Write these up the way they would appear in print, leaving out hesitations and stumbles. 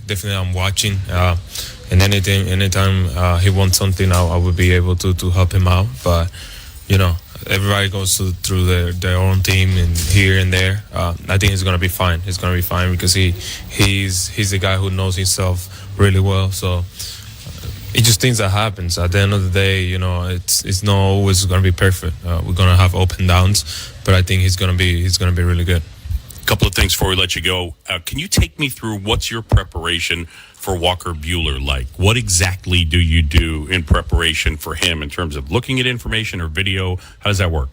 definitely I'm watching. And anytime he wants something, I would be able to help him out. But, everybody goes through their own team and here and there. I think he's going to be fine. He's going to be fine because he's a guy who knows himself really well. So it's just things that happens. At the end of the day, it's not always going to be perfect. We're going to have up and downs, but I think he's going to be really good. A couple of things before we let you go. Can you take me through what's your preparation for Walker Buehler like? What exactly do you do in preparation for him in terms of looking at information or video? How does that work?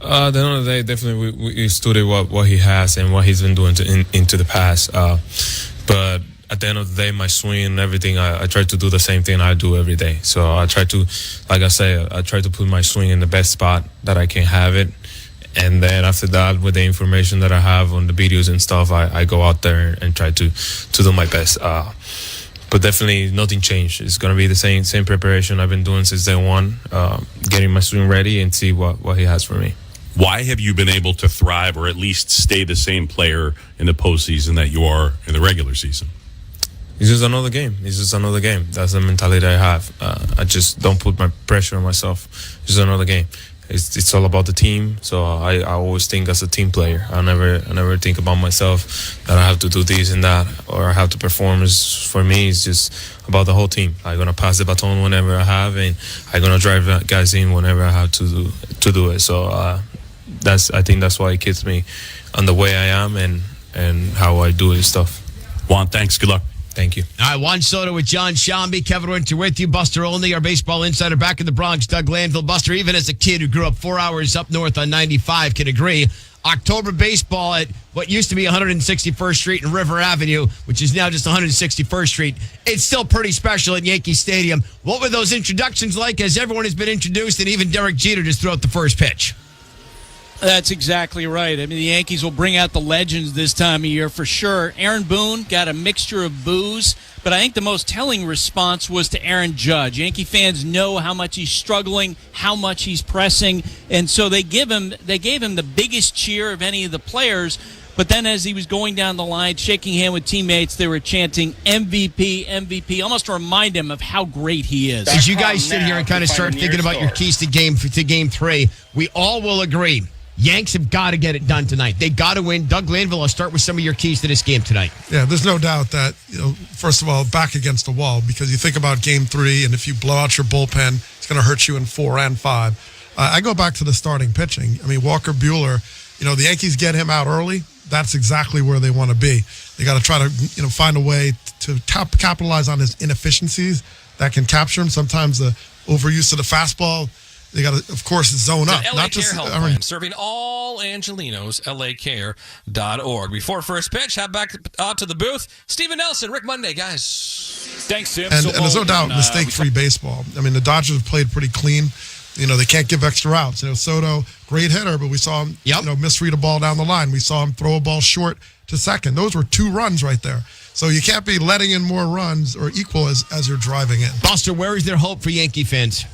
At the end of the day, definitely we study what he has and what he's been doing into the past. But at the end of the day, my swing and everything, I try to do the same thing I do every day. So I try to, like I say, I try to put my swing in the best spot that I can have it. And then after that, with the information that I have on the videos and stuff, I go out there and try to do my best. But definitely nothing changed. It's going to be the same preparation I've been doing since day one, getting my swing ready and see what he has for me. Why have you been able to thrive or at least stay the same player in the postseason that you are in the regular season? It's just another game. That's the mentality I have. I just don't put my pressure on myself. It's just another game. It's all about the team, so I always think as a team player. I never think about myself that I have to do this and that or I have to perform. For me, it's just about the whole team. I'm gonna pass the baton whenever I have, and I'm gonna drive guys in whenever I have to do it. So I think that's why it keeps me on the way I am and how I do this stuff. Juan, thanks. Good luck. Thank you. All right, Juan Soto with John Shambi. Kevin Winter with you. Buster Olney, our baseball insider back in the Bronx. Doug Landville. Buster, even as a kid who grew up 4 hours up north on 95, can agree. October baseball at what used to be 161st Street and River Avenue, which is now just 161st Street. It's still pretty special at Yankee Stadium. What were those introductions like as everyone has been introduced and even Derek Jeter just threw out the first pitch? That's exactly right. I mean, the Yankees will bring out the legends this time of year for sure. Aaron Boone got a mixture of boos, but I think the most telling response was to Aaron Judge. Yankee fans know how much he's struggling, how much he's pressing, and so they gave him the biggest cheer of any of the players. But then as he was going down the line, shaking hand with teammates, they were chanting MVP, MVP, almost to remind him of how great he is. As you guys sit here and kind of start thinking about your keys to game 3, we all will agree. Yanks have got to get it done tonight. They got to win. Doug Landville, I'll start with some of your keys to this game tonight. Yeah, there's no doubt that, first of all, back against the wall, because you think about game 3, and if you blow out your bullpen, it's going to hurt you in 4 and 5. I go back to the starting pitching. I mean, Walker Buehler, the Yankees get him out early. That's exactly where they want to be. They got to try to, find a way to capitalize on his inefficiencies that can capture him. Sometimes the overuse of the fastball. They got to, of course, zone up. LA Care Health Plan, serving all Angelinos, lacare.org. Before first pitch, head back out to the booth. Steven Nelson, Rick Monday, guys. Thanks, Tim. And there's no doubt mistake-free baseball. I mean, the Dodgers have played pretty clean. They can't give extra outs. Soto, great hitter, but we saw him misread a ball down the line. We saw him throw a ball short to second. Those were 2 runs right there. So you can't be letting in more runs or equal as you're driving in. Buster, where is there hope for Yankee fans?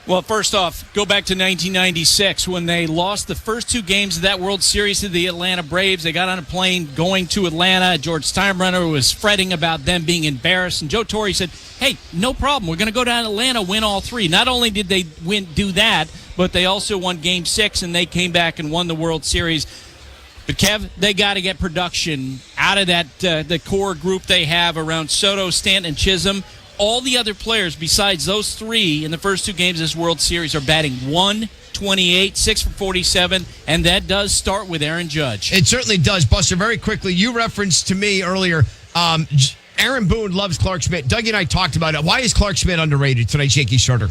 Well, first off, go back to 1996 when they lost the first 2 games of that World Series to the Atlanta Braves. They got on a plane going to Atlanta. George Steinbrenner was fretting about them being embarrassed. And Joe Torre said, hey, no problem. We're going to go down to Atlanta, win all 3. Not only did they do that, but they also won Game 6, and they came back and won the World Series. But, Kev, they got to get production out of that the core group they have around Soto, Stanton, and Chisholm. All the other players besides those 3 in the first 2 games of this World Series are batting .128, 6 for 47, and that does start with Aaron Judge. It certainly does. Buster, very quickly, you referenced to me earlier, Aaron Boone loves Clark Schmidt. Dougie and I talked about it. Why is Clark Schmidt underrated, tonight's Yankee starter?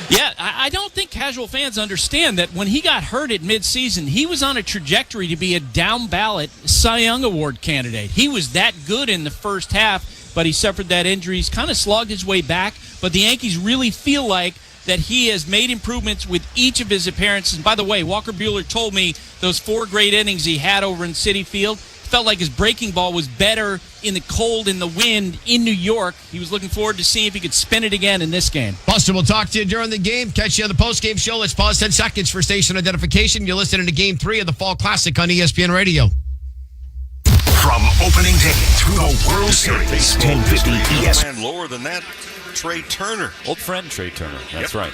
Yeah, I don't think casual fans understand that when he got hurt at midseason, he was on a trajectory to be a down-ballot Cy Young Award candidate. He was that good in the first half, but he suffered that injury. He's kind of slogged his way back, but the Yankees really feel like that he has made improvements with each of his appearances. And by the way, Walker Buehler told me those 4 great innings he had over in Citi Field, felt like his breaking ball was better in the cold, in the wind, in New York. He was looking forward to seeing if he could spin it again in this game. Buster, we'll talk to you during the game. Catch you on the post-game show. Let's pause 10 seconds for station identification. You're listening to Game 3 of the Fall Classic on ESPN Radio. From opening day through the World Series, 1050 ESPN. And lower than that, Trey Turner. Old friend Trey Turner. That's right.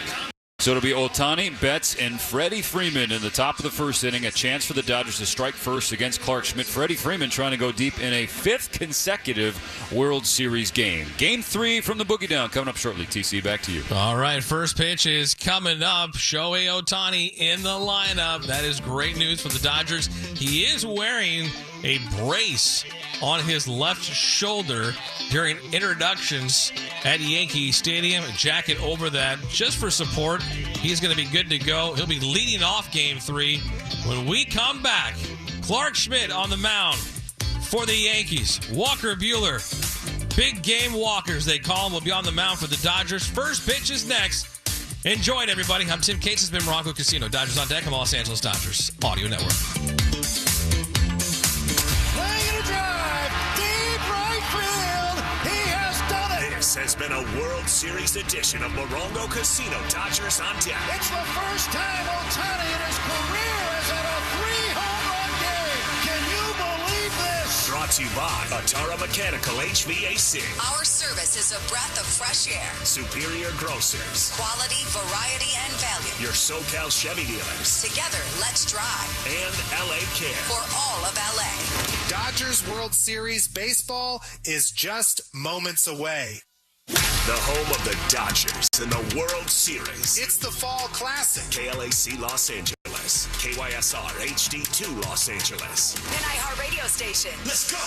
So it'll be Ohtani, Betts, and Freddy Freeman in the top of the first inning. A chance for the Dodgers to strike first against Clark Schmidt. Freddie Freeman trying to go deep in a fifth consecutive World Series game. Game 3 from the Boogie Down coming up shortly. TC, back to you. All right, first pitch is coming up. Shohei Ohtani in the lineup. That is great news for the Dodgers. He is wearing a brace on his left shoulder during introductions at Yankee Stadium. A jacket over that just for support. He's going to be good to go. He'll be leading off Game 3. When we come back, Clark Schmidt on the mound for the Yankees. Walker Buehler, big game walkers they call him, will be on the mound for the Dodgers. First pitch is next. Enjoy it, everybody. I'm Tim Cates. It's been Morocco Casino. Dodgers on deck. I'm Los Angeles Dodgers Audio Network. This has been a World Series edition of Morongo Casino Dodgers on deck. It's the first time Ohtani in his career has had a 3-home-run game. Can you believe this? Brought to you by Atara Mechanical HVAC. Our service is a breath of fresh air. Superior Grocers. Quality, variety, and value. Your SoCal Chevy dealers. Together, let's drive. And LA Care. For all of LA. Dodgers World Series baseball is just moments away. The home of the Dodgers in the World Series. It's the Fall Classic. KLAC Los Angeles. KYSR HD2 Los Angeles. An iHeartRadio station. Let's go.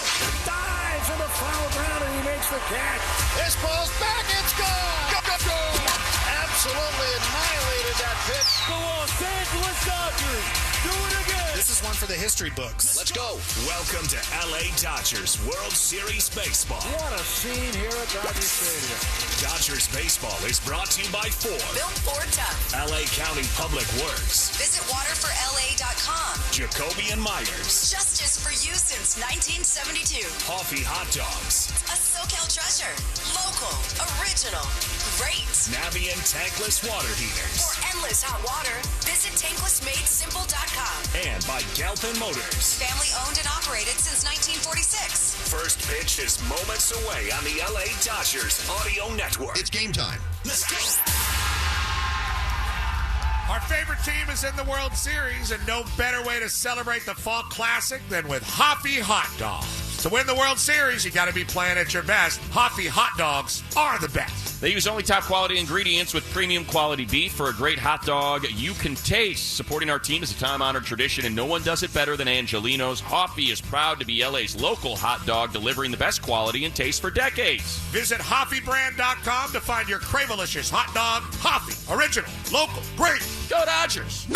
Dives in the foul ground and he makes the catch. This ball's back. It's gone. Go, go, go. Absolutely annihilated that pitch. The Los Angeles Dodgers do it again. This is one for the history books. Let's go. Welcome to LA Dodgers World Series Baseball. What a scene here at Dodger Stadium. Dodgers Baseball is brought to you by Ford. Built Ford Tough. LA County Public Works. Visit waterforla.com. Jacoby and Myers. Justice for you since 1972. Coffee Hot Dogs. A SoCal treasure. Local. Original. Great. Navy and tankless water heaters. For endless hot water, visit tanklessmadesimple.com. And by Galpin Motors. Family owned and operated since 1946. First pitch is moments away on the LA Dodgers Audio Network. It's game time. Let's go. Our favorite team is in the World Series, and no better way to celebrate the Fall Classic than with Hoppy Hot Dogs. To win the World Series, you got to be playing at your best. Hoppy Hot Dogs are the best. They use only top quality ingredients with premium quality beef for a great hot dog you can taste. Supporting our team is a time-honored tradition, and no one does it better than Angelino's. Hoppy is proud to be LA's local hot dog, delivering the best quality and taste for decades. Visit HoppyBrand.com to find your Cravelicious hot dog. Hoppy, original, local, great. Go Dodgers!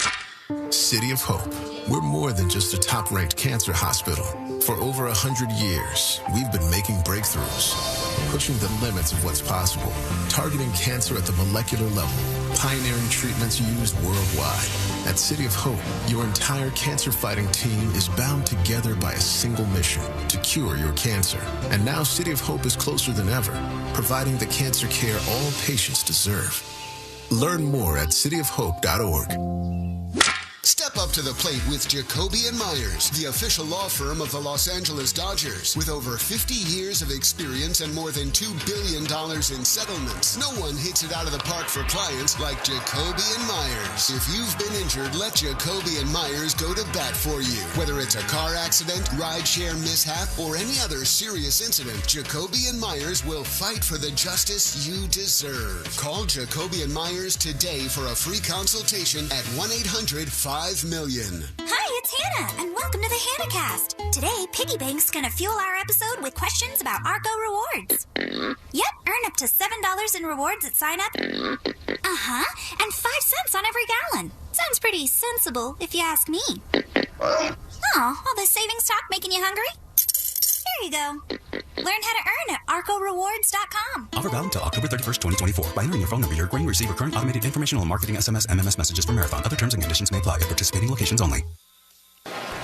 City of Hope. We're more than just a top-ranked cancer hospital. For over 100 years, we've been making breakthroughs, pushing the limits of what's possible, targeting cancer at the molecular level, pioneering treatments used worldwide. At City of Hope, your entire cancer-fighting team is bound together by a single mission, to cure your cancer. And now City of Hope is closer than ever, providing the cancer care all patients deserve. Learn more at cityofhope.org. Step up to the plate with Jacoby and Myers, the official law firm of the Los Angeles Dodgers. With over 50 years of experience and more than $2 billion in settlements, no one hits it out of the park for clients like Jacoby and Myers. If you've been injured, let Jacoby and Myers go to bat for you. Whether it's a car accident, rideshare mishap, or any other serious incident, Jacoby and Myers will fight for the justice you deserve. Call Jacoby and Myers today for a free consultation at 1-800-5 million. Hi, it's Hannah, and welcome to the HannahCast. Today, Piggy Bank's gonna fuel our episode with questions about Arco Rewards. Yep, earn up to $7 in rewards at sign up. And 5 cents on every gallon. Sounds pretty sensible, if you ask me. Oh, all this savings talk making you hungry? Here you go. Learn how to earn at ArcoRewards.com. Offer valid until October 31st, 2024. By entering your phone number, you're agreeing to receive recurring automated informational and marketing SMS, MMS messages for Marathon. Other terms and conditions may apply at participating locations only.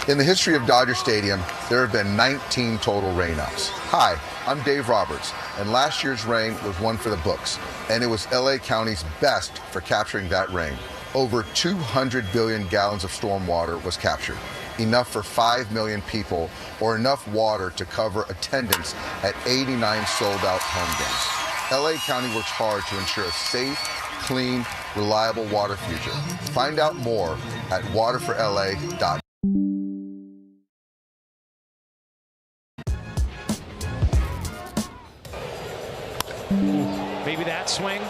In the history of Dodger Stadium, there have been 19 total rainouts. Hi, I'm Dave Roberts, and last year's rain was one for the books, and it was LA County's best for capturing that rain. Over 200 billion gallons of storm water was captured. enough for 5 million people, or enough water to cover attendance at 89 sold-out home games. LA County works hard to ensure a safe, clean, reliable water future. Find out more at waterforla.com. Maybe that swing.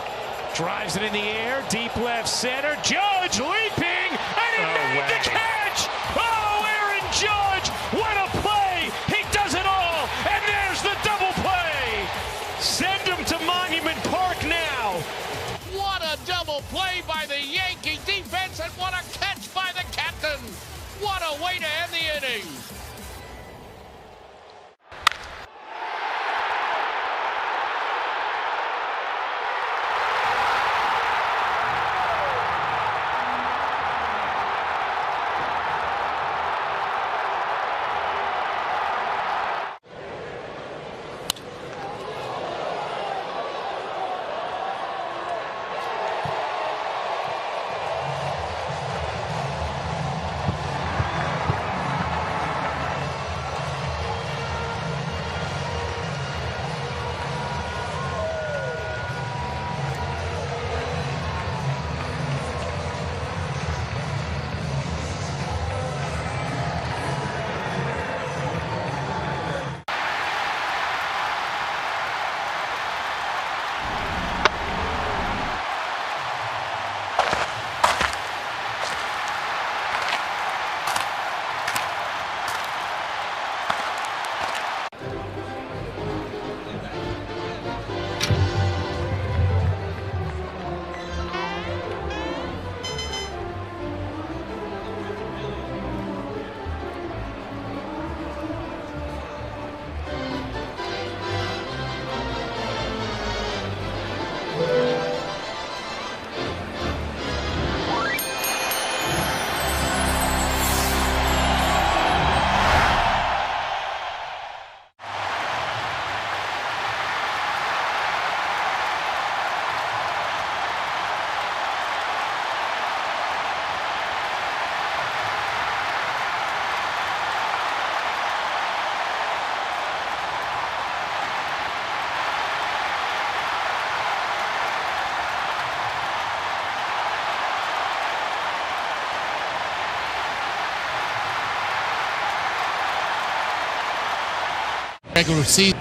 Drives it in the air. Deep left center. Judge leaping. And he made the catch. Oh, Aaron Judge. What a play. He does it all. And there's the double play. Send him to Monument Park now. What a double play by the Yankee defense. And what a catch by the captain. What a way to end the inning. Regular season.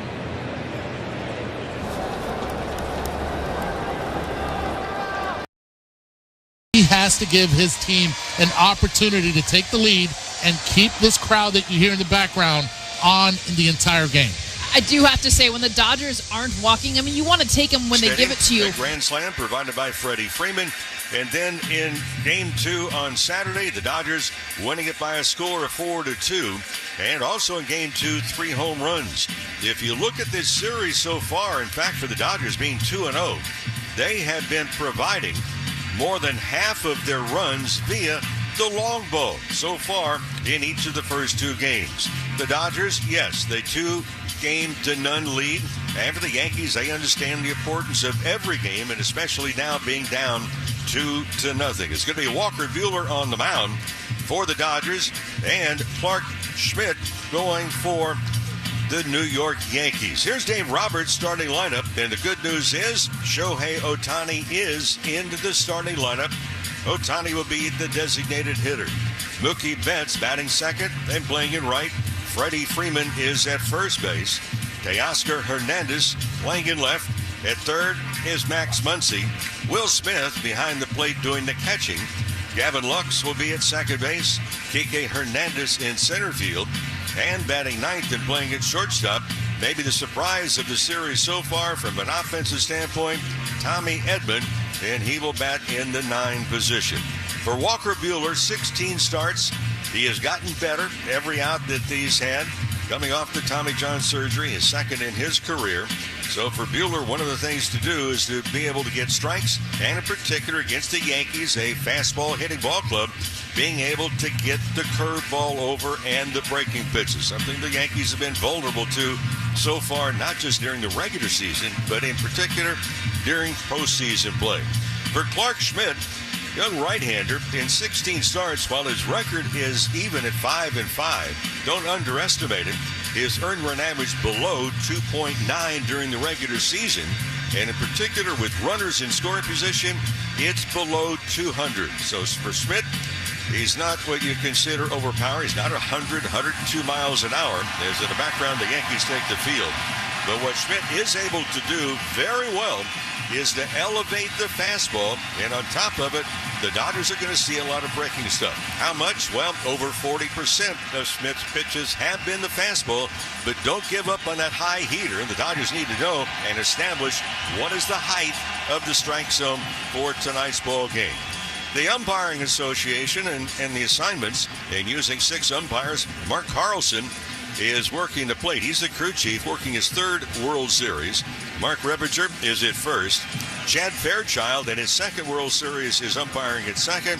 He has to give his team an opportunity to take the lead and keep this crowd that you hear in the background on in the entire game. I do have to say, when the Dodgers aren't walking, I mean, you want to take them when they give it to you. A grand slam provided by Freddy Freeman. And then in Game 2 on Saturday, the Dodgers winning it by a score of 4-2. And also in Game 2, 3 home runs. If you look at this series so far, in fact, for the Dodgers being 2-0, they have been providing more than half of their runs via the long ball so far in each of the first 2 games. The Dodgers, yes, they 2-0 lead. And for the Yankees, they understand the importance of every game, and especially now being down 2-0. It's going to be Walker Buehler on the mound for the Dodgers, and Clark Schmidt going for the New York Yankees. Here's Dave Roberts' starting lineup, and the good news is Shohei Ohtani is into the starting lineup. Ohtani will be the designated hitter. Mookie Betts batting second and playing in right. Freddy Freeman is at first base. Teoscar Hernandez playing in left. At third is Max Muncy. Will Smith behind the plate doing the catching. Gavin Lux will be at second base. Kike Hernandez in center field. And batting ninth and playing at shortstop, maybe the surprise of the series so far from an offensive standpoint, Tommy Edman, and he will bat in the 9 position. For Walker Buehler, 16 starts. He has gotten better every out that he's had. Coming off the Tommy John surgery, his second in his career. So for Buehler, one of the things to do is to be able to get strikes, and in particular against the Yankees, a fastball hitting ball club, being able to get the curveball over and the breaking pitches, something the Yankees have been vulnerable to so far, not just during the regular season, but in particular during postseason play. For Clark Schmidt, young right-hander in 16 starts, while his record is even at 5-5. Don't underestimate him. His earned run average below 2.9 during the regular season, and in particular with runners in scoring position, it's below 200. So for Schmidt, he's not what you consider overpowered. He's not 100, 102 miles an hour. As in the background, the Yankees take the field. But what Schmidt is able to do very well is to elevate the fastball, and on top of it, the Dodgers are going to see a lot of breaking stuff. How much? Well, over 40% of Schmidt's pitches have been the fastball, but don't give up on that high heater. And the Dodgers need to know and establish what is the height of the strike zone for tonight's ball game. The Umpiring Association and the assignments, and using 6 umpires, Mark Carlson is working the plate. He's the crew chief, working his 3rd World Series. Mark Rebinger is at first. Chad Fairchild in his 2nd World Series is umpiring at 2nd.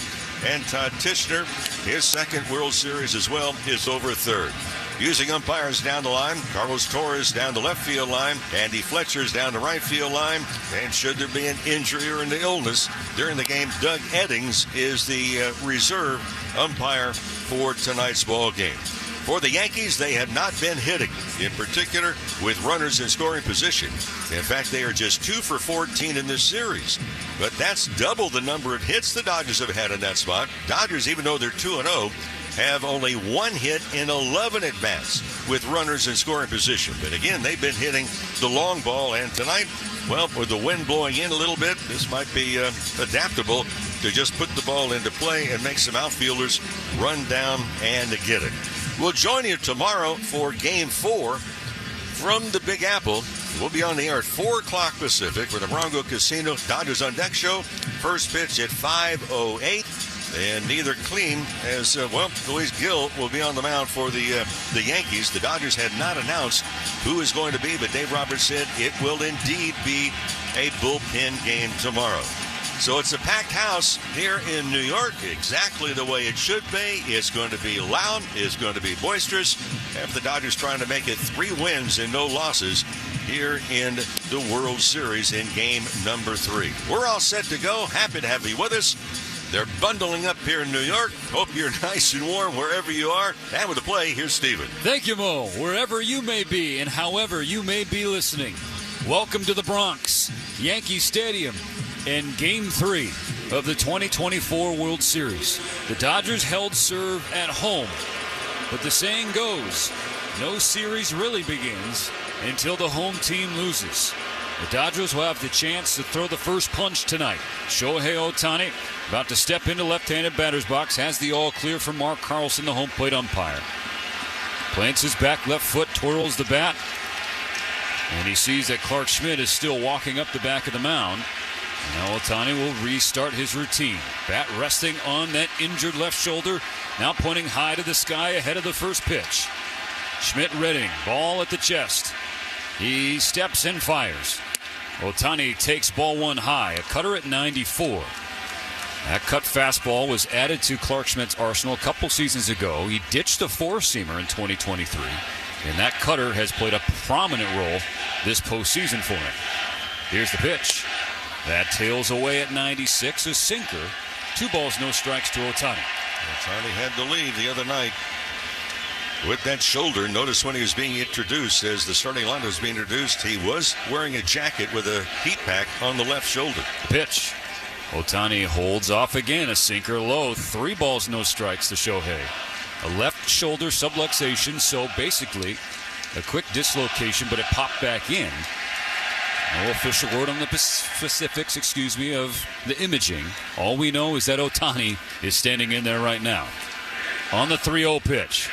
And Todd Tischner, his 2nd World Series as well, is over 3rd. Using umpires down the line, Carlos Torres down the left field line, Andy Fletcher's down the right field line, and should there be an injury or an illness during the game, Doug Eddings is the reserve umpire for tonight's ball game. For the Yankees, they have not been hitting, in particular with runners in scoring position. In fact, they are just 2 for 14 in this series. But that's double the number of hits the Dodgers have had in that spot. Dodgers, even though they're 2-0, have only 1 hit in 11 at-bats with runners in scoring position. But again, they've been hitting the long ball, and tonight, well, with the wind blowing in a little bit, this might be adaptable to just put the ball into play and make some outfielders run down and get it. We'll join you tomorrow for Game 4 from the Big Apple. We'll be on the air at 4 o'clock Pacific for the Morongo Casino Dodgers on Deck show. First pitch at 5:08. And neither clean as, Luis Gil will be on the mound for the Yankees. The Dodgers had not announced who is going to be, but Dave Roberts said it will indeed be a bullpen game tomorrow. So it's a packed house here in New York, exactly the way it should be. It's going to be loud. It's going to be boisterous. After the Dodgers trying to make it 3 wins and no losses here in the World Series in game number 3. We're all set to go. Happy to have you with us. They're bundling up here in New York. Hope you're nice and warm wherever you are. And with the play, here's Steven. Thank you, Mo. Wherever you may be and however you may be listening, welcome to the Bronx, Yankee Stadium, and Game 3 of the 2024 World Series. The Dodgers held serve at home, but the saying goes, no series really begins until the home team loses. The Dodgers will have the chance to throw the first punch tonight. Shohei Ohtani, about to step into left-handed batter's box, has the all clear from Mark Carlson, the home plate umpire. Plants his back left foot, twirls the bat, and he sees that Clark Schmidt is still walking up the back of the mound. Now Ohtani will restart his routine. Bat resting on that injured left shoulder, now pointing high to the sky ahead of the first pitch. Schmidt readying, ball at the chest. He steps and fires. Ohtani takes ball 1 high, a cutter at 94. That cut fastball was added to Clark Schmidt's arsenal a couple seasons ago. He ditched a 4-seamer in 2023, and that cutter has played a prominent role this postseason for him. Here's the pitch. That tails away at 96, a sinker. 2 balls, no strikes to Ohtani. Ohtani had the lead the other night with that shoulder. Notice when he was being introduced, as the starting lineup was being introduced, he was wearing a jacket with a heat pack on the left shoulder. Pitch. Ohtani holds off again, a sinker low. 3 balls, no strikes to Shohei. A left shoulder subluxation, so basically a quick dislocation, but it popped back in. No official word on the specifics, of the imaging. All we know is that Ohtani is standing in there right now. On the 3-0 pitch,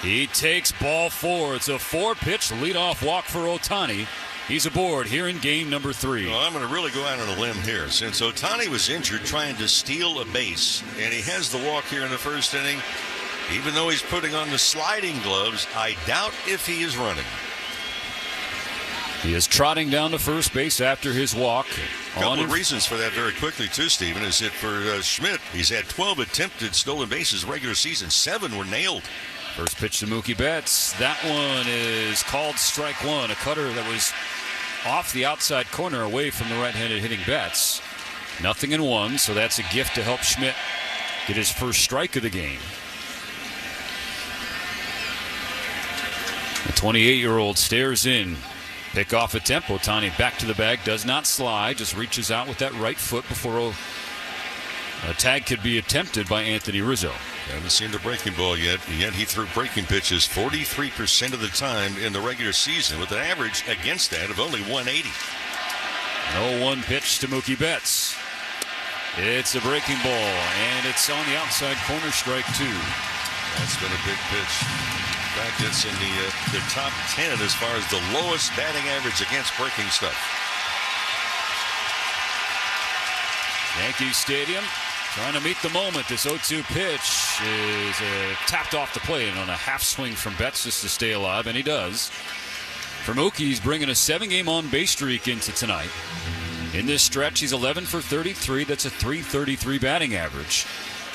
he takes ball 4. It's a 4-pitch leadoff walk for Ohtani. He's aboard here in game number 3. Well, I'm going to really go out on a limb here. Since Ohtani was injured trying to steal a base, and he has the walk here in the first inning, even though he's putting on the sliding gloves, I doubt if he is running. He is trotting down to first base after his walk. A couple of reasons for that very quickly, too, Stephen, is that for Schmidt, he's had 12 attempted stolen bases regular season. 7 were nailed. First pitch to Mookie Betts. That one is called strike 1. A cutter that was off the outside corner away from the right-handed hitting Betts. 0-1, so that's a gift to help Schmidt get his first strike of the game. The 28-year-old stares in. Pickoff attempt. Ohtani back to the bag. Does not slide. Just reaches out with that right foot before a tag could be attempted by Anthony Rizzo. Haven't seen the breaking ball yet, and yet he threw breaking pitches 43% of the time in the regular season with an average against that of only 180. 0-1 pitch to Mookie Betts. It's a breaking ball, and it's on the outside corner, strike 2. That's been a big pitch. In fact, it's in the top 10 as far as the lowest batting average against breaking stuff. Yankee Stadium trying to meet the moment. This 0-2 pitch is tapped off the plate on a half swing from Betts just to stay alive, and he does. For Mookie, he's bringing a 7-game on-base streak into tonight. In this stretch, he's 11 for 33. That's a .333 batting average.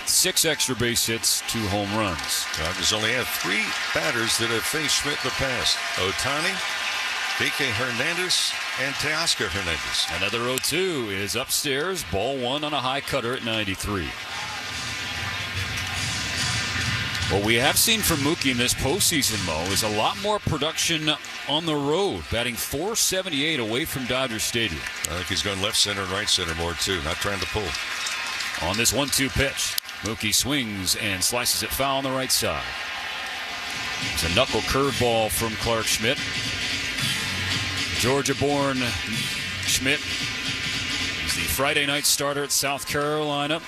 6 extra base hits, 2 home runs. Dodgers only have 3 batters that have faced Schmidt in the past. Ohtani, Kike Hernandez, and Teoscar Hernandez. Another 0-2 is upstairs. Ball 1 on a high cutter at 93. What we have seen from Mookie in this postseason, Mo, is a lot more production on the road, batting .478 away from Dodger Stadium. I think he's going left center and right center more, too, not trying to pull. On this 1-2 pitch, Mookie swings and slices it foul on the right side. It's a knuckle curveball from Clark Schmidt. Georgia-born Schmidt is the Friday night starter at South Carolina.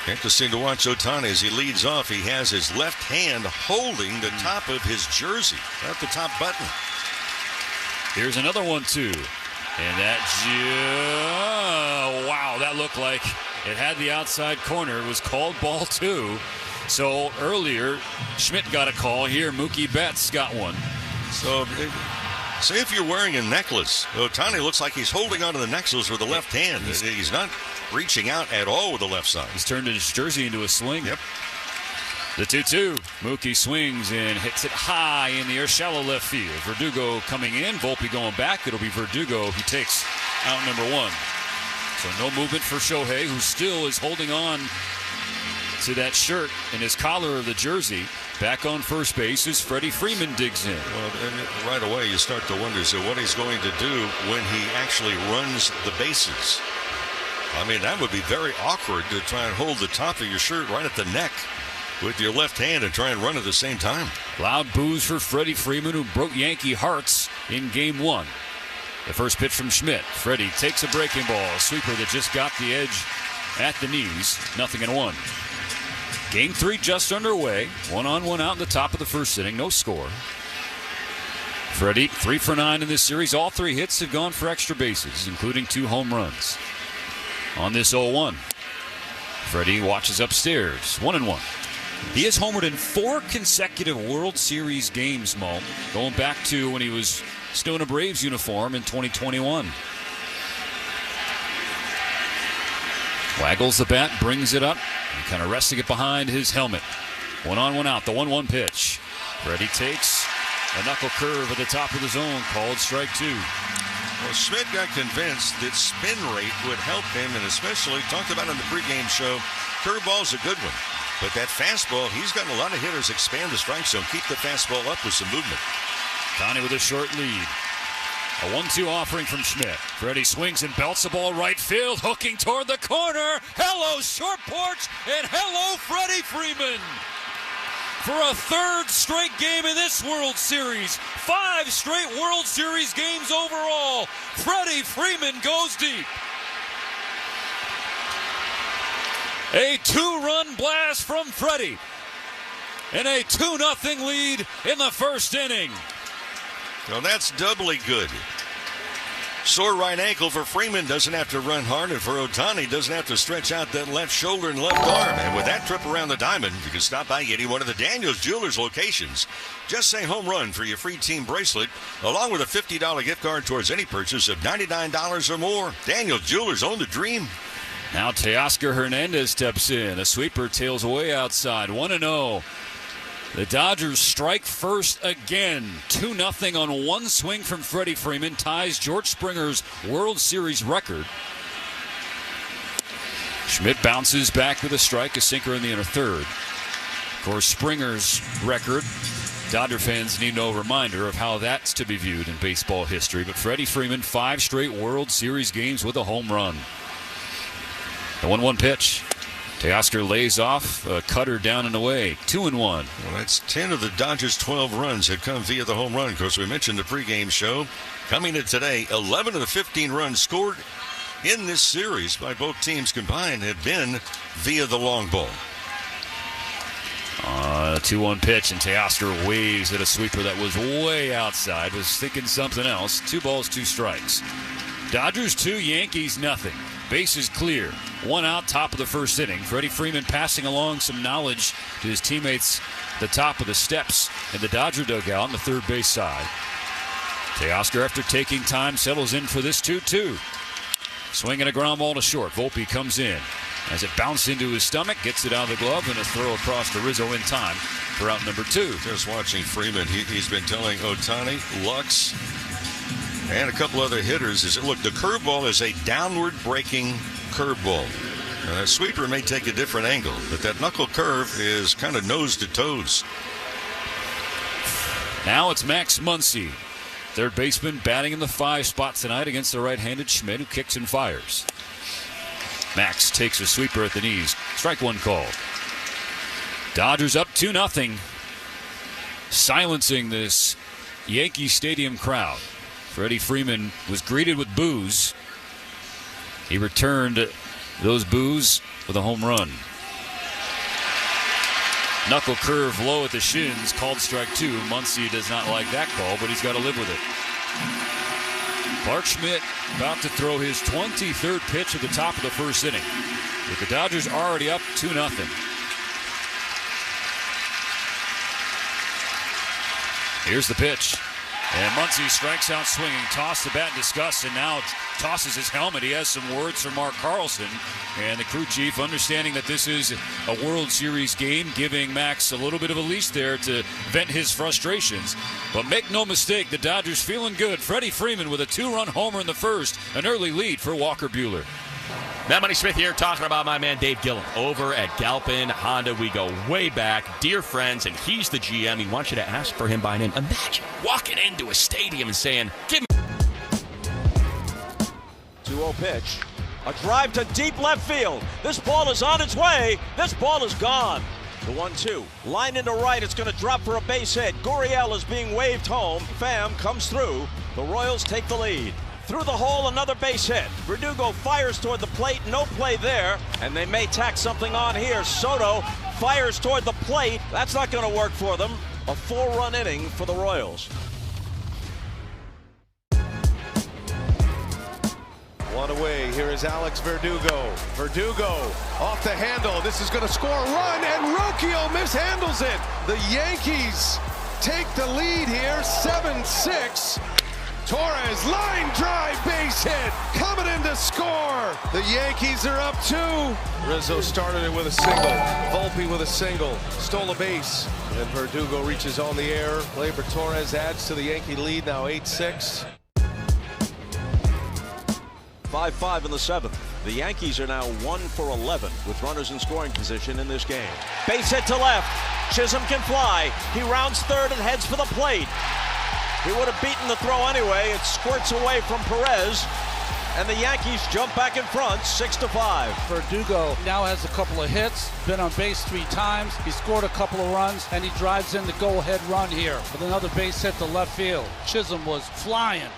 Interesting to watch Ohtani as he leads off. He has his left hand holding the top of his jersey, not the top button. Here's another 1-2. And that, wow, that looked like it had the outside corner. It was called ball 2. So earlier, Schmidt got a call. Here, Mookie Betts got one. So, say if you're wearing a necklace, Ohtani looks like he's holding onto the necklace with the left hand. He's not reaching out at all with the left side. He's turned his jersey into a sling. Yep. The 2-2. Mookie swings and hits it high in the air, shallow left field. Verdugo coming in. Volpe going back. It'll be Verdugo who takes out number 1. So no movement for Shohei, who still is holding on to that shirt and his collar of the jersey. Back on first base as Freddy Freeman digs in. Well, and right away you start to wonder what he's going to do when he actually runs the bases. I mean, that would be very awkward to try and hold the top of your shirt right at the neck with your left hand and try and run at the same time. Loud boos for Freddy Freeman, who broke Yankee hearts in Game 1. The first pitch from Schmidt. Freddy takes a breaking ball, a sweeper that just got the edge at the knees. 0-1. Game 3 just underway. 1-on, 1-out in the top of the first inning. No score. Freddy 3 for 9 in this series. All 3 hits have gone for extra bases, including 2 home runs. On this 0-1, Freddy watches upstairs. 1-1. He has homered in 4 consecutive World Series games, Mo, going back to when he was still in a Braves uniform in 2021. Waggles the bat, brings it up, and kind of resting it behind his helmet. 1-on, 1-out, the 1-1 pitch. Freddy takes a knuckle curve at the top of the zone, called strike 2. Well, Schmidt got convinced that spin rate would help him, and especially talked about in the pregame show, curveball's a good one. But that fastball, he's gotten a lot of hitters expand the strike zone, keep the fastball up with some movement. Connie with a short lead. A 1-2 offering from Schmidt. Freddy swings and belts the ball right field, hooking toward the corner. Hello, short porch, and hello, Freddy Freeman. For a 3rd straight game in this World Series. 5 straight World Series games overall. Freddy Freeman goes deep. A 2-run blast from Freddy. And a 2-0 lead in the first inning. Well, that's doubly good. Sore right ankle for Freeman, doesn't have to run hard, and for Ohtani, doesn't have to stretch out that left shoulder and left arm. And with that trip around the diamond, you can stop by any one of the Daniels Jewelers locations. Just say home run for your free team bracelet, along with a $50 gift card towards any purchase of $99 or more. Daniels Jewelers, own the dream. Now Teoscar Hernandez steps in. A sweeper tails away outside. 1-0. The Dodgers strike first again. 2-0 on 1 swing from Freddy Freeman. Ties George Springer's World Series record. Schmidt bounces back with a strike, a sinker in the inner third. Of course, Springer's record, Dodger fans need no reminder of how that's to be viewed in baseball history. But Freddie Freeman, 5 straight World Series games with a home run. The 1-1 pitch. Teoscar lays off, a cutter down and away. 2-1. Well, that's 10 of the Dodgers' 12 runs had come via the home run. Of course, we mentioned the pregame show. Coming in today, 11 of the 15 runs scored in this series by both teams combined have been via the long ball. 2-1 pitch, and Teoscar waves at a sweeper that was way outside, was thinking something else. 2 balls, 2 strikes. Dodgers 2, Yankees nothing. Bases clear. 1 out, top of the first inning. Freddie Freeman passing along some knowledge to his teammates at the top of the steps in the Dodger dugout on the third base side. Teoscar, after taking time, settles in for this 2-2. Swinging a ground ball to short. Volpe comes in. As it bounced into his stomach, gets it out of the glove, and a throw across to Rizzo in time for out number 2. Just watching Freeman, he's been telling Ohtani, Lux, and a couple other hitters, look, the curveball is a downward breaking curveball. Now, that sweeper may take a different angle, but that knuckle curve is kind of nose to toes. Now it's Max Muncy, third baseman, batting in the 5 spot tonight against the right-handed Schmidt, who kicks and fires. Max takes a sweeper at the knees. Strike 1 called. Dodgers up 2-0. Silencing this Yankee Stadium crowd. Freddie Freeman was greeted with boos. He returned those boos with a home run. Knuckle curve low at the shins, called strike 2. Muncy does not like that call, but he's got to live with it. Clark Schmidt about to throw his 23rd pitch at the top of the first inning, with the Dodgers already up 2-0. Here's the pitch. And Muncy strikes out swinging, tossed the bat in disgust, and now tosses his helmet. He has some words from Mark Carlson, and the crew chief, understanding that this is a World Series game, giving Max a little bit of a leash there to vent his frustrations. But make no mistake, the Dodgers feeling good. Freddie Freeman with a 2-run homer in the first, an early lead for Walker Buehler. Matt Money Smith here, talking about my man Dave Gillen over at Galpin Honda. We go way back, dear friends, and he's the GM. He wants you to ask for him by name. Imagine walking into a stadium and saying, "Give me." 2-0 pitch. A drive to deep left field. This ball is on its way. This ball is gone. The 1-2. Line into right. It's going to drop for a base hit. Gurriel is being waved home. Pham comes through. The Royals take the lead. Through the hole, another base hit. Verdugo fires toward the plate. No play there. And they may tack something on here. Soto fires toward the plate. That's not going to work for them. A 4-run inning for the Royals. 1 away. Here is Alex Verdugo. Verdugo off the handle. This is going to score a run, and Rocchio mishandles it. The Yankees take the lead here, 7-6. Torres, line drive, base hit, coming in to score. The Yankees are up 2. Rizzo started it with a single. Volpe with a single, stole a base. And Verdugo reaches on the air. Gleyber Torres adds to the Yankee lead, now 8-6. 5-5 in the 7th. The Yankees are now 1 for 11 with runners in scoring position in this game. Base hit to left. Chisholm can fly. He rounds third and heads for the plate. He would have beaten the throw anyway. It squirts away from Perez, and the Yankees jump back in front, 6-5. Verdugo now has a couple of hits, been on base 3 times. He scored a couple of runs, and he drives in the go-ahead run here with another base hit to left field. Chisholm was flying.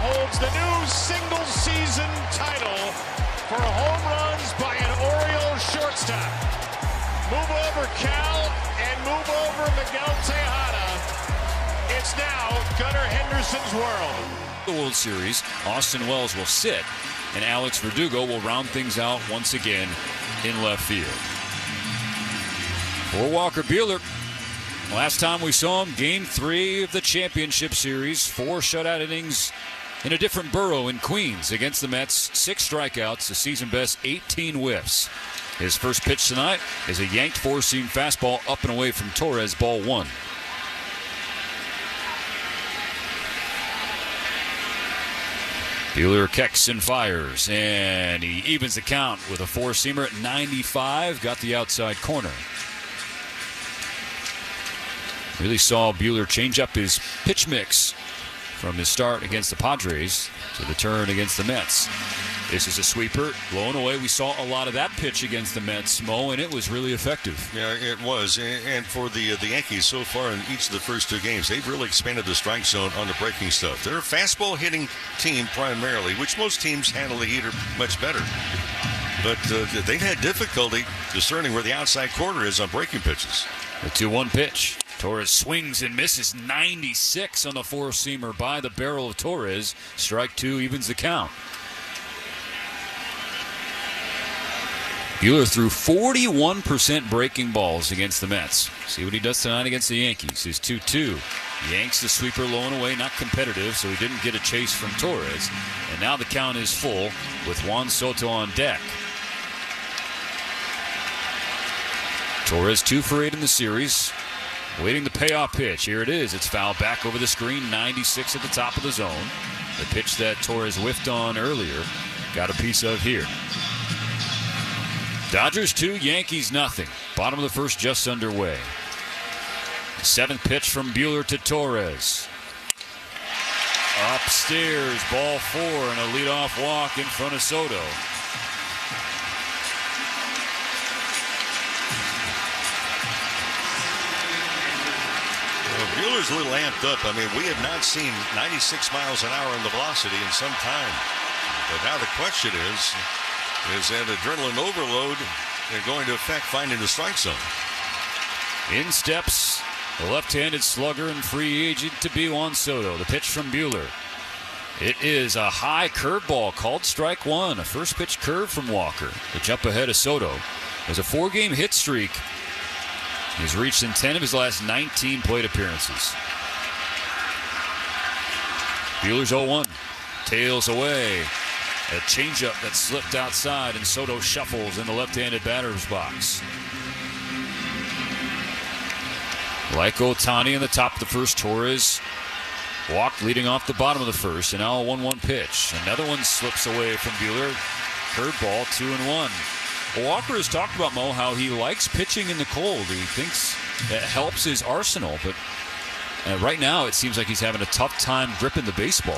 Holds the new single-season title for home runs by an Orioles shortstop. Move over Cal and move over Miguel Tejada. It's now Gunnar Henderson's world. The World Series, Austin Wells will sit and Alex Verdugo will round things out once again in left field. For Walker Buehler, last time we saw him, Game 3 of the championship series, 4 shutout innings in a different borough in Queens against the Mets, 6 strikeouts, a season-best 18 whiffs. His first pitch tonight is a yanked four-seam fastball up and away from Torres, ball 1. Buehler kicks and fires, and he evens the count with a four-seamer at 95. Got the outside corner. Really saw Buehler change up his pitch mix from his start against the Padres to the turn against the Mets. This is a sweeper, blown away. We saw a lot of that pitch against the Mets, Mo, and it was really effective. Yeah, it was. And for the Yankees so far in each of the first 2 games, they've really expanded the strike zone on the breaking stuff. They're a fastball hitting team primarily, which most teams handle the heater much better. But they've had difficulty discerning where the outside corner is on breaking pitches. The 2-1 pitch. Torres swings and misses. 96 on the four-seamer by the barrel of Torres. Strike 2 evens the count. Buehler threw 41% breaking balls against the Mets. See what he does tonight against the Yankees. His 2-2. Yanks the sweeper low and away, not competitive, so he didn't get a chase from Torres. And now the count is full with Juan Soto on deck. Torres 2 for 8 in the series. Waiting the payoff pitch. Here it is. It's fouled back over the screen. 96 at the top of the zone. The pitch that Torres whiffed on earlier. Got a piece of here. Dodgers 2, Yankees nothing. Bottom of the first just underway. The 7th pitch from Buehler to Torres. Upstairs, ball 4 and a leadoff walk in front of Soto. Well, Buehler's a little amped up. I mean, we have not seen 96 miles an hour in the velocity in some time. But now the question is that adrenaline overload going to affect finding the strike zone? In steps the left-handed slugger and free agent to be Juan Soto. The pitch from Buehler. It is a high curveball called strike 1. A first pitch curve from Walker. The jump ahead of Soto. There's a 4-game hit streak he's reached in 10 of his last 19 plate appearances. Buehler's 0-1. Tails away. A changeup that slipped outside, and Soto shuffles in the left-handed batter's box. Like Ohtani in the top of the first, Torres walked leading off the bottom of the first, and now a 1-1 pitch. Another one slips away from Buehler. Curveball, 2-1. Walker has talked about, Mo, how he likes pitching in the cold. He thinks that helps his arsenal, but right now it seems like he's having a tough time gripping the baseball.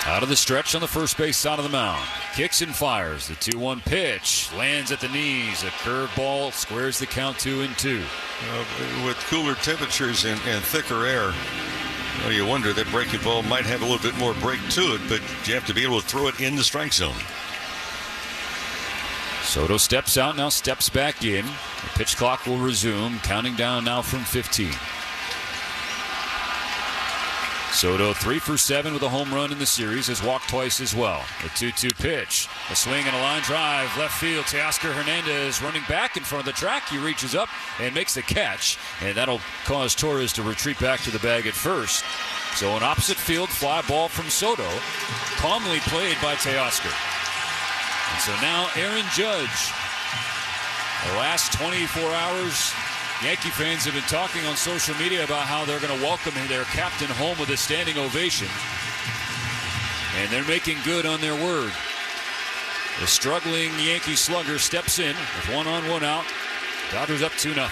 Out of the stretch on the first base side of the mound. Kicks and fires. The 2-1 pitch. Lands at the knees. A curveball squares the count 2-2. With cooler temperatures and thicker air, you wonder that breaking ball might have a little bit more break to it, but you have to be able to throw it in the strike zone. Soto steps out, now steps back in. The pitch clock will resume. Counting down now from 15. Soto 3 for 7 with a home run in the series. Has walked twice as well. The 2-2 pitch. A swing and a line drive. Left field. Teoscar Hernandez running back in front of the track. He reaches up and makes the catch. And that'll cause Torres to retreat back to the bag at first. So an opposite field fly ball from Soto. Calmly played by Teoscar. And so now Aaron Judge. The last 24 hours, Yankee fans have been talking on social media about how they're going to welcome their captain home with a standing ovation. And they're making good on their word. The struggling Yankee slugger steps in with 1 on, 1 out. Dodgers up 2-0.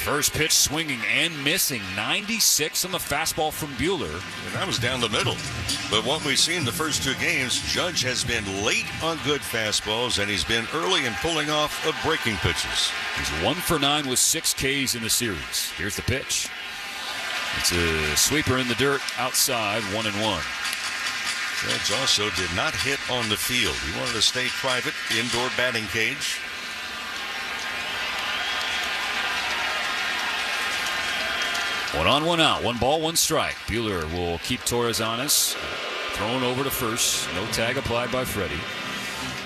First pitch swinging and missing. 96 on the fastball from Buehler. And that was down the middle. But what we've seen the first 2 games, Judge has been late on good fastballs, and he's been early in pulling off of breaking pitches. He's 1 for 9 with 6 Ks in the series. Here's the pitch. It's a sweeper in the dirt outside, 1-1. Judge also did not hit on the field. He wanted to stay private, indoor batting cage. One on, 1 out. 1 ball, 1 strike. Buehler will keep Torres honest. thrown over to first. No tag applied by Freddie.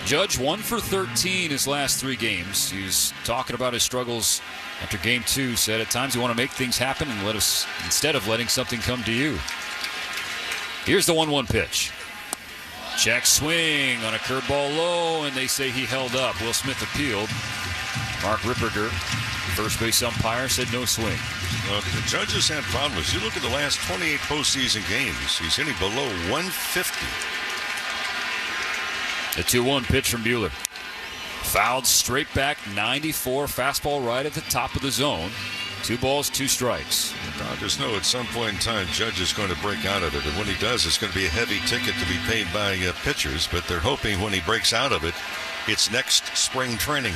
Judge 1 for 13 his last 3 games. He's talking about his struggles after game 2. Said at times you want to make things happen and let us, instead of letting something come to you. Here's the 1-1 pitch. Check swing on a curveball low, and they say he held up. Will Smith appealed. Mark Ripperger, first base umpire, said no swing. Well, the Judges had problems. You look at the last 28 postseason games, he's hitting below 150. The 2-1 pitch from Buehler. Fouled straight back, 94, fastball right at the top of the zone. 2 balls, 2 strikes. The Dodgers know at some point in time Judge is going to break out of it, and when he does, it's going to be a heavy ticket to be paid by pitchers, but they're hoping when he breaks out of it, it's next spring training.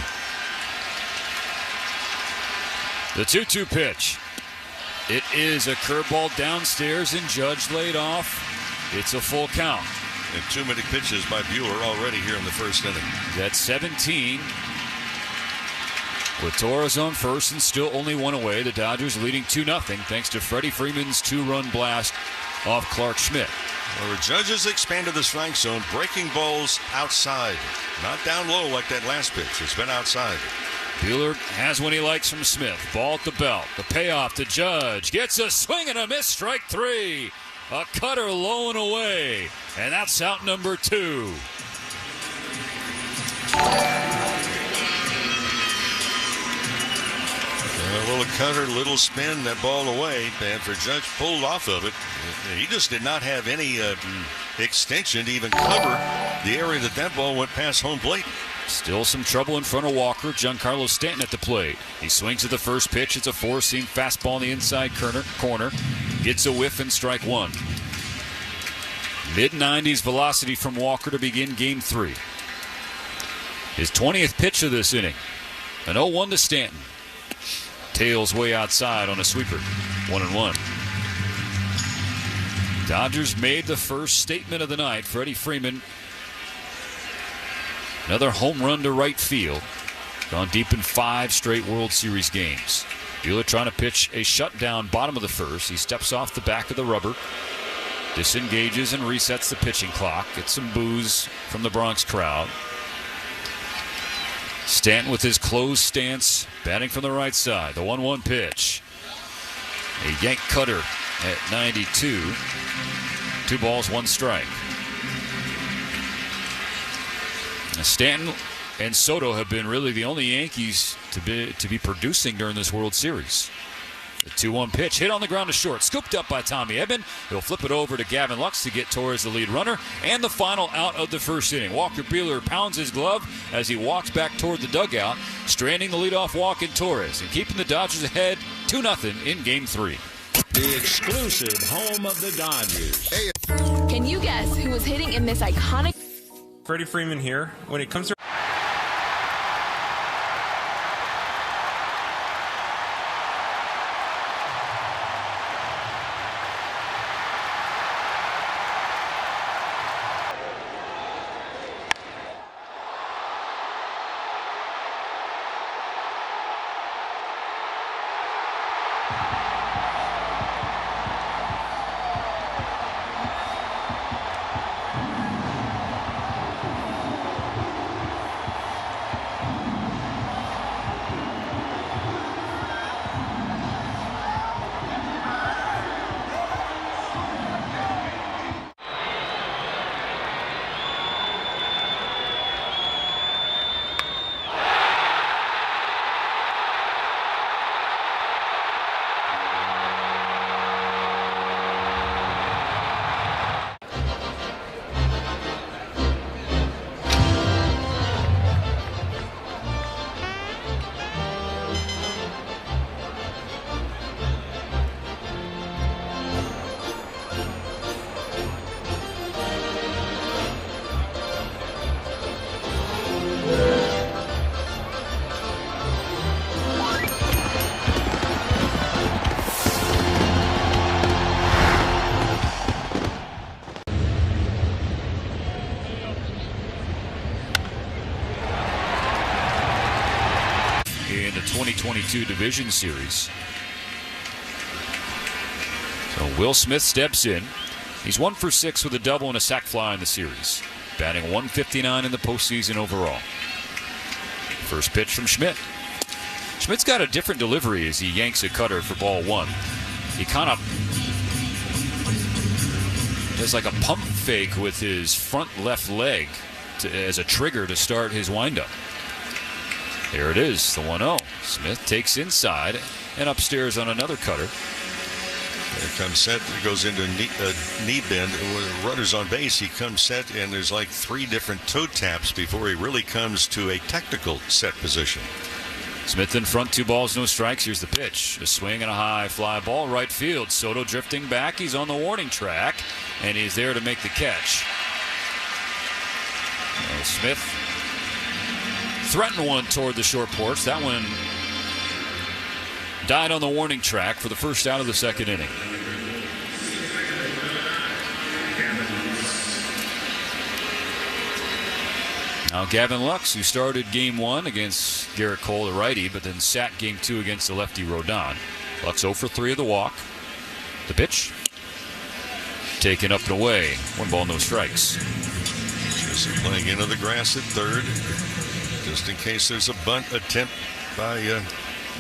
The 2-2 pitch. It is a curveball downstairs, and Judge laid off. It's a full count. And too many pitches by Buehler already here in the first inning. That's 17. With Torres on first and still only 1 away, the Dodgers leading 2-0 thanks to Freddy Freeman's 2-run blast off Clark Schmidt. Well, the Judges expanded the strike zone, breaking balls outside. Not down low like that last pitch. It's been outside. Buehler has what he likes from Smith. Ball at the belt. The payoff to Judge. Gets a swing and a miss. Strike 3. A cutter low and away. And that's out number 2. A little cutter, little spin, that ball away. And for Judge, pulled off of it. He just did not have any extension to even cover the area that ball went past home plate. Still some trouble in front of Walker. Giancarlo Stanton at the plate. He swings at the first pitch. It's a 4-seam fastball in the inside corner. Gets a whiff and strike 1. Mid-90s velocity from Walker to begin game 3. His 20th pitch of this inning. An 0-1 to Stanton. Tails way outside on a sweeper. 1-1. Dodgers made the first statement of the night. Freddie Freeman. Another home run to right field. Gone deep in 5 straight World Series games. Buehler trying to pitch a shutdown bottom of the first. He steps off the back of the rubber. Disengages and resets the pitching clock. Gets some boos from the Bronx crowd. Stanton with his closed stance, batting from the right side. The 1-1 pitch. A yank cutter at 92. 2 balls, 1 strike. Stanton and Soto have been really the only Yankees to be producing during this World Series. The 2-1 pitch hit on the ground to short, scooped up by Tommy Edman. He'll flip it over to Gavin Lux to get Torres the lead runner, and the final out of the first inning. Walker Buehler pounds his glove as he walks back toward the dugout, stranding the leadoff walk in Torres and keeping the Dodgers ahead 2-0 in Game 3. The exclusive home of the Dodgers. Can you guess who was hitting in this iconic? Freddie Freeman here. When it comes to in the 2022 Division Series. So Will Smith steps in. He's 1 for 6 with a double and a sac fly in the series. Batting .159 in the postseason overall. First pitch from Schmidt. Schmidt's got a different delivery as he yanks a cutter for ball 1. He kind of does like a pump fake with his front left leg as a trigger to start his windup. There it is, the 1-0. Smith takes inside and upstairs on another cutter. There comes set, goes into knee bend. When runners on base, he comes set, and there's like 3 different toe taps before he really comes to a technical set position. Smith in front, 2 balls, no strikes. Here's the pitch. A swing and a high fly ball right field. Soto drifting back. He's on the warning track, and he's there to make the catch. Smith threatened one toward the short porch. That one died on the warning track for the first out of the second inning. Now Gavin Lux, who started game 1 against Garrett Cole, the righty, but then sat game 2 against the lefty Rodon. Lux 0 for 3 of the walk. The pitch. Taken up and away. 1 ball, no strikes. Just playing into the grass at third, just in case there's a bunt attempt by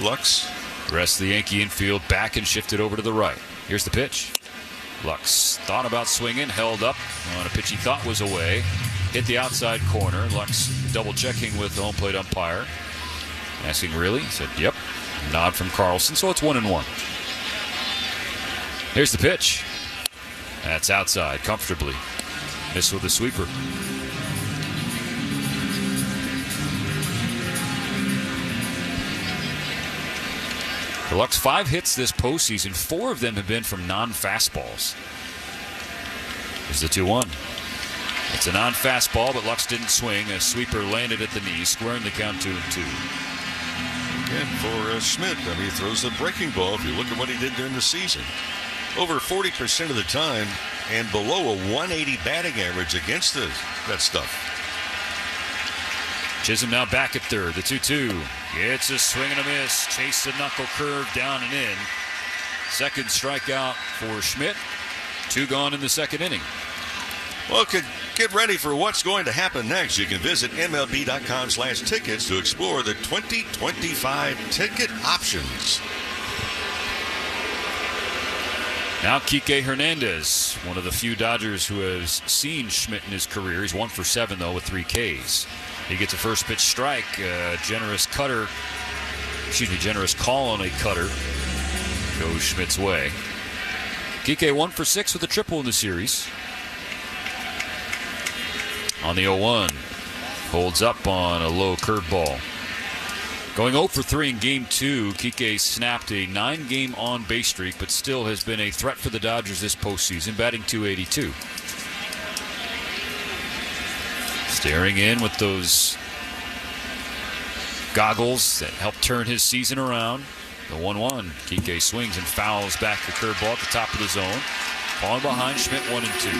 Lux. The rest of the Yankee infield back and shifted over to the right. Here's the pitch. Lux thought about swinging, held up on a pitch he thought was away. Hit the outside corner. Lux double checking with the home plate umpire. Asking really? He said, yep. Nod from Carlson, so it's 1-1. Here's the pitch. That's outside comfortably. Missed with the sweeper. For Lux, 5 hits this postseason. 4 of them have been from non-fastballs. Here's the 2-1. It's a non-fastball, but Lux didn't swing. A sweeper landed at the knee, squaring the count 2-2. And for Schmidt, I mean, he throws the breaking ball. If you look at what he did during the season, over 40% of the time, and below a 180 batting average against that stuff. Chisholm now back at third. The 2-2. It's a swing and a miss. Chase the knuckle curve down and in. Second strikeout for Schmidt. 2 gone in the second inning. Well, get ready for what's going to happen next. You can visit MLB.com/tickets to explore the 2025 ticket options. Now Kike Hernandez, one of the few Dodgers who has seen Schmidt in his career. He's 1 for 7, though, with 3 Ks. He gets a first pitch strike. Generous call on a cutter. Goes Schmidt's way. Kike 1 for 6 with a triple in the series. On the 0-1. Holds up on a low curveball. Going 0 for 3 in Game 2, Kike snapped a 9-game on-base streak, but still has been a threat for the Dodgers this postseason, batting .282. Staring in with those goggles that helped turn his season around. The 1-1. Kike swings and fouls back the curveball at the top of the zone. Falling behind Schmidt 1-2.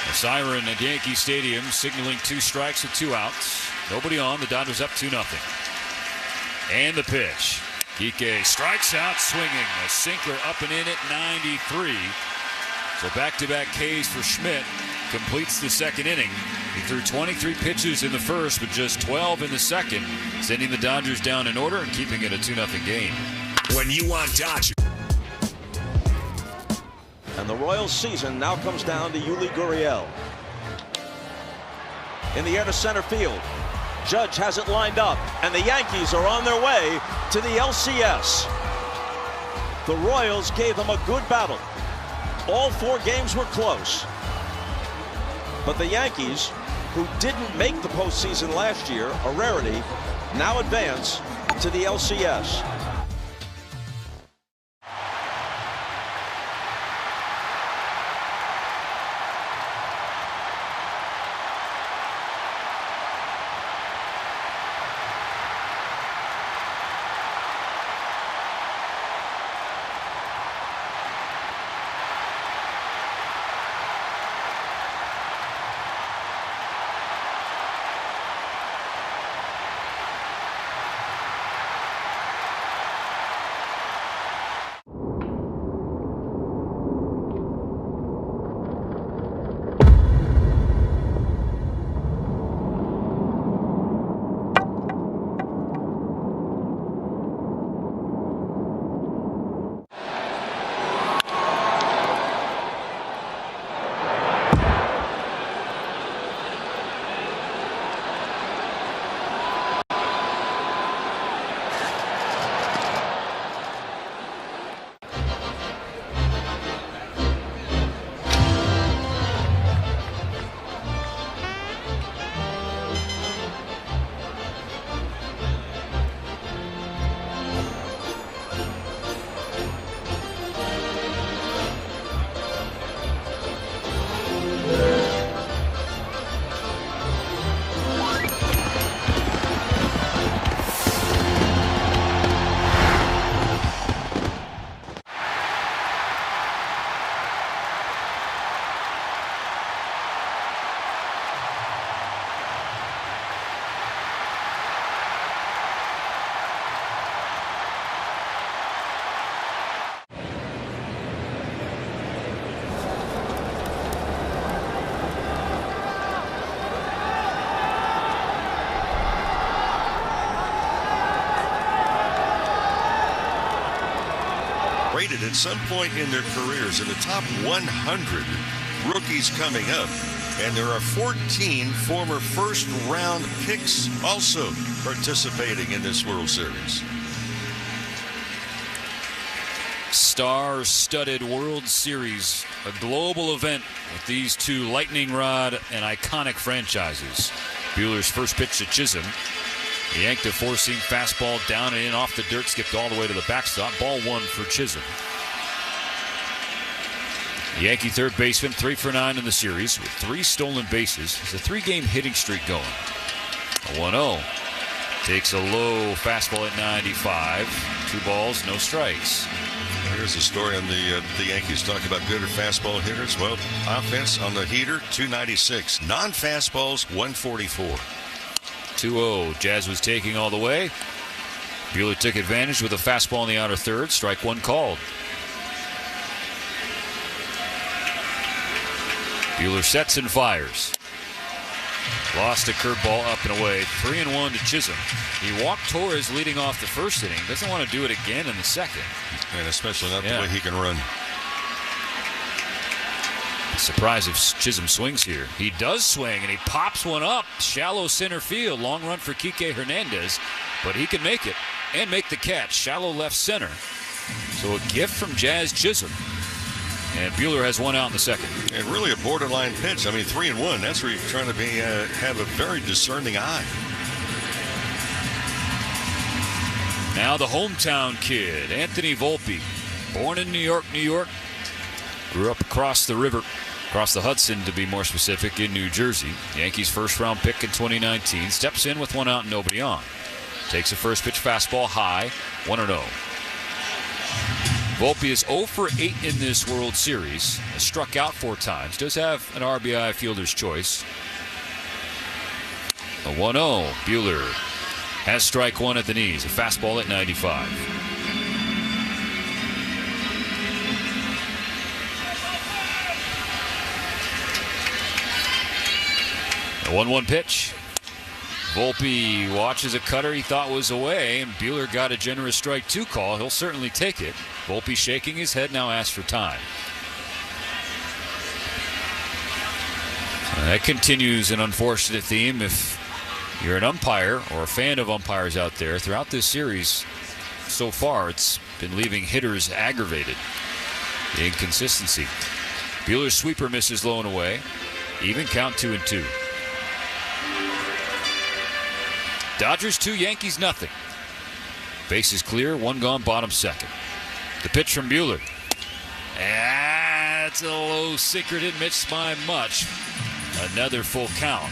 A siren at Yankee Stadium signaling 2 strikes with 2 outs. Nobody on. The Dodgers up 2-0. And the pitch. Kike strikes out swinging. A sinker up and in at 93. So back-to-back Ks for Schmidt. Completes the second inning. He threw 23 pitches in the first, but just 12 in the second, sending the Dodgers down in order and keeping it a 2-0 game. When you want Dodgers. And the Royals season now comes down to Yuli Gurriel. In the air to center field. Judge has it lined up, and the Yankees are on their way to the LCS. The Royals gave them a good battle. All 4 games were close. But the Yankees, who didn't make the postseason last year, a rarity, now advance to the LCS. seated at some point in their careers in the top 100 rookies coming up. And there are 14 former first-round picks also participating in this World Series. Star-studded World Series, a global event with these two lightning rod and iconic franchises. Buehler's first pitch to Chisholm. He yanked a four-seam fastball down and in off the dirt, skipped all the way to the backstop. Ball one for Chisholm. The Yankee third baseman, 3 for 9 in the series with 3 stolen bases. It's a 3-game hitting streak going. A 1-0. Takes a low fastball at 95. 2 balls, no strikes. Here's the story on the Yankees. Talk about good fastball hitters. Well, offense on the heater, 296. Non-fastballs, 144. 2-0. Jazz was taking all the way. Buehler took advantage with a fastball in the outer third. Strike one called. Buehler sets and fires. Lost a curveball up and away. 3-1 to Chisholm. He walked Torres leading off the first inning. Doesn't want to do it again in the second. And especially not the way he can run. Surprised if Chisholm swings here. He does swing, and he pops one up. Shallow center field. Long run for Kike Hernandez. But he can make it and make the catch. Shallow left center. So a gift from Jazz Chisholm. And Buehler has one out in the second. And really a borderline pitch. I mean, 3-1. That's where you're trying to be have a very discerning eye. Now the hometown kid, Anthony Volpe. Born in New York, New York. Grew up across the river, across the Hudson to be more specific, in New Jersey. Yankees first-round pick in 2019. Steps in with one out and nobody on. Takes a first pitch fastball high, 1-0. Volpe is 0 for 8 in this World Series. Has struck out 4 times. Does have an RBI fielder's choice. A 1-0. Buehler has strike one at the knees. A fastball at 95. A 1-1 pitch. Volpe watches a cutter he thought was away, and Buehler got a generous strike 2 call. He'll certainly take it. Volpe shaking his head, now asks for time. That continues an unfortunate theme. If you're an umpire or a fan of umpires out there, throughout this series so far, it's been leaving hitters aggravated. The inconsistency. Buehler's sweeper misses low and away. Even count 2-2. Dodgers 2, Yankees nothing. Base is clear, 1 gone, bottom second. The pitch from Buehler. That's a low sinker, didn't miss by much. Another full count.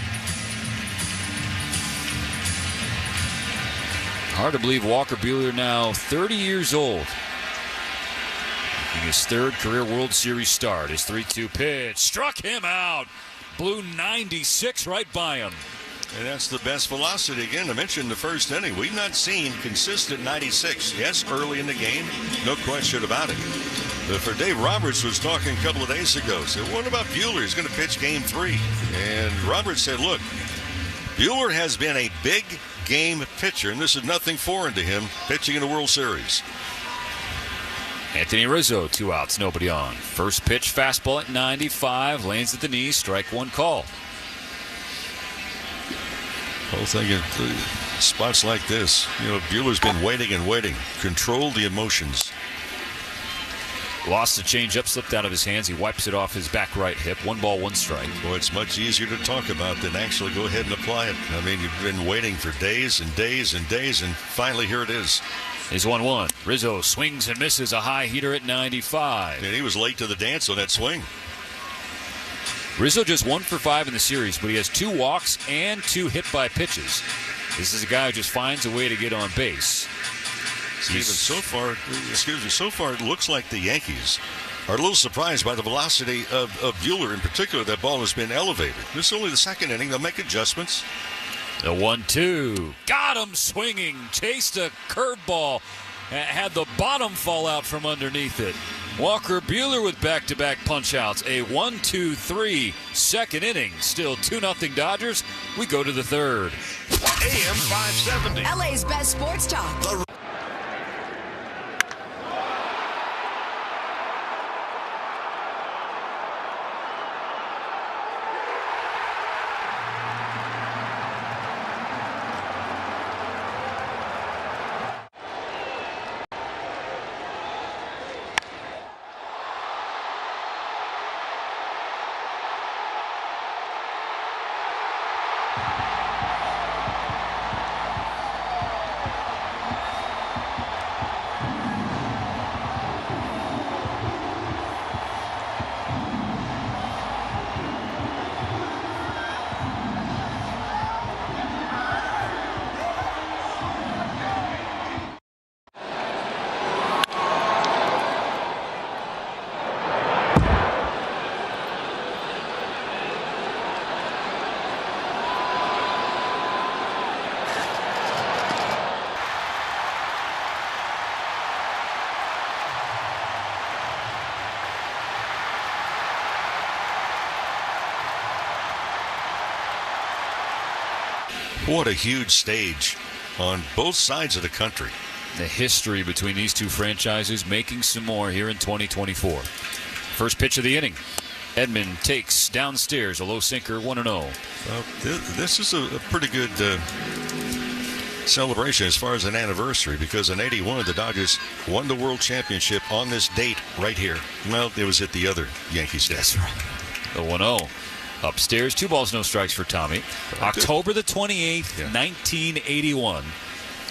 Hard to believe Walker Buehler, now 30 years old, making his 3rd career World Series start. His 3-2 pitch struck him out. Blew 96 right by him. And that's the best velocity. Again, I mentioned the first inning. We've not seen consistent 96. Yes, early in the game, no question about it. But for Dave Roberts was talking a couple of days ago. Said, what about Buehler? He's going to pitch game 3. And Roberts said, look, Buehler has been a big game pitcher, and this is nothing foreign to him, pitching in the World Series. Anthony Rizzo, 2 outs, nobody on. First pitch, fastball at 95, lands at the knees, strike one call. Whole thing in spots like this, you know, Buehler's been waiting and waiting. Control the emotions. Lost the changeup, slipped out of his hands. He wipes it off his back right hip. 1 ball, 1 strike. Boy, it's much easier to talk about than actually go ahead and apply it. I mean, you've been waiting for days and days and days, and finally here it is. Is 1-1. Rizzo swings and misses a high heater at 95. And he was late to the dance on that swing. Rizzo just 1 for 5 in the series, but he has 2 walks and 2 hit by pitches. This is a guy who just finds a way to get on base. Steven, so far it looks like the Yankees are a little surprised by the velocity of Buehler in particular. That ball has been elevated. This is only the second inning. They'll make adjustments. The 1-2. Got him swinging. Chased a curveball. Had the bottom fall out from underneath it. Walker Buehler with back-to-back punch-outs. A 1-2-3 second inning. Still 2-0 Dodgers. We go to the third. AM 570. LA's best sports talk. What a huge stage on both sides of the country. The history between these two franchises making some more here in 2024. First pitch of the inning. Edman takes downstairs a low sinker, 1-0. Well, this is a pretty good celebration as far as an anniversary, because in '81 the Dodgers won the World Championship on this date right here. Well, it was at the other Yankee Stadium. That's right. The 1-0. Upstairs, 2 balls, no strikes for Tommy. October the 28th, 1981.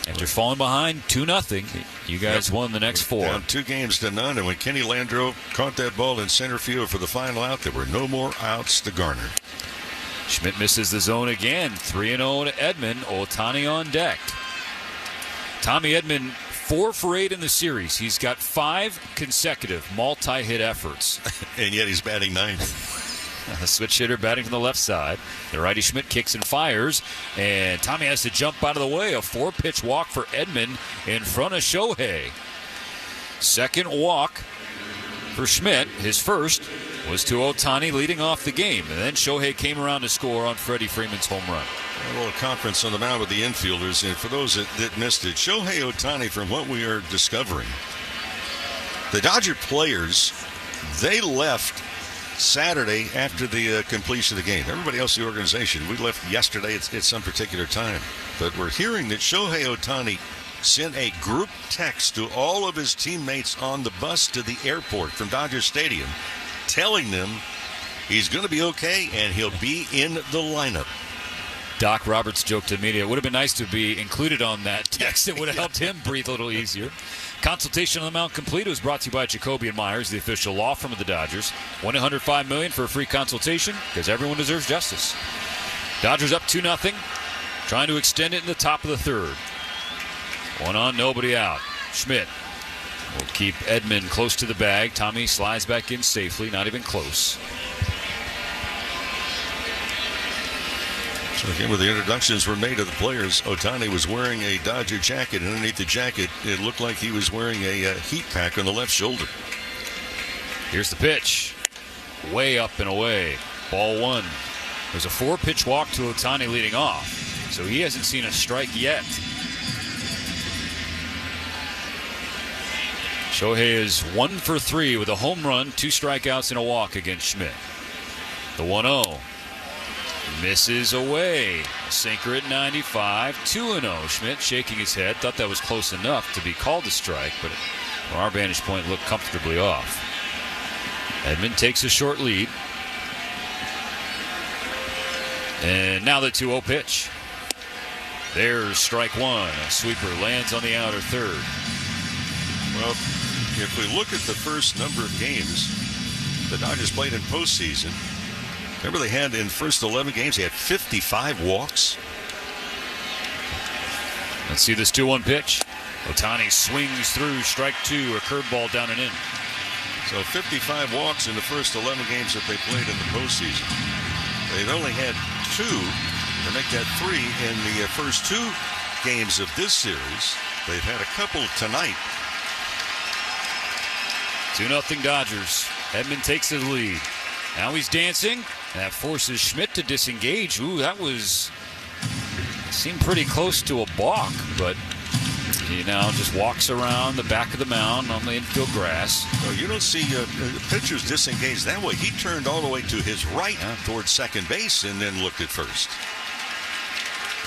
After falling behind 2-0, you guys won the next 4. Down 2-0, and when Kenny Landreau caught that ball in center field for the final out, there were no more outs to garner. Schmidt misses the zone again. 3-0 to Edman. Ohtani on deck. Tommy Edman, 4 for 8 in the series. He's got 5 consecutive multi-hit efforts. And yet he's batting 9th. A switch hitter batting from the left side. The righty Schmidt kicks and fires, and Tommy has to jump out of the way. A 4-pitch walk for Edman in front of Shohei. Second walk for Schmidt. His first was to Ohtani leading off the game, and then Shohei came around to score on Freddy Freeman's home run. A little conference on the mound with the infielders, and for those that missed it, Shohei Ohtani, from what we are discovering, the Dodger players, they left Saturday after the completion of the game. Everybody else in the organization, we left yesterday at some particular time. But we're hearing that Shohei Ohtani sent a group text to all of his teammates on the bus to the airport from Dodger Stadium, telling them he's going to be okay and he'll be in the lineup. Doc Roberts joked to the media, it would have been nice to be included on that text. It would have helped him breathe a little easier. Consultation on the mound complete. It was brought to you by Jacoby & Myers, the official law firm of the Dodgers. $105 million for a free consultation, because everyone deserves justice. Dodgers up 2-0, trying to extend it in the top of the third. 1 on, nobody out. Schmidt will keep Edman close to the bag. Tommy slides back in safely, not even close. So again, when the introductions were made of the players, Ohtani was wearing a Dodger jacket, and underneath the jacket, it looked like he was wearing a heat pack on the left shoulder. Here's the pitch. Way up and away. Ball 1. There's a 4-pitch walk to Ohtani leading off, so he hasn't seen a strike yet. Shohei is 1 for 3 with a home run, 2 strikeouts, and a walk against Schmidt. The 1-0. Misses away. Sinker at 95. 2-0. Schmidt shaking his head. Thought that was close enough to be called a strike, but from our vantage point, looked comfortably off. Edman takes a short lead. And now the 2-0 pitch. There's strike 1. A sweeper lands on the outer third. Well, if we look at the first number of games the Dodgers played in postseason, remember they had in first 11 games, they had 55 walks. Let's see this 2-1 pitch. Ohtani swings through strike 2, a curveball down and in. So 55 walks in the first 11 games that they played in the postseason. They've only had 2, to make that 3 in the first 2 games of this series. They've had a couple tonight. 2-0 Dodgers. Edman takes the lead. Now he's dancing. That forces Schmidt to disengage. Ooh, that seemed pretty close to a balk, but he now just walks around the back of the mound on the infield grass. Well, you don't see pitchers disengage that way. He turned all the way to his right towards second base and then looked at first.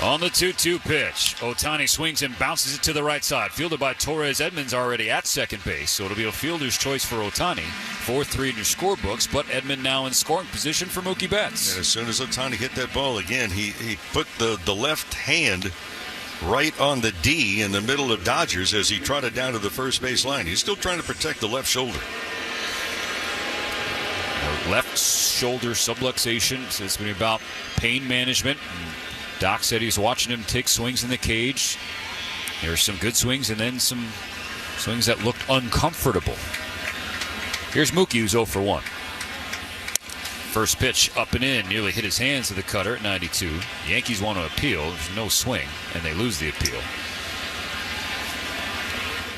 On the 2-2 pitch, Ohtani swings and bounces it to the right side. Fielded by Torres. Edman's already at second base, so it'll be a fielder's choice for Ohtani. 4-3 in your scorebooks, but Edman now in scoring position for Mookie Betts. And as soon as Ohtani hit that ball again, he put the left hand right on the D in the middle of Dodgers as he trotted down to the first base line. He's still trying to protect the left shoulder. Left shoulder subluxation, so it's been about pain management. Doc said he's watching him take swings in the cage. There's some good swings and then some swings that looked uncomfortable. Here's Mookie, who's 0 for 1. First pitch up and in, nearly hit his hands to the cutter at 92. The Yankees want to appeal. There's no swing, and they lose the appeal.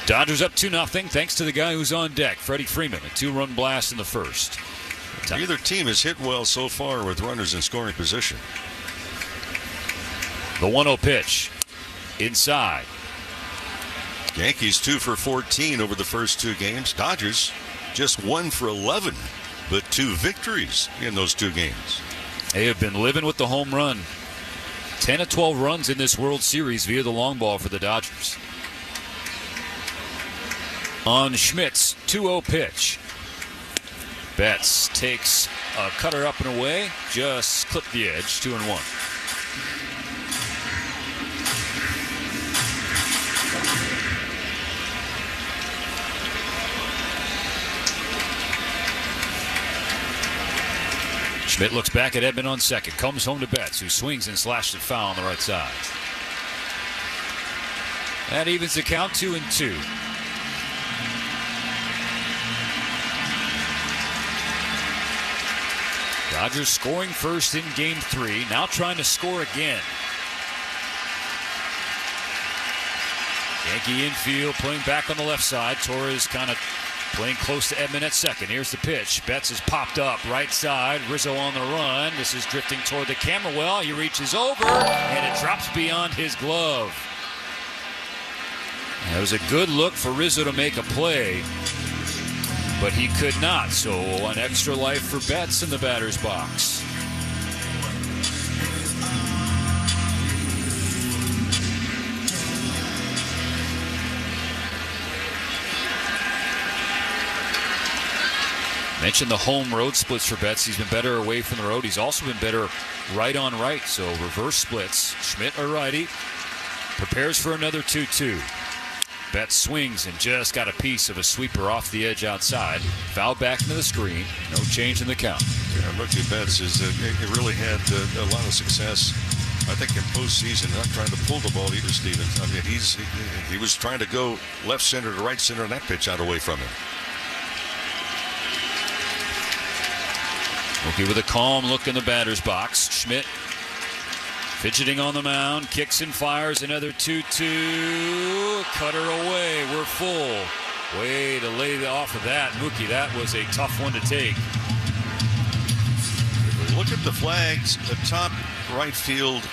Dodgers up 2-0 thanks to the guy who's on deck, Freddy Freeman. A 2-run blast in the first. Neither team has hit well so far with runners in scoring position. The 1-0 pitch. Inside. Yankees 2 for 14 over the first 2 games. Dodgers just 1 for 11, but 2 victories in those 2 games. They have been living with the home run. 10 of 12 runs in this World Series via the long ball for the Dodgers. On Schmidt's 2-0 pitch. Betts takes a cutter up and away. Just clipped the edge. 2-1. Schmidt looks back at Edman on second. Comes home to Betts, who swings and slashes it foul on the right side. That evens the count 2-2. Dodgers scoring first in Game 3. Now trying to score again. Yankee infield playing back on the left side. Torres kind of playing close to Edman at second. Here's the pitch. Betts has popped up right side. Rizzo on the run. This is drifting toward the camera well. He reaches over, and it drops beyond his glove. That was a good look for Rizzo to make a play, but he could not. So an extra life for Betts in the batter's box. Mentioned the home road splits for Betts. He's been better away from the road. He's also been better right on right. So reverse splits. Schmidt a righty. Prepares for another 2-2. Betts swings and just got a piece of a sweeper off the edge outside. Foul back into the screen. No change in the count. Yeah, Mookie Betts he really had a lot of success, I think, in postseason. Not trying to pull the ball either, Stevens. I mean, he was trying to go left center to right center, and that pitch out away from him. Mookie with a calm look in the batter's box. Schmidt fidgeting on the mound, kicks and fires another 2-2. Cutter away, we're full. Way to lay off of that, Mookie. That was a tough one to take. Look at the flags atop right field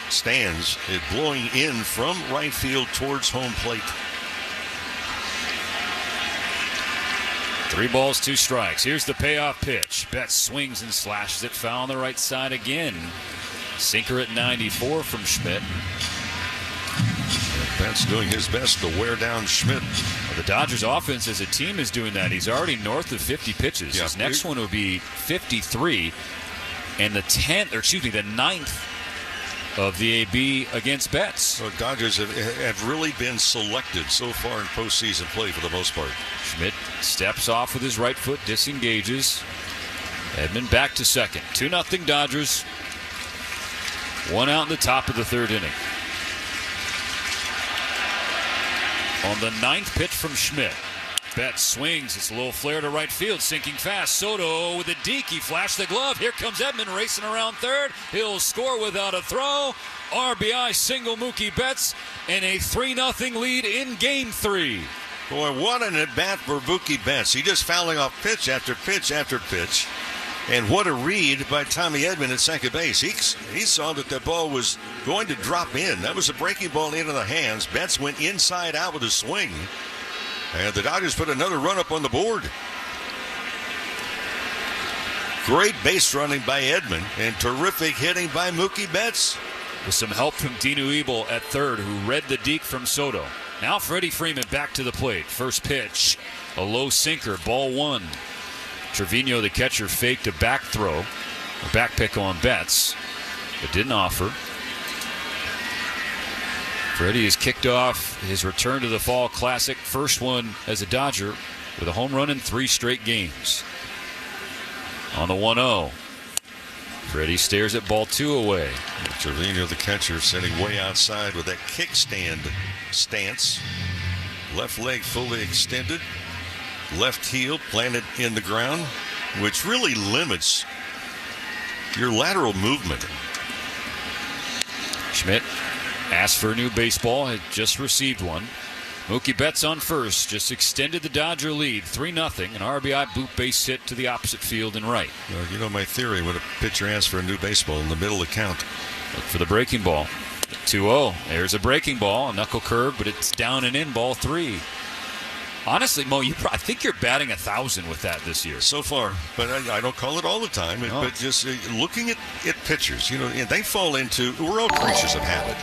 stands. It blowing in from right field towards home plate. 3 balls, 2 strikes. Here's the payoff pitch. Betts swings and slashes it foul on the right side again. Sinker at 94 from Schmidt. Betts doing his best to wear down Schmidt. Well, the Dodgers offense as a team is doing that. He's already north of 50 pitches. Yeah. His next one will be 53. And the 9th of the AB against Betts. So Dodgers have really been selected so far in postseason play for the most part. Schmidt steps off with his right foot, disengages. Edman back to second. 2-0 Dodgers. 1 out in the top of the 3rd inning. On the 9th pitch from Schmidt. Betts swings. It's a little flare to right field. Sinking fast. Soto with a deke. He flashed the glove. Here comes Edman racing around third. He'll score without a throw. RBI single Mookie Betts. And a 3-0 lead in Game 3. Boy, what an at-bat for Mookie Betts. He just fouling off pitch after pitch after pitch. And what a read by Tommy Edman at second base. He saw that the ball was going to drop in. That was a breaking ball into the hands. Betts went inside out with a swing. And the Dodgers put another run up on the board. Great base running by Edman and terrific hitting by Mookie Betts. With some help from Dino Ebel at third, who read the deke from Soto. Now Freddy Freeman back to the plate. First pitch, a low sinker, ball 1. Trevino, the catcher, faked a back throw, a back pick on Betts, but didn't offer. Freddie has kicked off his return to the Fall Classic, first one as a Dodger, with a home run in 3 straight games. On the 1-0, Freddie stares at ball 2 away. Trevino, the catcher, sitting way outside with that kickstand stance. Left leg fully extended. Left heel planted in the ground, which really limits your lateral movement. Schmidt asked for a new baseball, had just received one. Mookie Betts on first, just extended the Dodger lead, 3-0, an RBI boot base hit to the opposite field and right. Well, you know my theory, when a pitcher asks for a new baseball in the middle of the count. Look for the breaking ball. 2-0. There's a breaking ball, a knuckle curve, but it's down and in, ball 3. Honestly, Mo, I think you're batting 1,000 with that this year. So far, but I don't call it all the time. No. But just looking at pitchers, they fall into, we're all creatures of habit.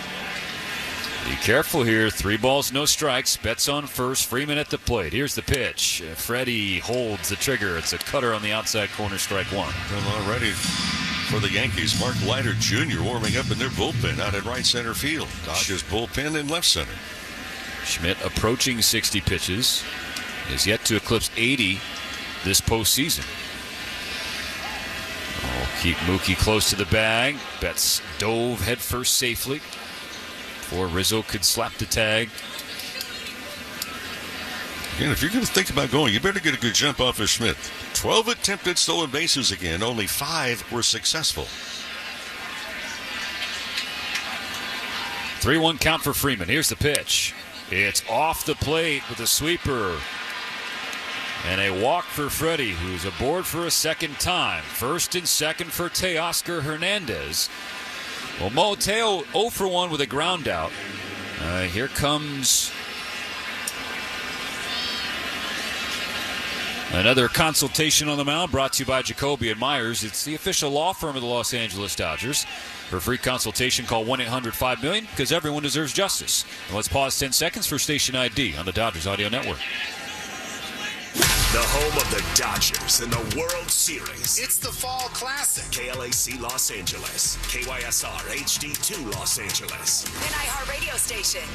Be careful here. 3 balls, no strikes. Betts on first. Freeman at the plate. Here's the pitch. Freddie holds the trigger. It's a cutter on the outside corner, strike 1. Well, already for the Yankees, Mark Leiter Jr. warming up in their bullpen out at right center field. Dodgers bullpen in left center. Schmidt approaching 60 pitches. Is yet to eclipse 80 this postseason. Keep Mookie close to the bag. Betts dove headfirst safely before Rizzo could slap the tag. Again, if you're going to think about going, you better get a good jump off of Schmidt. 12 attempted stolen bases again. Only 5 were successful. 3-1 count for Freeman. Here's the pitch. It's off the plate with a sweeper. And a walk for Freddie, who's aboard for a second time. First and second for Teoscar Hernandez. Well, Mo, Teo 0 for 1 with a ground out. Here comes another consultation on the mound, brought to you by Jacoby and Myers. It's the official law firm of the Los Angeles Dodgers. For a free consultation, call 1-800-5-million, because everyone deserves justice. And let's pause 10 seconds for station ID on the Dodgers Audio Network. The home of the Dodgers in the World Series. It's the Fall Classic. KLAC Los Angeles. KYSR HD2 Los Angeles. An iHeartRadio station.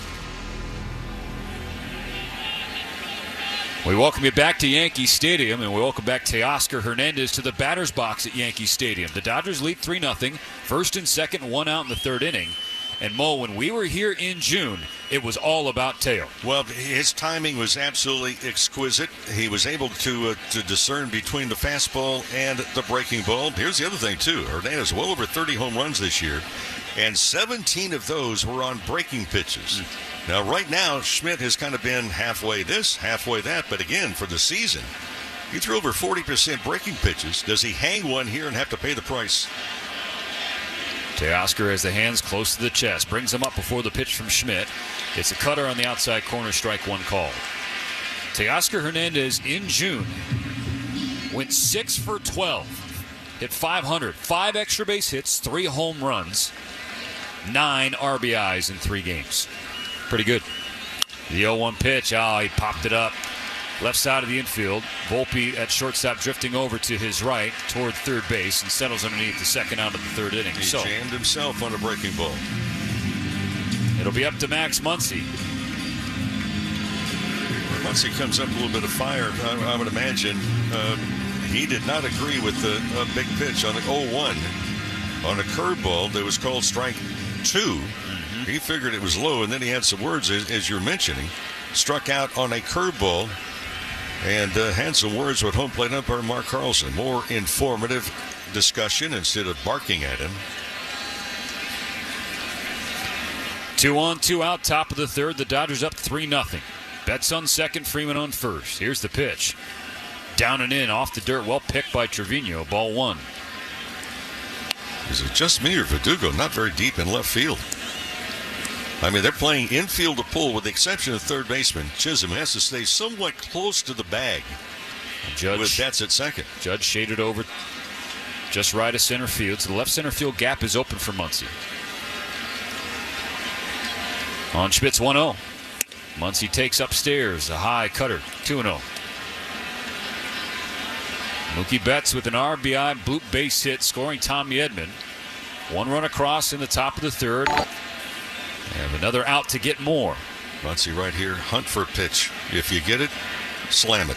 We welcome you back to Yankee Stadium, and we welcome back Teoscar Hernandez to the batter's box at Yankee Stadium. The Dodgers lead 3-0. First and second, 1 out in the third inning. And Mo, when we were here in June, it was all about Teo. Well, his timing was absolutely exquisite. He was able to discern between the fastball and the breaking ball. Here's the other thing, too. Hernandez well over 30 home runs this year, and 17 of those were on breaking pitches. Now, right now, Schmidt has kind of been halfway this, halfway that, but again, for the season, he threw over 40% breaking pitches. Does he hang one here and have to pay the price? Teoscar has the hands close to the chest. Brings him up before the pitch from Schmidt. It's a cutter on the outside corner, strike 1 call. Teoscar Hernandez in June went 6 for 12. Hit 500. 5 extra base hits, 3 home runs, 9 RBIs in 3 games. Pretty good. The 0-1 pitch. He popped it up. Left side of the infield. Volpe at shortstop drifting over to his right toward third base and settles underneath the second out of the third inning. He jammed himself on a breaking ball. It'll be up to Max Muncy. Muncy comes up a little bit of fire. I would imagine he did not agree with the big pitch on the 0-1 on a curveball that was called strike 2. He figured it was low, and then he had some words, as you're mentioning. Struck out on a curveball and had some words with home plate umpire Mark Carlson. More informative discussion instead of barking at him. 2 on, 2 out, top of the third. The Dodgers up 3-0. Betts on second, Freeman on first. Here's the pitch. Down and in, off the dirt, well picked by Trevino. Ball 1. Is it just me or Verdugo not very deep in left field? I mean, they're playing infield to pull with the exception of third baseman. Chisholm has to stay somewhat close to the bag with Betts at second. Judge shaded over just right of center field. So the left center field gap is open for Muncy. On Schmidt's 1-0. Muncy takes upstairs. A high cutter. 2-0. Mookie Betts with an RBI bloop base hit, scoring Tommy Edman. 1 run across in the top of the third. And another out to get more. Muncy right here. Hunt for a pitch. If you get it, slam it.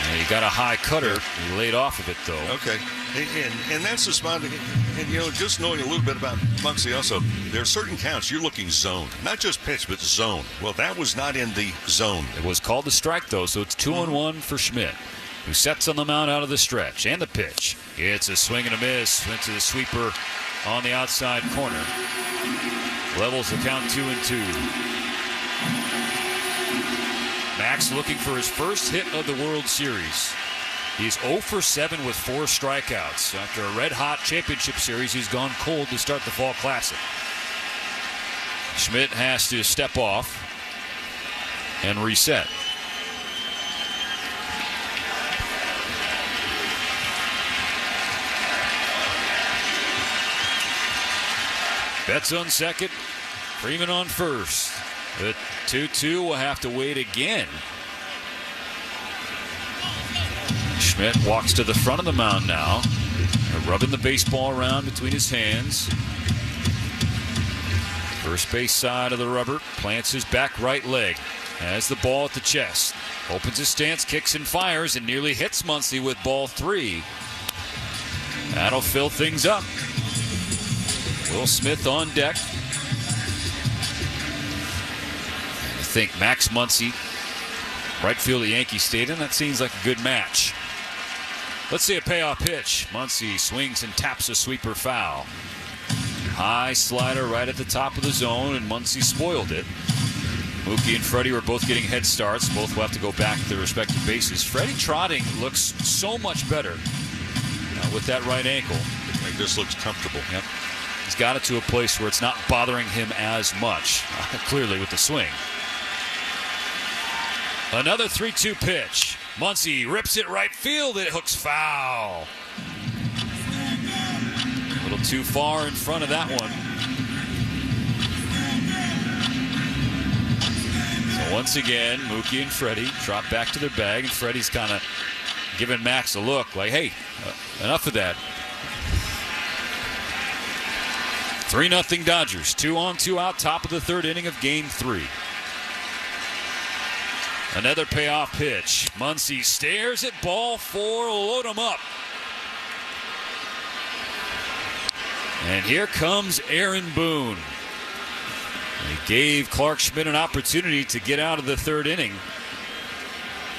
And he got a high cutter. He laid off of it, though. Okay. And that's the spot. And, just knowing a little bit about Muncy also, there are certain counts you're looking zone. Not just pitch, but zone. Well, that was not in the zone. It was called the strike, though, so it's 2-1 for Schmidt, who sets on the mound out of the stretch. And the pitch. It's a swing and a miss. Went to the sweeper on the outside corner. Levels the count 2-2. Max looking for his first hit of the World Series. He's 0 for 7 with 4 strikeouts. After a red-hot championship series, he's gone cold to start the Fall Classic. Schmidt has to step off and reset. Betts on second, Freeman on first. The 2-2 will have to wait again. Schmidt walks to the front of the mound now, rubbing the baseball around between his hands. First base side of the rubber, plants his back right leg, has the ball at the chest, opens his stance, kicks and fires, and nearly hits Muncy with ball 3. That'll fill things up. Will Smith on deck. I think Max Muncy, right field at Yankee Stadium. That seems like a good match. Let's see a payoff pitch. Muncy swings and taps a sweeper foul. High slider right at the top of the zone, and Muncy spoiled it. Mookie and Freddy were both getting head starts. Both will have to go back to their respective bases. Freddy trotting looks so much better with that right ankle. It just looks comfortable. Yep. He's got it to a place where it's not bothering him as much, clearly with the swing. Another 3-2 pitch. Muncy rips it right field. It hooks foul. A little too far in front of that one. So once again, Mookie and Freddy drop back to their bag, and Freddy's kind of giving Max a look like, hey, enough of that. 3-0 Dodgers. 2 on, 2 out, top of the third inning of Game 3. Another payoff pitch. Muncy stares at ball 4. Load him up. And here comes Aaron Boone. He gave Clark Schmidt an opportunity to get out of the third inning.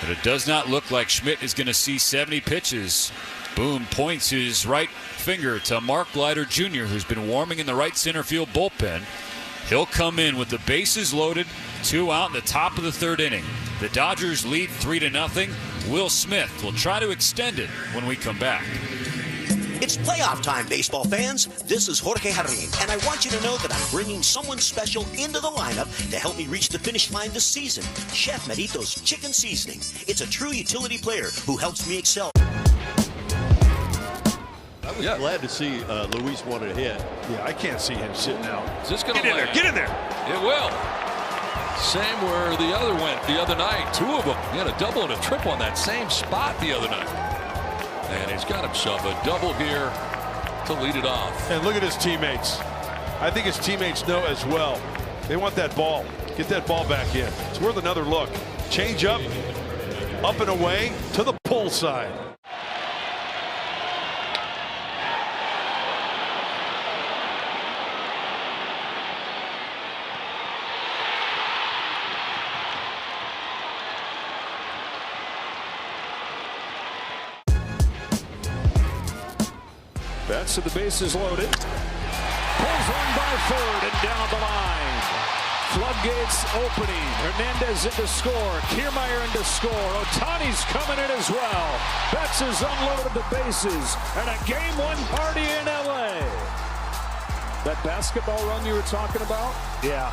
But it does not look like Schmidt is going to see 70 pitches. Boone points his right finger to Mark Leiter Jr., who's been warming in the right center field bullpen. He'll come in with the bases loaded, 2 out in the top of the third inning. The Dodgers lead 3-0. Will Smith will try to extend it when we come back. It's playoff time, baseball fans. This is Jorge Jarrin, and I want you to know that I'm bringing someone special into the lineup to help me reach the finish line this season. Chef Merito's Chicken Seasoning. It's a true utility player who helps me excel. I was glad to see Luis wanted to hit. Yeah, I can't see him sitting out. Is this going to Get in there. Get in there. It will. Same where the other went the other night. 2 of them. He had a double and a triple on that same spot the other night. And he's got himself a double here to lead it off. And look at his teammates. I think his teammates know as well. They want that ball. Get that ball back in. It's worth another look. Change up and away to the pull side. Betts to the bases loaded. Pulls one by third and down the line. Floodgates opening. Hernandez into score. Kiermaier into score. Ohtani's coming in as well. Betts has unloaded the bases. And a Game 1 party in L.A. That basketball run you were talking about? Yeah.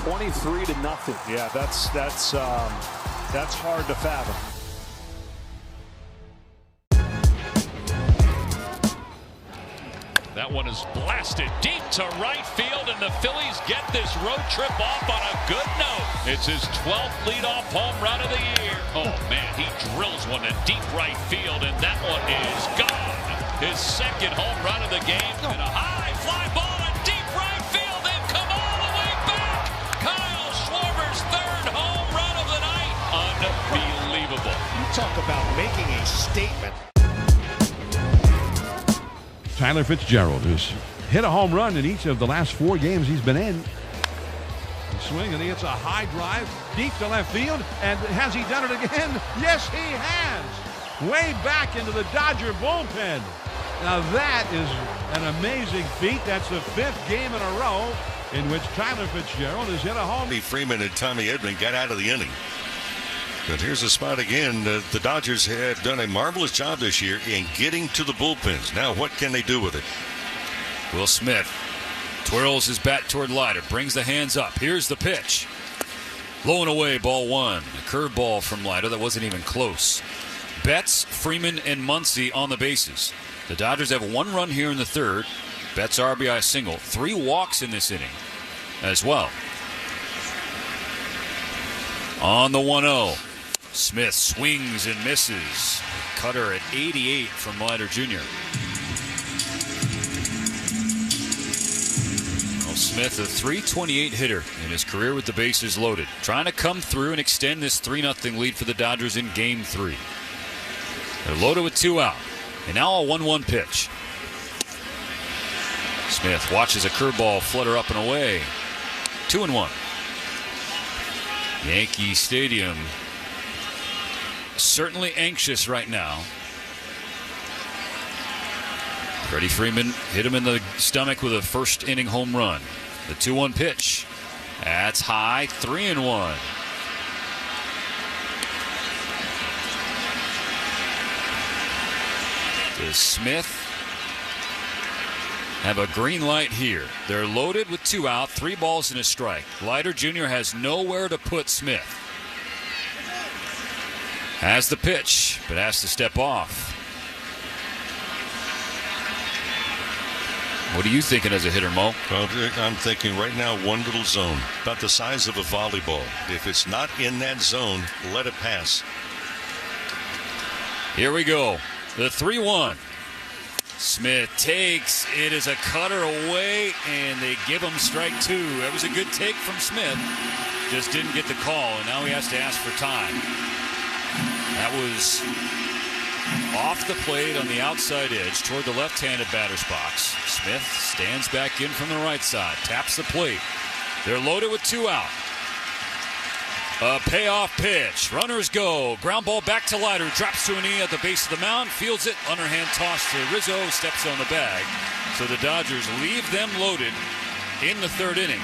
23-0. Yeah, that's hard to fathom. That one is blasted deep to right field, and the Phillies get this road trip off on a good note. It's his 12th leadoff home run of the year. Oh, man, he drills one to deep right field, and that one is gone. His second home run of the game, and a high fly ball in deep right field. They've come all the way back. Kyle Schwarber's 3rd home run of the night. Unbelievable. You talk about making a statement. Tyler Fitzgerald, who's hit a home run in each of the last 4 games he's been in. Swing, and he hits a high drive deep to left field. And has he done it again? Yes, he has. Way back into the Dodger bullpen. Now that is an amazing feat. That's the 5th game in a row in which Tyler Fitzgerald has hit a home. Freeman and Tommy Edman got out of the inning. But here's the spot again. The Dodgers have done a marvelous job this year in getting to the bullpens. Now, what can they do with it? Will Smith twirls his bat toward Leiter, brings the hands up. Here's the pitch. Low and away, ball one. A curveball from Leiter that wasn't even close. Betts, Freeman, and Muncy on the bases. The Dodgers have 1 run here in the third. Betts RBI single. 3 walks in this inning as well. On the 1-0. Smith swings and misses. Cutter at 88 from Leiter Jr. Smith, a .328 hitter in his career with the bases loaded. Trying to come through and extend this 3-0 lead for the Dodgers in Game 3. They're loaded with 2 out. And now a 1-1 pitch. Smith watches a curveball flutter up and away. 2-1. Yankee Stadium certainly anxious right now. Freddie Freeman hit him in the stomach with a first inning home run. The 2-1 pitch. That's high. 3-1. Does Smith have a green light here? They're loaded with 2 out, 3 balls and a strike. Leiter Jr. has nowhere to put Smith. Has the pitch, but has to step off. What are you thinking as a hitter, Mo? Well, I'm thinking right now 1 little zone, about the size of a volleyball. If it's not in that zone, let it pass. Here we go. The 3-1. Smith takes. It is a cutter away, and they give him strike 2. That was a good take from Smith. Just didn't get the call, and now he has to ask for time. That was off the plate on the outside edge toward the left-handed batter's box. Smith stands back in from the right side, taps the plate. They're loaded with 2 out. A payoff pitch. Runners go. Ground ball back to Leiter. Drops to a knee at the base of the mound. Fields it. Underhand toss to Rizzo. Steps on the bag. So the Dodgers leave them loaded in the 3rd inning.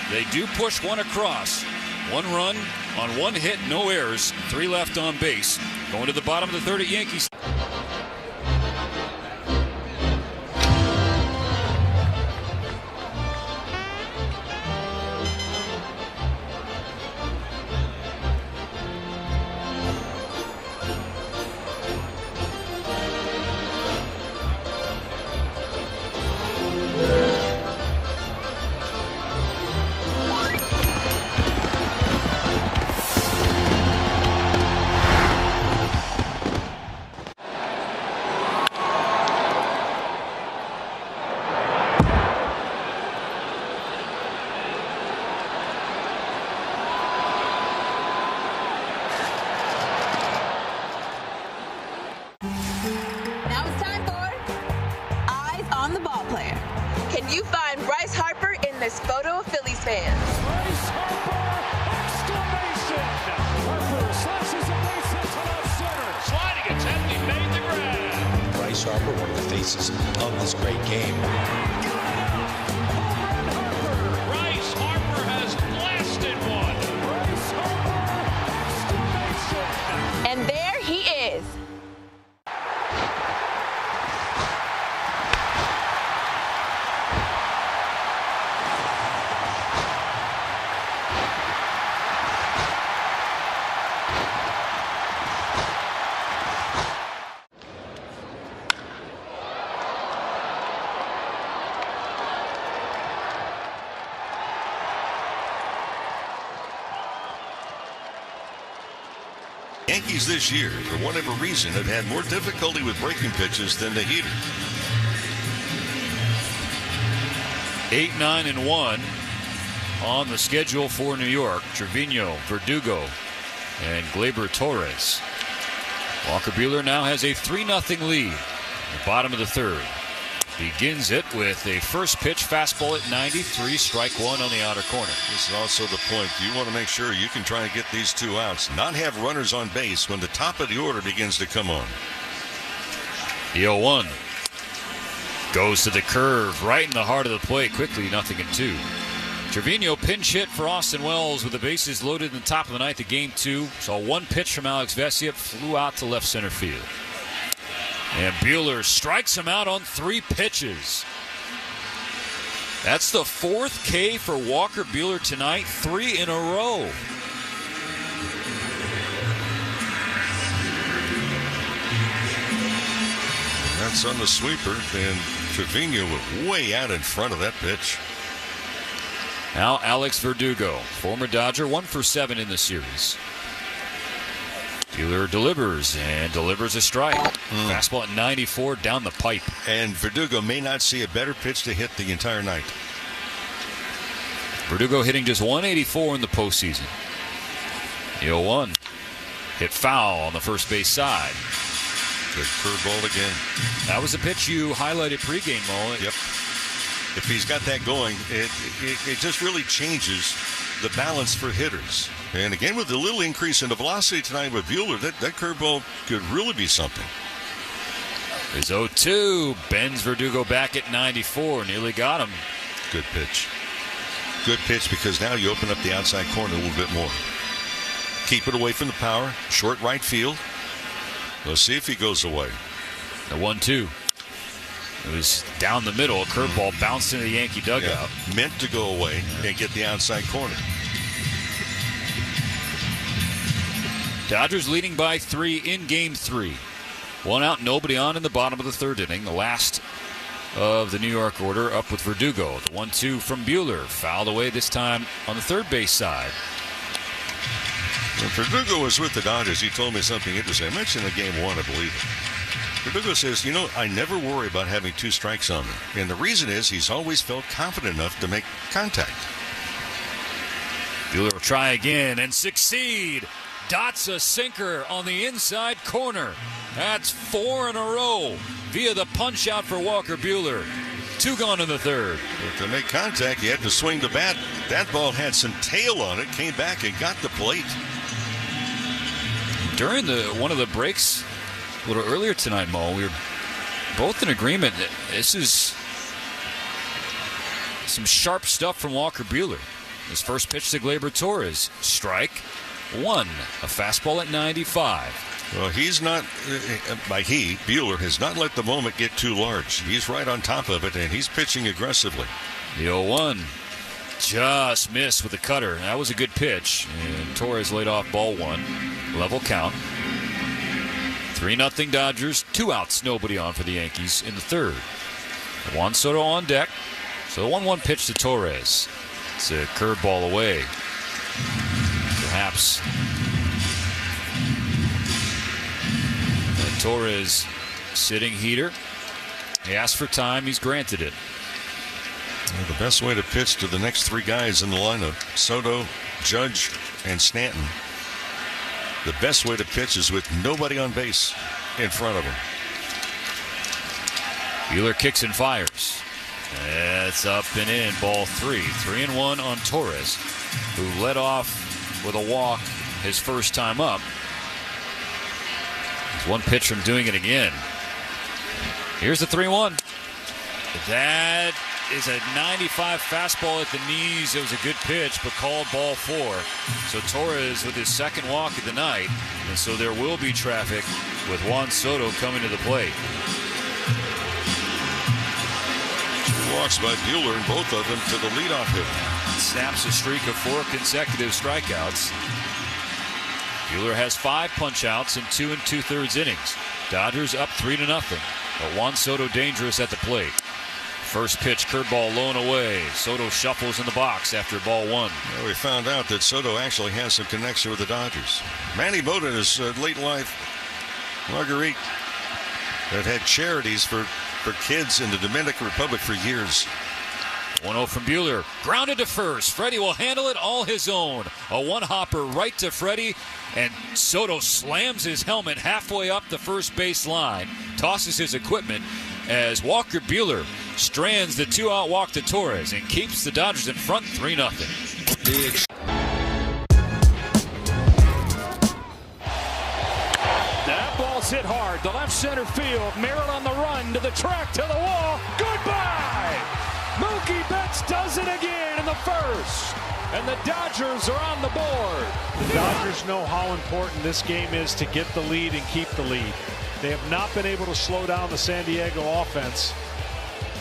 They do push 1 across. 1 run on 1 hit, no errors. 3 left on base. Going to the bottom of the 3rd at Yankees. One of the faces of this great game. Bryce Harper has blasted one. And there he is. Yankees this year, for whatever reason, have had more difficulty with breaking pitches than the heater. 8-9-1 on the schedule for New York. Trevino, Verdugo, and Gleyber Torres. Walker Buehler now has a 3-0 lead. The bottom of the 3rd. Begins it with a first pitch fastball at 93, strike 1 on the outer corner. This is also the point. You want to make sure you can try and get these 2 outs, not have runners on base when the top of the order begins to come on. The 0-1 goes to the curve, right in the heart of the plate. Quickly, 0-2. Trevino pinch hit for Austin Wells with the bases loaded in the top of the ninth of Game 2. Saw one pitch from Alex Vesia, flew out to left center field. And Buehler strikes him out on 3 pitches. That's the 4th K for Walker Buehler tonight, 3 in a row. That's on the sweeper, and Trevino way out in front of that pitch. Now Alex Verdugo, former Dodger, 1 for 7 in the series. Buehler delivers a strike. Fastball at 94 down the pipe. And Verdugo may not see a better pitch to hit the entire night. Verdugo hitting just 184 in the postseason. 0-1. Hit foul on the first base side. Good curveball again. That was a pitch you highlighted pregame, Mo. Yep. If he's got that going, it just really changes the balance for hitters. And again, with the little increase in the velocity tonight with Buehler, that curveball could really be something. His 0-2 bends Verdugo back at 94. Nearly got him. Good pitch. Good pitch, because now you open up the outside corner a little bit more. Keep it away from the power. Short right field. Let's see if he goes away. The 1-2. It was down the middle. A curveball bounced into the Yankee dugout. Yeah, meant to go away and get the outside corner. Dodgers leading by 3 in Game 3. 1 out, nobody on in the bottom of the 3rd inning. The last of the New York order up with Verdugo. The 1-2 from Buehler. Fouled away this time on the third base side. When Verdugo was with the Dodgers, he told me something interesting. I mentioned in Game 1, I believe. Verdugo says, I never worry about having 2 strikes on me. And the reason is he's always felt confident enough to make contact. Buehler will try again and succeed. Dots a sinker on the inside corner. That's 4 in a row via the punch out for Walker Buehler. 2 gone in the 3rd. But to make contact, you had to swing the bat. That ball had some tail on it, came back and got the plate. During one of the breaks a little earlier tonight, Mo, we were both in agreement that this is some sharp stuff from Walker Buehler. His first pitch to Gleyber Torres. Strike 1. A fastball at 95. Well, he's not, Buehler has not let the moment get too large. He's right on top of it, and he's pitching aggressively. The 0-1 just missed with the cutter. That was a good pitch, and Torres laid off ball 1. Level count. 3-0 Dodgers. 2 outs, nobody on for the Yankees in the 3rd. Juan Soto on deck. So the 1-1 pitch to Torres. It's a curveball away. Perhaps Torres sitting heater. He asked for time. He's granted it. Well, the best way to pitch to the next 3 guys in the lineup, Soto, Judge, and Stanton. The best way to pitch is with nobody on base in front of him. Buehler kicks and fires. It's up and in. Ball 3. 3-1 on Torres, who led off with a walk his first time up. He's 1 pitch from doing it again. Here's the 3-1. That is a 95 fastball at the knees. It was a good pitch, but called ball 4. So Torres with his 2nd walk of the night. And so there will be traffic with Juan Soto coming to the plate. 2 walks by Buehler, and both of them to the leadoff hitter. Snaps a streak of 4 consecutive strikeouts. Buehler has 5 punch-outs in 2 2/3 innings. Dodgers up 3-0. But Juan Soto dangerous at the plate. First pitch, curveball low and away. Soto shuffles in the box after ball 1. Well, we found out that Soto actually has some connection with the Dodgers. Manny Mota, his late life Marguerite, that had charities for kids in the Dominican Republic for years. 1-0 from Buehler. Grounded to first. Freddy will handle it all his own. A 1-hopper right to Freddy, and Soto slams his helmet halfway up the first base line. Tosses his equipment as Walker Buehler strands the 2-out walk to Torres and keeps the Dodgers in front 3-0. That ball's hit hard to left center field. Merrill on the run to the track, to the wall. Goodbye! Mookie Betts does it again in the first. And the Dodgers are on the board. The Dodgers know how important this game is to get the lead and keep the lead. They have not been able to slow down the San Diego offense.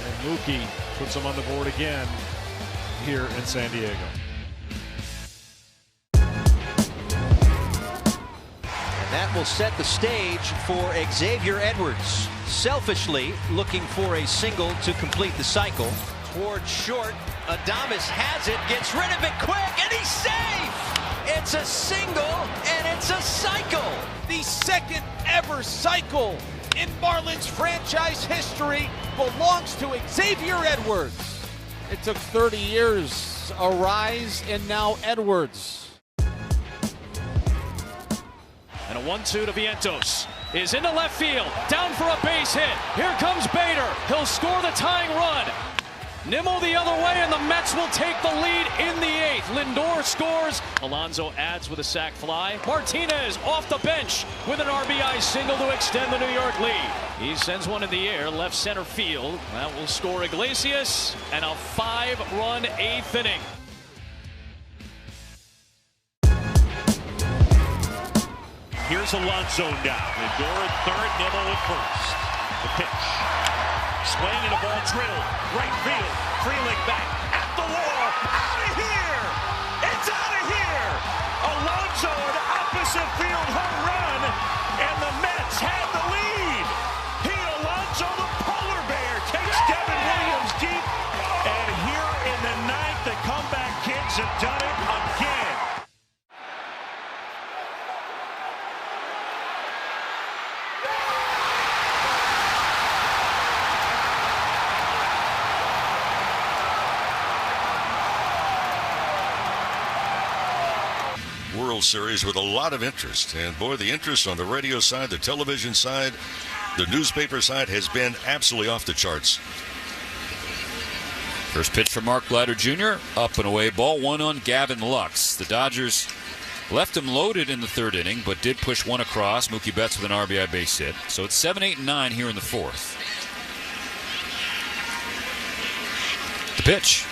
And Mookie puts them on the board again here in San Diego. And that will set the stage for Xavier Edwards. Selfishly looking for a single to complete the cycle. Towards short, Adames has it, gets rid of it quick, and he's safe! It's a single, and it's a cycle! The second ever cycle in Marlins franchise history belongs to Xavier Edwards. It took 30 years, a rise, and now Edwards. And a 1-2 to Vientos. Is into left field, down for a base hit. Here comes Bader. He'll score the tying run. Nimmo the other way, and the Mets will take the lead in the 8th. Lindor scores. Alonso adds with a sac fly. Martinez off the bench with an RBI single to extend the New York lead. He sends one in the air, left center field. That will score Iglesias, and a 5-run 8th inning. Here's Alonso now. Lindor at third, Nimmo at first. The pitch. Swing and a ball drilled. Right field. Freeling back at the wall. Out of here! It's out of here! Alonso an opposite field home run, and the Mets have the lead. Alonso, the polar bear, takes Devin Williams deep. And here in the 9th, the comeback kids have done it again. World Series with a lot of interest. And boy, the interest on the radio side, the television side, the newspaper side has been absolutely off the charts. First pitch from Mark Leiter Jr. Up and away. Ball 1 on Gavin Lux. The Dodgers left him loaded in the 3rd inning, but did push one across. Mookie Betts with an RBI base hit. So it's 7, 8, and 9 here in the 4th. The pitch.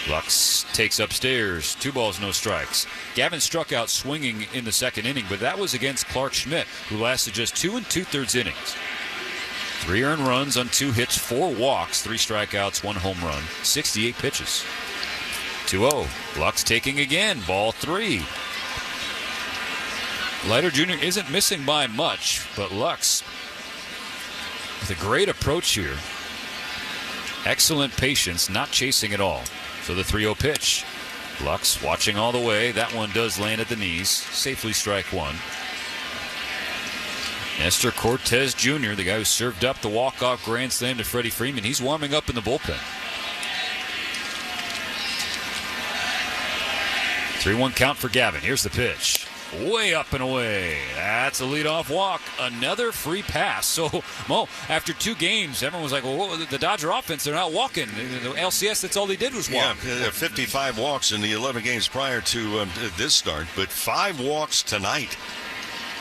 Lux takes upstairs. 2 balls, no strikes. Gavin struck out swinging in the 2nd inning, but that was against Clark Schmidt, who lasted just 2 2/3 innings. 3 earned runs on 2 hits, 4 walks, 3 strikeouts, 1 home run, 68 pitches. 2-0. Lux taking again. Ball 3. Leiter Jr. isn't missing by much, but Lux with a great approach here. Excellent patience, not chasing at all. So the 3-0 pitch. Lux watching all the way. That one does land at the knees. Safely strike 1. Nestor Cortez Jr., the guy who served up the walk-off grand slam to Freddy Freeman, he's warming up in the bullpen. 3-1 count for Gavin. Here's the pitch. Way up and away. That's a leadoff walk. Another free pass. So, Mo, after 2 games, everyone was like, well, the Dodger offense, they're not walking. The LCS, that's all they did was walk. Yeah, 55 walks in the 11 games prior to this start, but 5 walks tonight.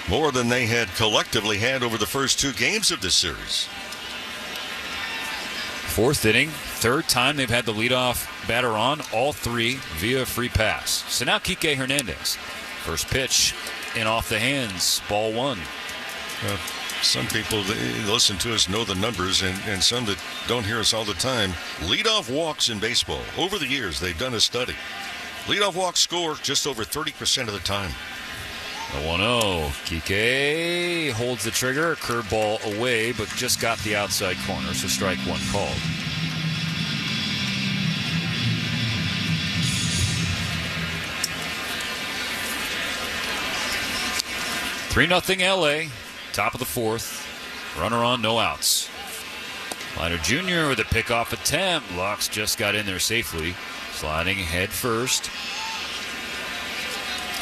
More than they had collectively had over the first 2 games of this series. 4th inning, 3rd time they've had the leadoff batter on, all 3 via free pass. So now Kike Hernandez. First pitch and off the hands. Ball 1. Some people that listen to us know the numbers, and some that don't hear us all the time. Leadoff walks in baseball. Over the years, they've done a study. Leadoff walks score just over 30% of the time. The 1-0. Kike holds the trigger. Curveball away, but just got the outside corner. So strike 1 called. (3-0 LA). Top of the 4th. Runner on, no outs. Leiter Jr. with a pickoff attempt. Lux just got in there safely. Sliding head first.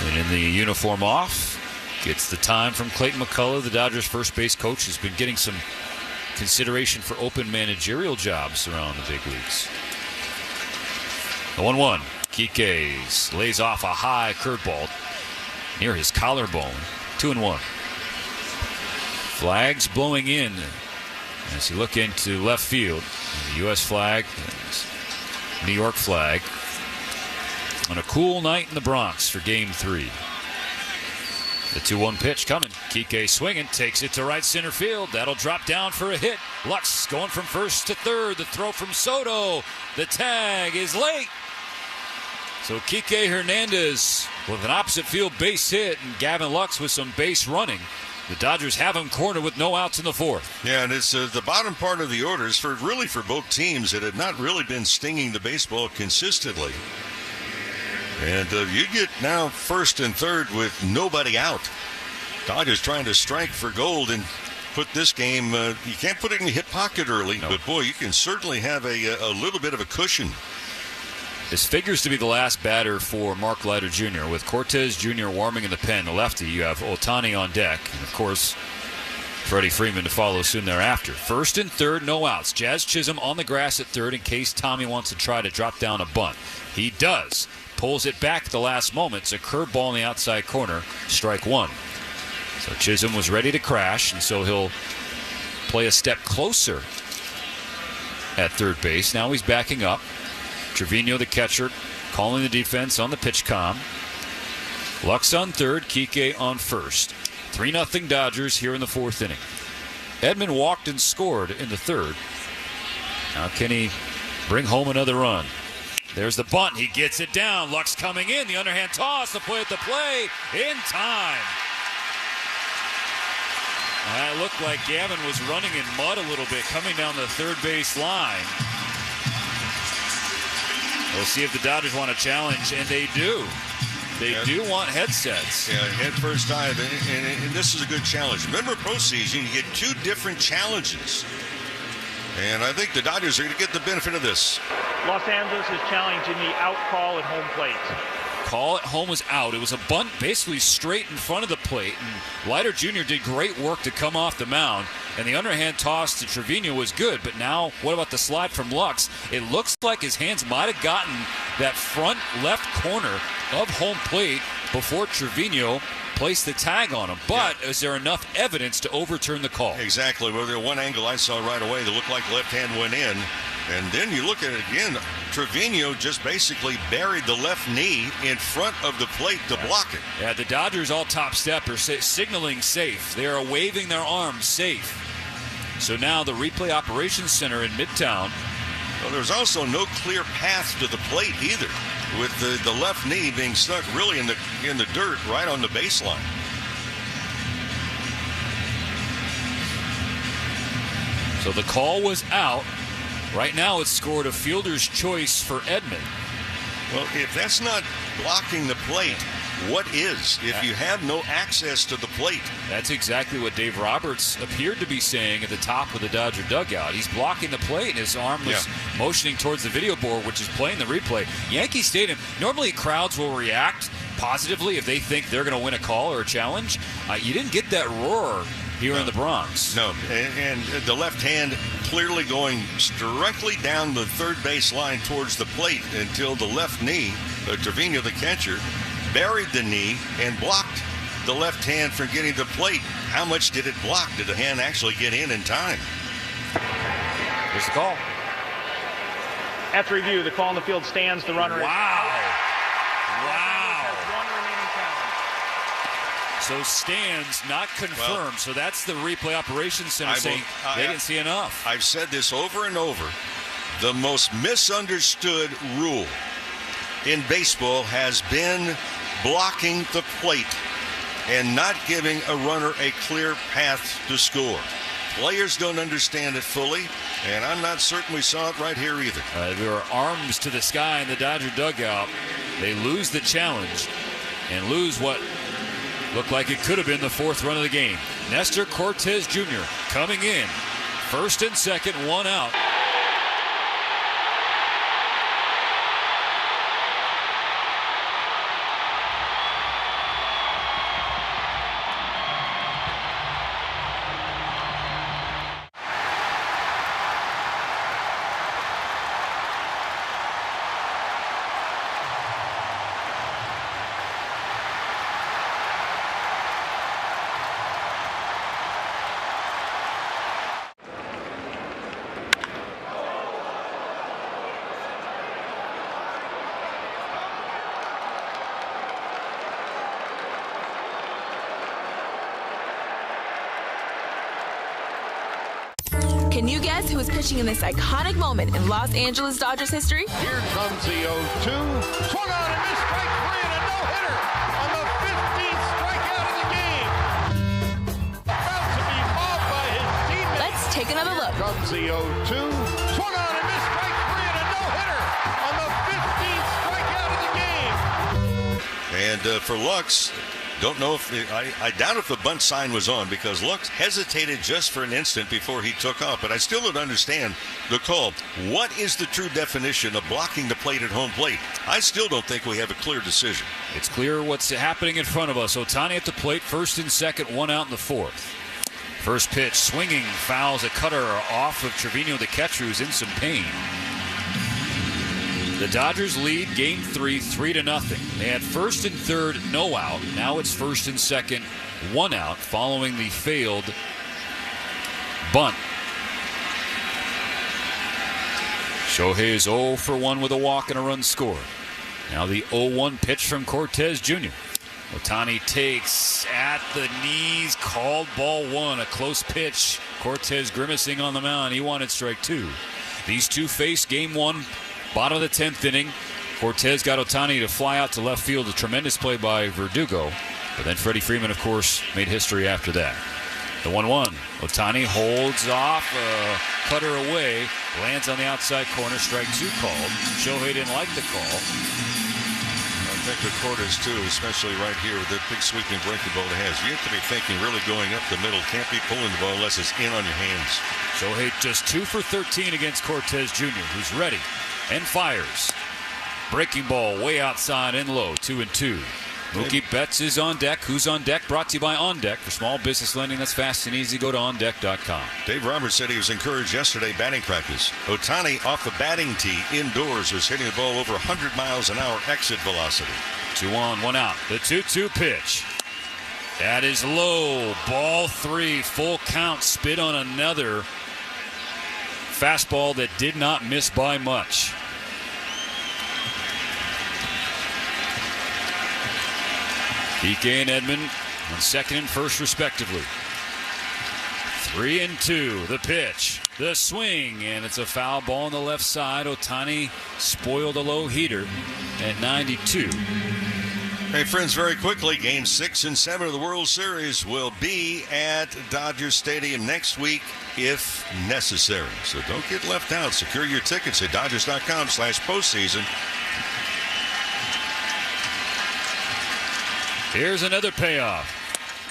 And in the uniform off. Gets the time from Clayton McCullough, the Dodgers first base coach, who's been getting some consideration for open managerial jobs around the big leagues. The 1-1. Kike lays off a high curveball near his collarbone. 2-1. Flags blowing in as you look into left field. The U.S. flag is New York flag on a cool night in the Bronx for Game 3. The 2-1 pitch coming. Kike swinging, takes it to right center field. That'll drop down for a hit. Lux going from first to third. The throw from Soto. The tag is late. So Kike Hernandez with an opposite field base hit, and Gavin Lux with some base running. The Dodgers have him cornered with no outs in the fourth. Yeah, and it's the bottom part of the order is for both teams that had not really been stinging the baseball consistently. And you get now first and third with nobody out. Dodgers trying to strike for gold and put this game, you can't put it in your hip pocket early, but boy, you can certainly have a little bit of a cushion. This figures to be the last batter for Mark Leiter Jr. With Cortez Jr. warming in the pen, the lefty. You have Ohtani on deck, and of course, Freddy Freeman to follow soon thereafter. First and third, no outs. Jazz Chisholm on the grass at third in case Tommy wants to try to drop down a bunt. He does. Pulls it back at the last moment. It's a curveball in the outside corner. Strike one. So Chisholm was ready to crash, and so he'll play a step closer at third base. Now he's backing up. Trevino, the catcher, calling the defense on the pitch comm. Lux on third, Kike on first. 3-0 Dodgers here in the fourth inning. Edman walked and scored in the third. Now can he bring home another run? There's the bunt. He gets it down. Lux coming in. The underhand toss. The play at the play. In time. That looked like Gavin was running in mud a little bit coming down the third base line. We'll see if the Dodgers want a challenge, and they do. They do want headsets. Yeah, head first dive, and this is a good challenge. Remember postseason, you get two different challenges. And I think the Dodgers are going to get the benefit of this. Los Angeles is challenging the out call at home plate. Call at home was out. It was a bunt basically straight in front of the plate. And Leiter Jr. did great work to come off the mound. And the underhand toss to Trevino was good. But now, what about the slide from Lux? It looks like his hands might have gotten that front left corner of home plate before Trevino placed the tag on him. But is there enough evidence to overturn the call? Exactly. Well, the one angle I saw right away that looked like left hand went in. And then you look at it again, Trevino just basically buried the left knee in front of the plate to block it. Yeah, the Dodgers all top step are signaling safe. They are waving their arms safe. So now the replay operations center in Midtown. Well, there's also no clear path to the plate either, with the left knee being stuck really in the dirt right on the baseline. So the call was out. Right now it's scored a fielder's choice for Edman. Well, if that's not blocking the plate, what is? If you have no access to the plate. That's exactly what Dave Roberts appeared to be saying at the top of the Dodger dugout. He's blocking the plate, and his arm was motioning towards the video board, which is playing the replay. Yankee Stadium, normally crowds will react positively if they think they're going to win a call or a challenge. You didn't get that roar here in the Bronx. No, and the left hand clearly going directly down the third base line towards the plate until the left knee, Trevino, the catcher, buried the knee and blocked the left hand from getting the plate. How much did it block? Did the hand actually get in time? Here's the call. After review, the call on the field stands. The runner Wow. is So stands, not confirmed. Well, so that's the replay operations center saying they didn't see enough. I've said this over and over. The most misunderstood rule in baseball has been blocking the plate and not giving a runner a clear path to score. Players don't understand it fully, and I'm not certain we saw it right here either. There are arms to the sky in the Dodger dugout. They lose the challenge and lose what looked like it could have been the fourth run of the game. Nestor Cortez Jr. coming in. First and second, one out. Can you guess who is pitching in this iconic moment in Los Angeles Dodgers history? Here comes the 0-2. Swung on and missed, strike three, and a no-hitter on the 15th strikeout of the game. About to be mauled by his teammates. Let's take another look. Here comes the 0-2. Swung on and missed, strike three, and a no-hitter on the 15th strikeout of the game. And for Lux, don't know if I doubt if the bunt sign was on, because Lux hesitated just for an instant before he took off. But I still don't understand the call. What is the true definition of blocking the plate at home plate? I still don't think we have a clear decision. It's clear what's happening in front of us. Ohtani at the plate, first and second, one out in the fourth. First pitch, swinging, fouls a cutter off of Trevino, the catcher, who's in some pain. The Dodgers lead Game 3, 3-0. They had first and third, no out. Now it's first and second, one out, following the failed bunt. Shohei is 0 for 1 with a walk and a run scored. Now the 0-1 pitch from Cortez Jr. Ohtani takes at the knees, called ball one, a close pitch. Cortez grimacing on the mound. He wanted strike two. These two face Game 1. Bottom of the 10th inning, Cortez got Ohtani to fly out to left field. A tremendous play by Verdugo. But then Freddy Freeman, of course, made history after that. The 1-1. Ohtani holds off, cutter away, lands on the outside corner. Strike two called. Shohei didn't like the call. I think the Cortez, too, especially right here with that big sweeping breaking ball it has. You have to be thinking really going up the middle. Can't be pulling the ball unless it's in on your hands. Shohei just 2 for 13 against Cortez Jr., who's ready and fires. Breaking ball way outside and low, 2-2. Mookie Betts is on deck. Who's on deck? Brought to you by On Deck. For small business lending that's fast and easy, go to OnDeck.com. Dave Roberts said he was encouraged yesterday batting practice. Ohtani off the batting tee indoors was hitting the ball over 100 miles an hour exit velocity. 2 on, 1 out. The 2-2 pitch. That is low. Ball 3. Full count. Spit on another fastball that did not miss by much. PK and Edman on second and first respectively. 3-2. The pitch. The swing. And it's a foul ball on the left side. Ohtani spoiled a low heater at 92. Hey, friends, very quickly, Game 6 and 7 of the World Series will be at Dodger Stadium next week if necessary. So don't get left out. Secure your tickets at Dodgers.com/postseason. Here's another payoff.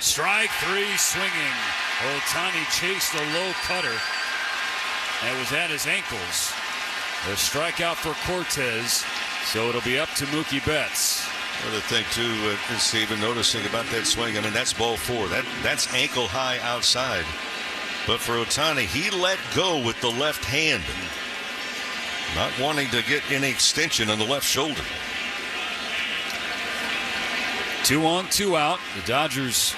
Strike 3 swinging. Ohtani chased a low cutter. That was at his ankles. A strikeout for Cortez. So it'll be up to Mookie Betts. Another thing, too, Stephen, noticing about that swing, I mean, that's ball 4. That's ankle high outside. But for Ohtani, he let go with the left hand. Not wanting to get any extension on the left shoulder. 2 on, 2 out. The Dodgers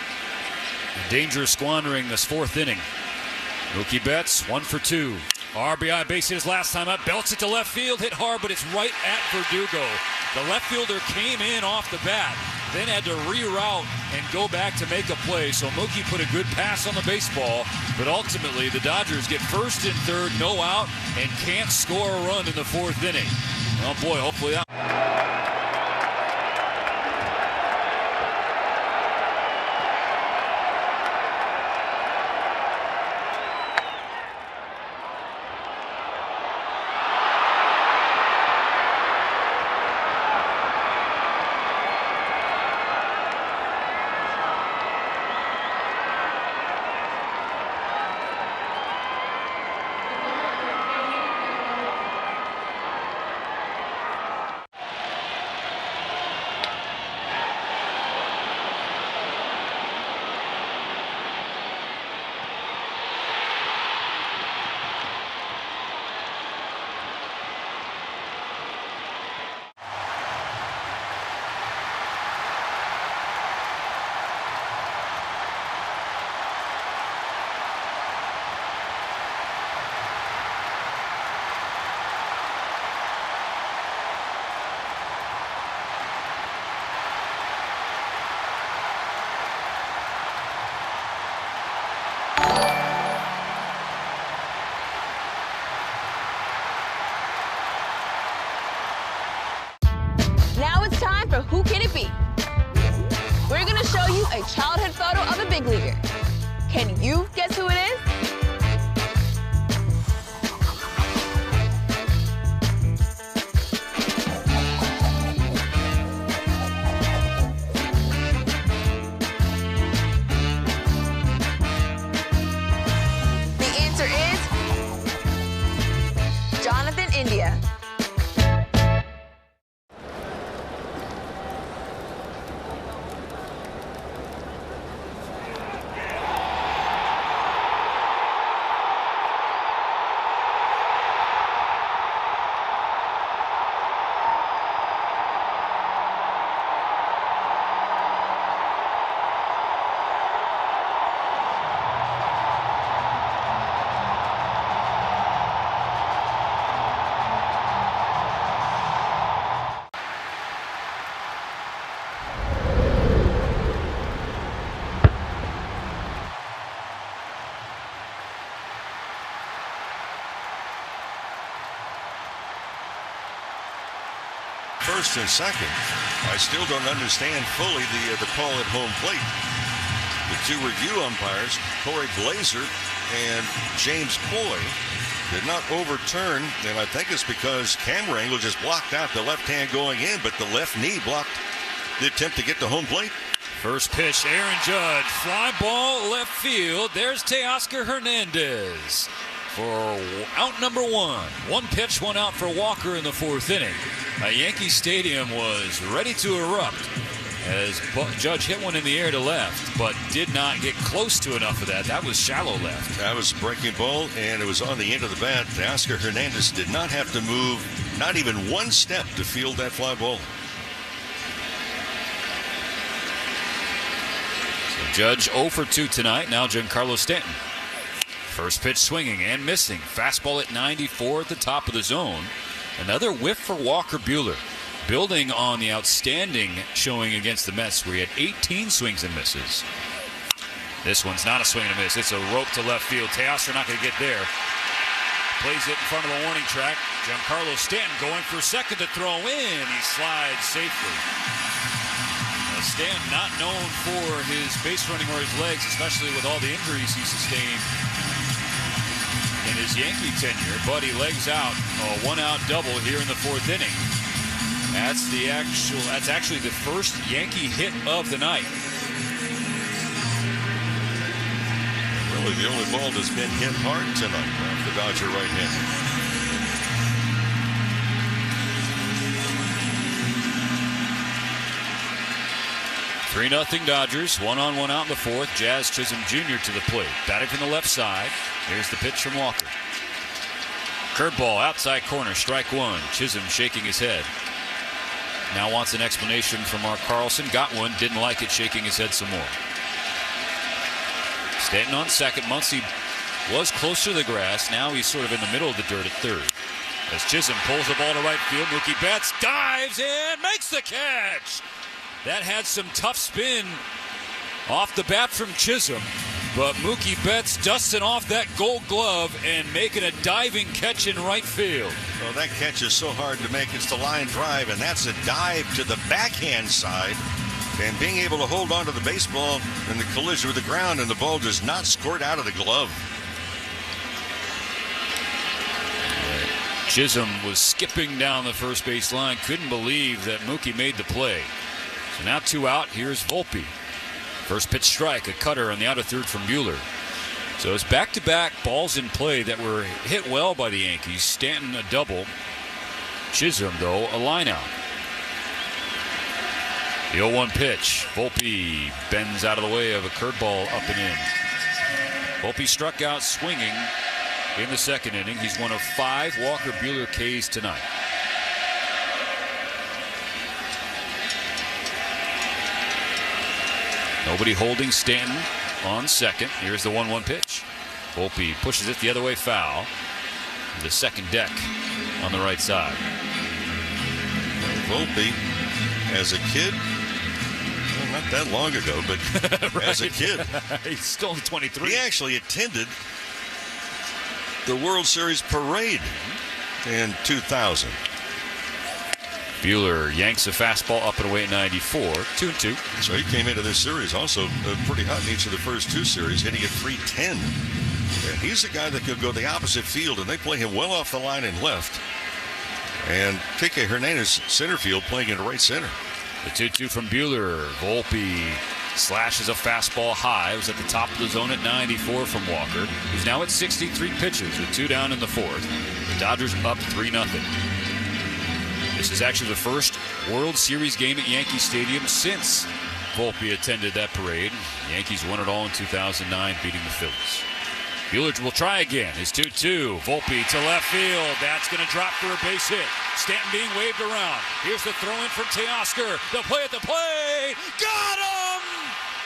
in danger of squandering this fourth inning. Mookie Betts, 1 for 2. RBI base hit his last time up. Belts it to left field. Hit hard, but it's right at Verdugo. The left fielder came in off the bat, then had to reroute and go back to make a play. So Mookie put a good pass on the baseball, but ultimately the Dodgers get first and third, no out, and can't score a run in the fourth inning. Oh boy, hopefully that. Volpe. We're going to show you a childhood photo of a big leaguer. Can you guess who it is? India. First and second, I still don't understand fully the call at home plate. The two review umpires, Corey Blazer and James Ploy, did not overturn, and I think it's because camera angle just blocked out the left hand going in, but the left knee blocked the attempt to get to home plate. First pitch, Aaron Judge, fly ball left field. There's Teoscar Hernandez for out number one. One pitch, one out for Walker in the fourth inning. Yankee Stadium was ready to erupt as Judge hit one in the air to left, but did not get close to enough of that. That was shallow left. That was a breaking ball, and it was on the end of the bat. Teoscar Hernandez did not have to move, not even one step to field that fly ball. So Judge 0 for 2 tonight. Now Giancarlo Stanton. First pitch swinging and missing. Fastball at 94 at the top of the zone. Another whiff for Walker Buehler, building on the outstanding showing against the Mets where he had 18 swings and misses. This one's not a swing and a miss. It's a rope to left field. Teoscar not going to get there. Plays it in front of the warning track. Giancarlo Stanton going for second to throw in. He slides safely. Stanton not known for his base running or his legs, especially with all the injuries he sustained in his Yankee tenure, but he legs out a one-out double here in the fourth inning. That's actually the first Yankee hit of the night. Really, the only ball that's been hit hard tonight off the Dodger right-hander. 3-0 Dodgers. 1-on-1 out in the fourth. Jazz Chisholm Jr. to the plate. Batting from the left side. Here's the pitch from Walker. Curveball outside corner. Strike one. Chisholm shaking his head. Now wants an explanation from Mark Carlson. Got one. Didn't like it. Shaking his head some more. Stanton on second. Muncy was closer to the grass. Now he's sort of in the middle of the dirt at third. As Chisholm pulls the ball to right field. Mookie Betts dives in. Makes the catch. That had some tough spin off the bat from Chisholm, but Mookie Betts dusting off that Gold Glove and making a diving catch in right field. Well, that catch is so hard to make. It's the line drive, and that's a dive to the backhand side. And being able to hold on to the baseball in the collision with the ground, and the ball does not squirt out of the glove. Chisholm was skipping down the first base line. Couldn't believe that Mookie made the play. So now 2 out. Here's Volpe. First pitch strike, a cutter on the outer third from Buehler. So it's back-to-back balls in play that were hit well by the Yankees. Stanton a double. Chisholm, though, a line out. The 0-1 pitch. Volpe bends out of the way of a curveball up and in. Volpe struck out swinging in the second inning. He's one of 5 Walker Buehler Ks tonight. Nobody holding Stanton on second. Here's the 1-1 pitch. Volpe pushes it the other way foul. The second deck on the right side. Volpe, as a kid, well, not that long ago, but right. As a kid. He's still 23. He actually attended the World Series parade in 2000. Buehler yanks a fastball up and away at 94, 2-2. So he came into this series also pretty hot in each of the first two series, hitting at .310. And he's the guy that could go the opposite field, and they play him well off the line in left. And Kike Hernandez, center field, playing in right center. The 2-2 from Buehler. Volpe slashes a fastball high. It was at the top of the zone at 94 from Walker. He's now at 63 pitches with 2 down in the fourth. The Dodgers up 3-0. This is actually the first World Series game at Yankee Stadium since Volpe attended that parade. The Yankees won it all in 2009, beating the Phillies. Buehler will try again. His 2-2. Volpe to left field. That's going to drop for a base hit. Stanton being waved around. Here's the throw in from Teoscar. The play at the plate. Got him!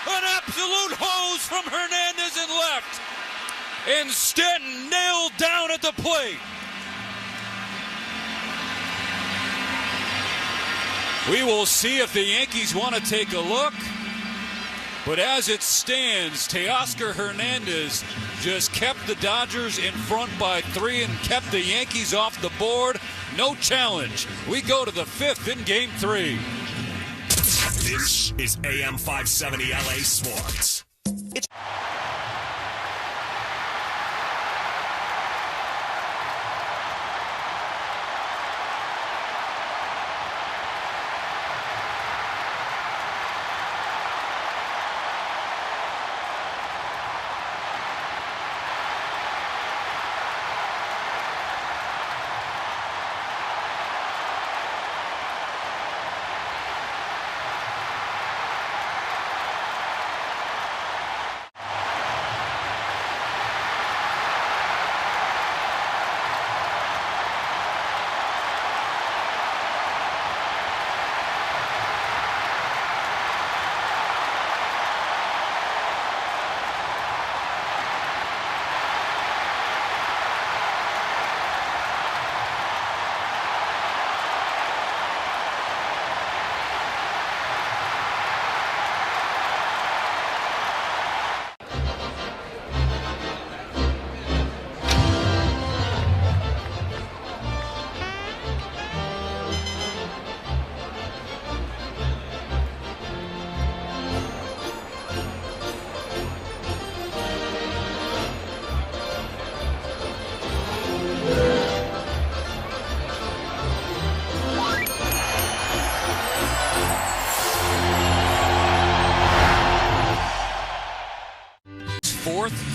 An absolute hose from Hernandez in left. And Stanton nailed down at the plate. We will see if the Yankees want to take a look. But as it stands, Teoscar Hernandez just kept the Dodgers in front by 3 and kept the Yankees off the board. No challenge. We go to the 5th in Game 3. This is AM 570 LA Sports.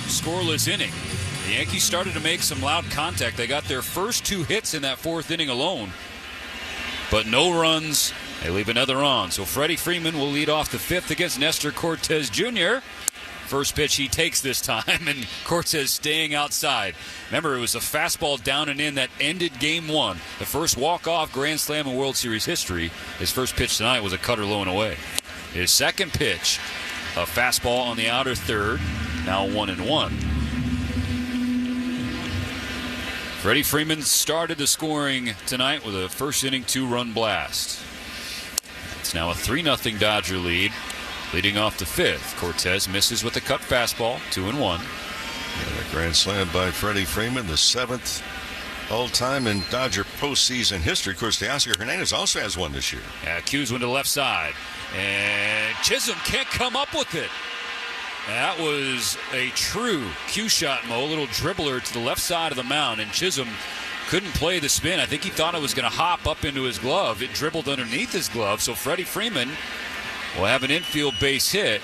Scoreless inning. The Yankees started to make some loud contact. They got their first 2 hits in that 4th inning alone, but no runs. They leave another on. So Freddy Freeman will lead off the 5th against Nestor Cortes Jr. First pitch he takes this time, and Cortes staying outside. Remember, it was a fastball down and in that ended Game 1. The first walk-off grand slam in World Series history. His first pitch tonight was a cutter low and away. His second pitch, a fastball on the outer third. Now 1-1. Freddie Freeman started the scoring tonight with a first inning 2-run blast. It's now a 3-0 Dodger lead. Leading off the 5th, Cortes misses with a cut fastball, 2-1. A grand slam by Freddie Freeman, the 7th all-time in Dodger postseason history. Of course, Teoscar Hernandez also has one this year. Yeah, Q's one to the left side, and Chisholm can't come up with it. That was a true cue shot, Mo. A little dribbler to the left side of the mound, and Chisholm couldn't play the spin. I think he thought it was going to hop up into his glove. It dribbled underneath his glove, so Freddie Freeman will have an infield base hit.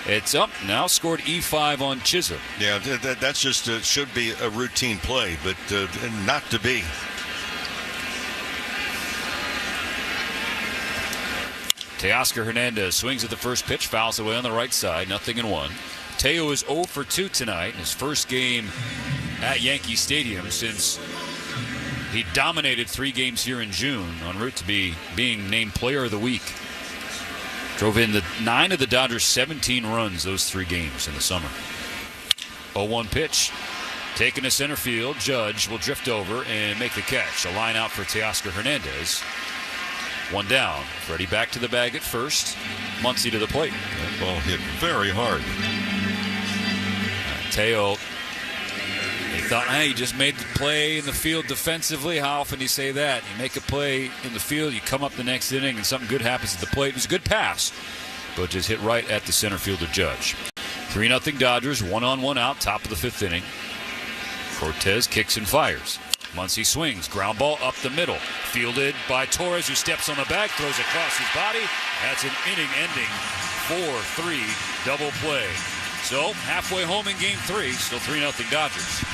It's up now, scored E5 on Chisholm. Yeah, that's just should be a routine play, but not to be. Teoscar Hernandez swings at the first pitch, fouls away on the right side, 0-1. Teo is 0 for 2 tonight, his first game at Yankee Stadium since he dominated 3 games here in June, en route to being named Player of the Week. Drove in 9 of the Dodgers' 17 runs those 3 games in the summer. 0-1 pitch, taken to center field. Judge will drift over and make the catch. A line out for Teoscar Hernandez. 1 down. Freddie back to the bag at first. Muncy to the plate. That ball hit very hard. Teo They thought, hey, you just made the play in the field defensively. How often do you say that? You make a play in the field, you come up the next inning, and something good happens at the plate. It was a good pass, but just hit right at the center fielder Judge. 3-0 Dodgers, 1-on-1 out, top of the 5th inning. Cortez kicks and fires. Muncy swings, ground ball up the middle. Fielded by Torres, who steps on the bag, throws across his body. That's an inning-ending 4-3 double play. So, halfway home in Game 3, still 3-0 Dodgers.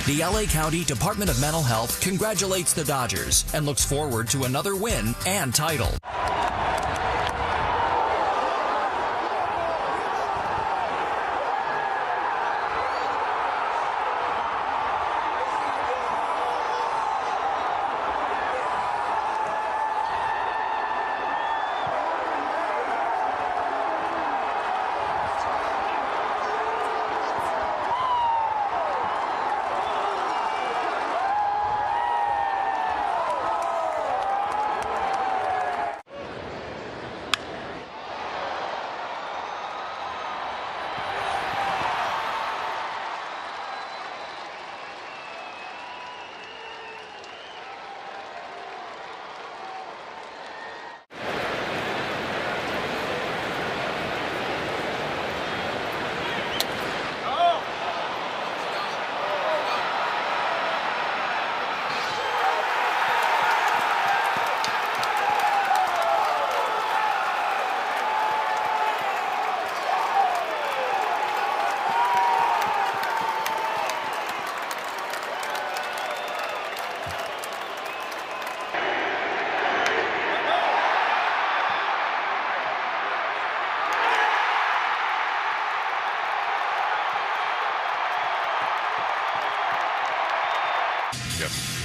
The LA County Department of Mental Health congratulates the Dodgers and looks forward to another win and title.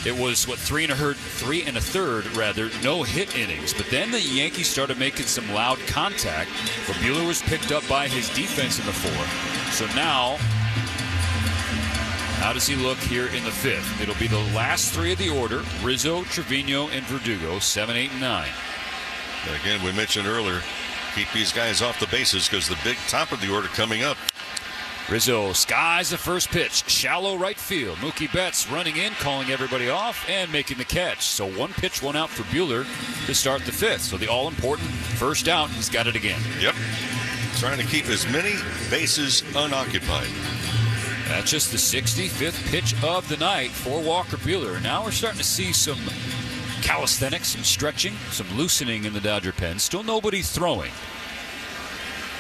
It was, 3 1/3 no-hit innings. But then the Yankees started making some loud contact, but Buehler was picked up by his defense in the 4th. So now, how does he look here in the 5th? It'll be the last 3 of the order: Rizzo, Trevino, and Verdugo, 7, 8, and 9. Again, we mentioned earlier, keep these guys off the bases because the big top of the order coming up. Rizzo skies the first pitch, shallow right field. Mookie Betts running in, calling everybody off, and making the catch. So 1 pitch, 1 out for Buehler to start the 5th. So the all-important first out, he's got it again. Yep. Trying to keep as many bases unoccupied. That's just the 65th pitch of the night for Walker Buehler. Now we're starting to see some calisthenics, some stretching, some loosening in the Dodger pen. Still nobody throwing.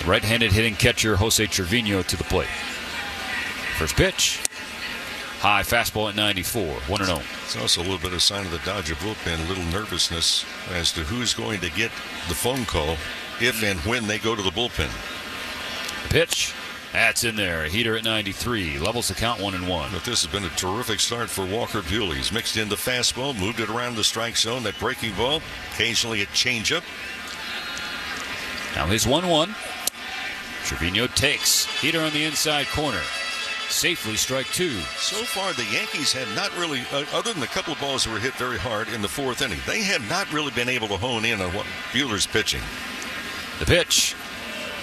Right-handed hitting catcher Jose Trevino to the plate. First pitch. High fastball at 94. 1-0. It's also a little bit of sign of the Dodger bullpen, a little nervousness as to who's going to get the phone call if and when they go to the bullpen. Pitch. That's in there. A heater at 93. Levels the count 1-1. But this has been a terrific start for Walker Buehler. He's mixed in the fastball, moved it around the strike zone, that breaking ball, occasionally a changeup. Now his 1-1. Trevino takes. Heater on the inside corner. Safely strike 2. So far, the Yankees have not really, other than a couple of balls that were hit very hard in the 4th inning, they have not really been able to hone in on what Buehler's pitching. The pitch.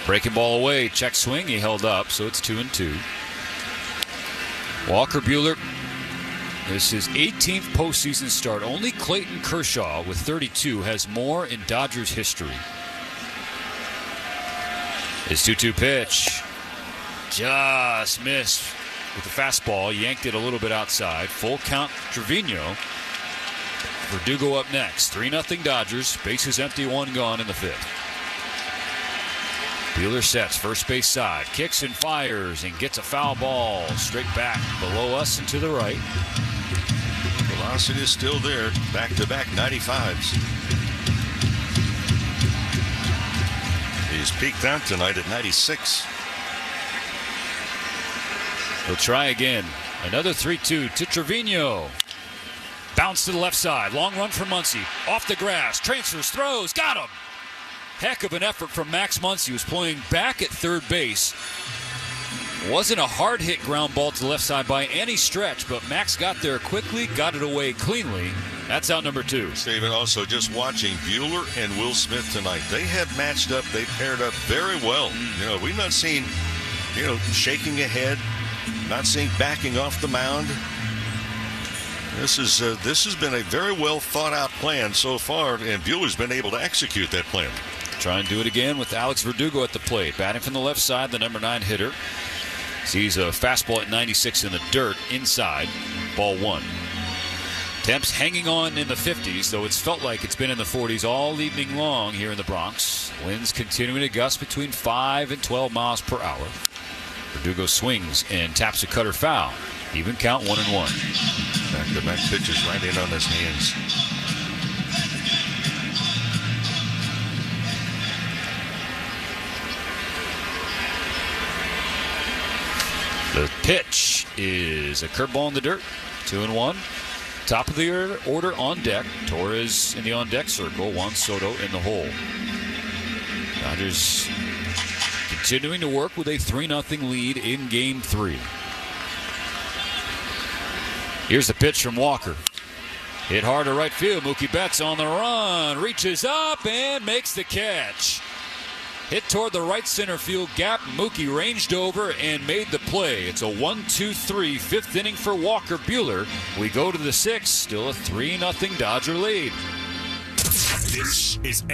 Breaking ball away. Check swing. He held up, so it's 2-2. Walker Buehler. This is his 18th postseason start. Only Clayton Kershaw with 32 has more in Dodgers history. His 2-2 pitch. Just missed with the fastball. Yanked it a little bit outside. Full count Trevino. Verdugo up next. 3-0 Dodgers. Bases empty, 1 gone in the 5th. Buehler sets first base side. Kicks and fires and gets a foul ball straight back below us and to the right. Velocity is still there. Back-to-back 95s. He's peaked out tonight at 96. He'll try again. Another 3-2 to Trevino. Bounce to the left side. Long run for Muncy. Off the grass. Transfers, throws. Got him. Heck of an effort from Max Muncy, who's playing back at third base. Wasn't a hard hit ground ball to the left side by any stretch, but Max got there quickly, got it away cleanly. That's out number 2. Steven, also just watching Buehler and Will Smith tonight. They have matched up. They paired up very well. You know, we've not seen, shaking ahead, not seeing backing off the mound. This has been a very well thought out plan so far, and Buehler's been able to execute that plan. Try and do it again with Alex Verdugo at the plate. Batting from the left side, the number 9 hitter. Sees a fastball at 96 in the dirt inside. Ball 1. Temps hanging on in the 50s, though it's felt like it's been in the 40s all evening long here in the Bronx. Winds continuing to gust between 5 and 12 miles per hour. Verdugo swings and taps a cutter foul. Even count 1-1. Back-to-back pitches right in on his hands. The pitch is a curveball in the dirt. 2-1. Top of the order on deck. Torres in the on-deck circle. Juan Soto in the hole. Dodgers continuing to work with a 3-0 lead in Game 3. Here's the pitch from Walker. Hit hard to right field. Mookie Betts on the run. Reaches up and makes the catch. Hit toward the right center field gap. Mookie ranged over and made the play. It's a 1-2-3 fifth inning for Walker Buehler. We go to the 6th. Still a 3-0 Dodger lead. This is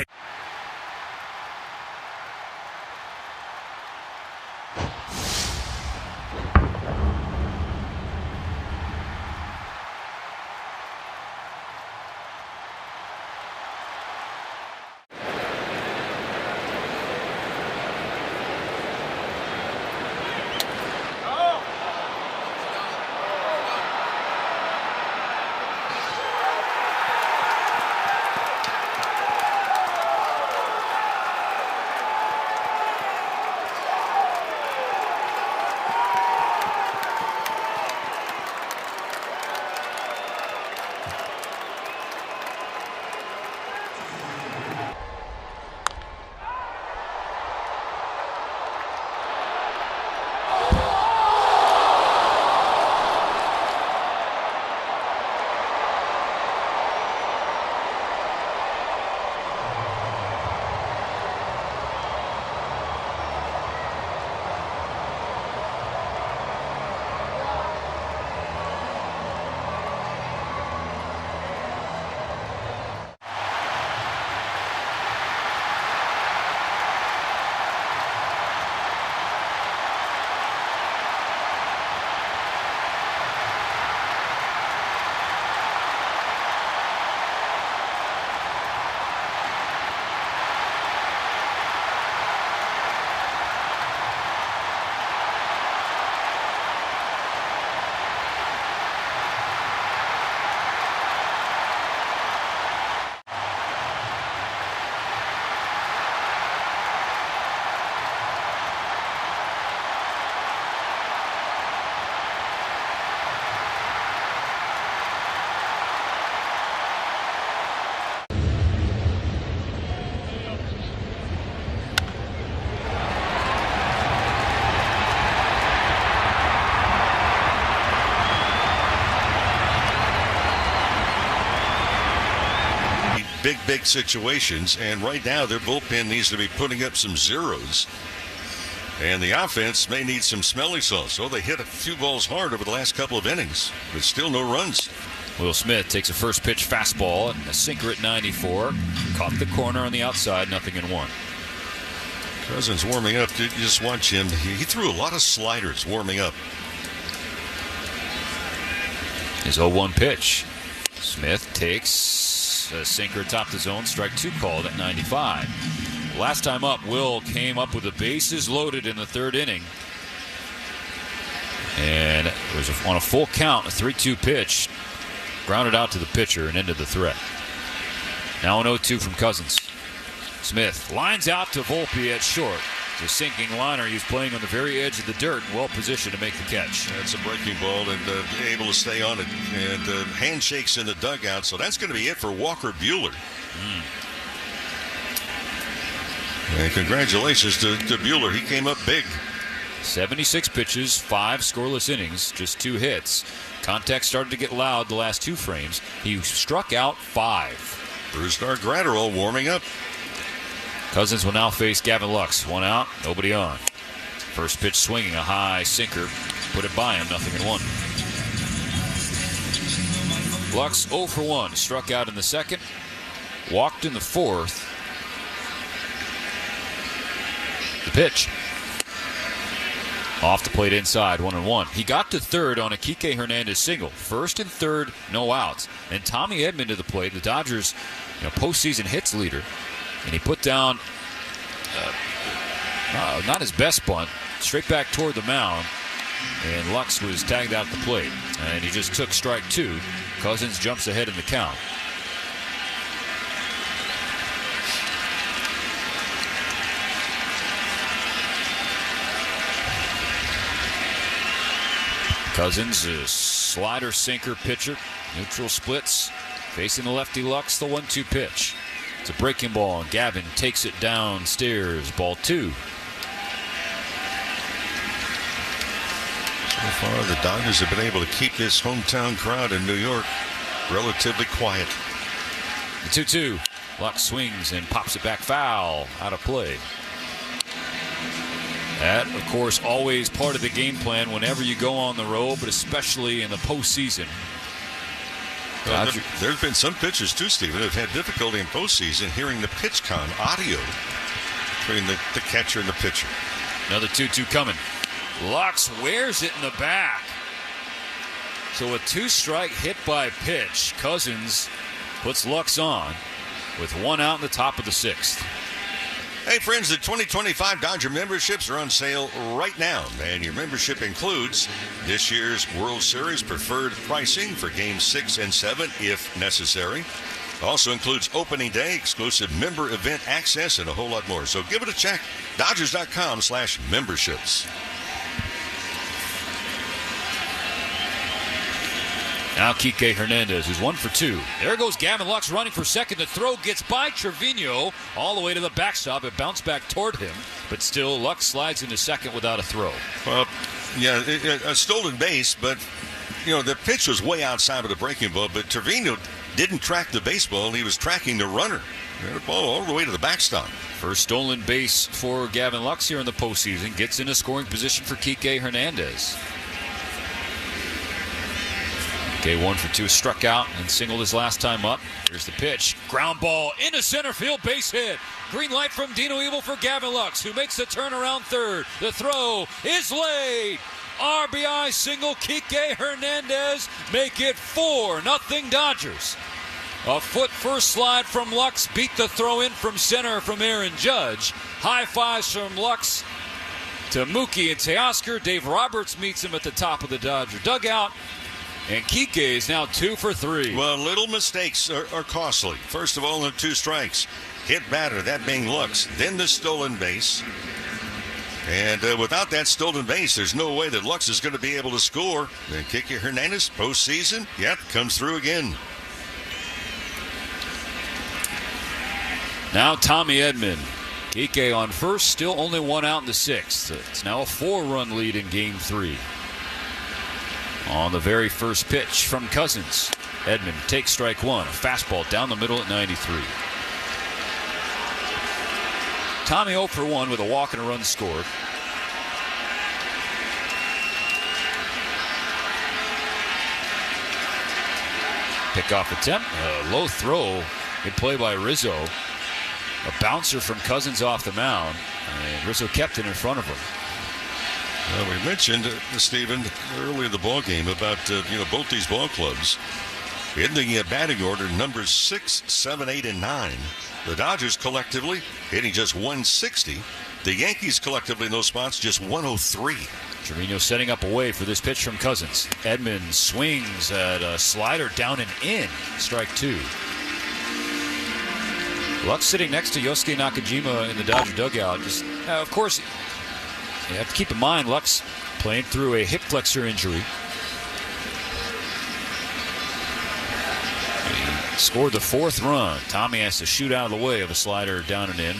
big situations, and right now their bullpen needs to be putting up some zeros, and the offense may need some smelly sauce. So they hit a few balls hard over the last couple of innings, but still no runs. Will Smith takes a first pitch fastball and a sinker at 94. Caught the corner on the outside, 0-1. Cousins warming up. You just watch him. He threw a lot of sliders warming up. His 0-1 pitch. Smith takes a sinker top the zone. Strike 2 called at 95. Last time up, Will came up with the bases loaded in the 3rd inning. And it was on a full count, a 3-2 pitch. Grounded out to the pitcher and ended the threat. Now an 0-2 from Cousins. Smith lines out to Volpe at short. The sinking liner, he's playing on the very edge of the dirt, well positioned to make the catch. That's a breaking ball and able to stay on it. And handshakes in the dugout, so that's going to be it for Walker Buehler. And congratulations to Buehler. He came up big. 76 pitches, 5 scoreless innings, just 2 hits. Contact started to get loud the last 2 frames. He struck out 5. Brusdar Gratterall warming up. Cousins will now face Gavin Lux. 1 out, nobody on. First pitch swinging, a high sinker. put it by him, 0-1. Lux 0 for 1, struck out in the second, walked in the fourth. The pitch. Off the plate inside, 1-1. He got to third on a Kike Hernandez single. First and third, no outs. And Tommy Edman to the plate, the Dodgers postseason hits leader. And he put down not his best bunt, straight back toward the mound. And Lux was tagged out at the plate. And he just took strike 2. Cousins jumps ahead in the count. Cousins, a slider sinker pitcher, neutral splits, facing the lefty Lux, the 1-2 pitch. It's a breaking ball, and Gavin takes it downstairs, ball 2. So far, the Dodgers have been able to keep this hometown crowd in New York relatively quiet. The 2-2, Lux swings and pops it back foul, out of play. That, of course, always part of the game plan whenever you go on the road, but especially in the postseason. Well, there's been some pitchers, too, Stephen, who have had difficulty in postseason hearing the pitch count audio between the catcher and the pitcher. Another 2-2 coming. Lux wears it in the back. So a 2-strike hit by pitch. Cousins puts Lux on with 1 out in the top of the 6th. Hey, friends, the 2025 Dodger memberships are on sale right now, and your membership includes this year's World Series preferred pricing for Games 6 and 7, if necessary. Also includes opening day, exclusive member event access, and a whole lot more. So give it a check. Dodgers.com/memberships. Now Kike Hernandez, who's 1 for 2. There goes Gavin Lux running for second. The throw gets by Trevino all the way to the backstop. It bounced back toward him, but still Lux slides into second without a throw. Well, yeah, a stolen base, but the pitch was way outside of the breaking ball. But Trevino didn't track the baseball; he was tracking the runner. The ball all the way to the backstop. First stolen base for Gavin Lux here in the postseason. Gets in a scoring position for Kike Hernandez. Okay, 1 for 2, struck out and singled his last time up. Here's the pitch. Ground ball into center field, base hit. Green light from Dino Evil for Gavin Lux, who makes the turnaround third. The throw is laid. RBI single, Kike Hernandez. Make it 4-0 Dodgers. A foot first slide from Lux beat the throw in from center from Aaron Judge. High fives from Lux to Mookie and Teoscar. Dave Roberts meets him at the top of the Dodger dugout. And Kike is now 2 for 3. Well, little mistakes are costly. First of all, the 2 strikes. Hit batter, that being Lux. Then the stolen base. And without that stolen base, there's no way that Lux is going to be able to score. Then Kike Hernandez, postseason, comes through again. Now Tommy Edman. Kike on first, still only 1 out in the 6th. It's now a 4-run lead in Game 3. On the very first pitch from Cousins, Edman takes strike 1. A fastball down the middle at 93. Tommy 0 for 1 with a walk and a run scored. Pickoff attempt, a low throw. Good play by Rizzo. A bouncer from Cousins off the mound, and Rizzo kept it in front of him. Well, we mentioned, Stephen, early in the ball game about both these ball clubs in the batting order, numbers 6, 7, 8, and 9. The Dodgers collectively hitting just 160. The Yankees collectively in those spots just 103. Trevino setting up away for this pitch from Cousins. Edman swings at a slider down and in. Strike 2. Lux sitting next to Yosuke Nakajima in the Dodger dugout. Just, of course, you have to keep in mind Lux playing through a hip flexor injury. He scored the 4th run. Tommy has to shoot out of the way of a slider down and in.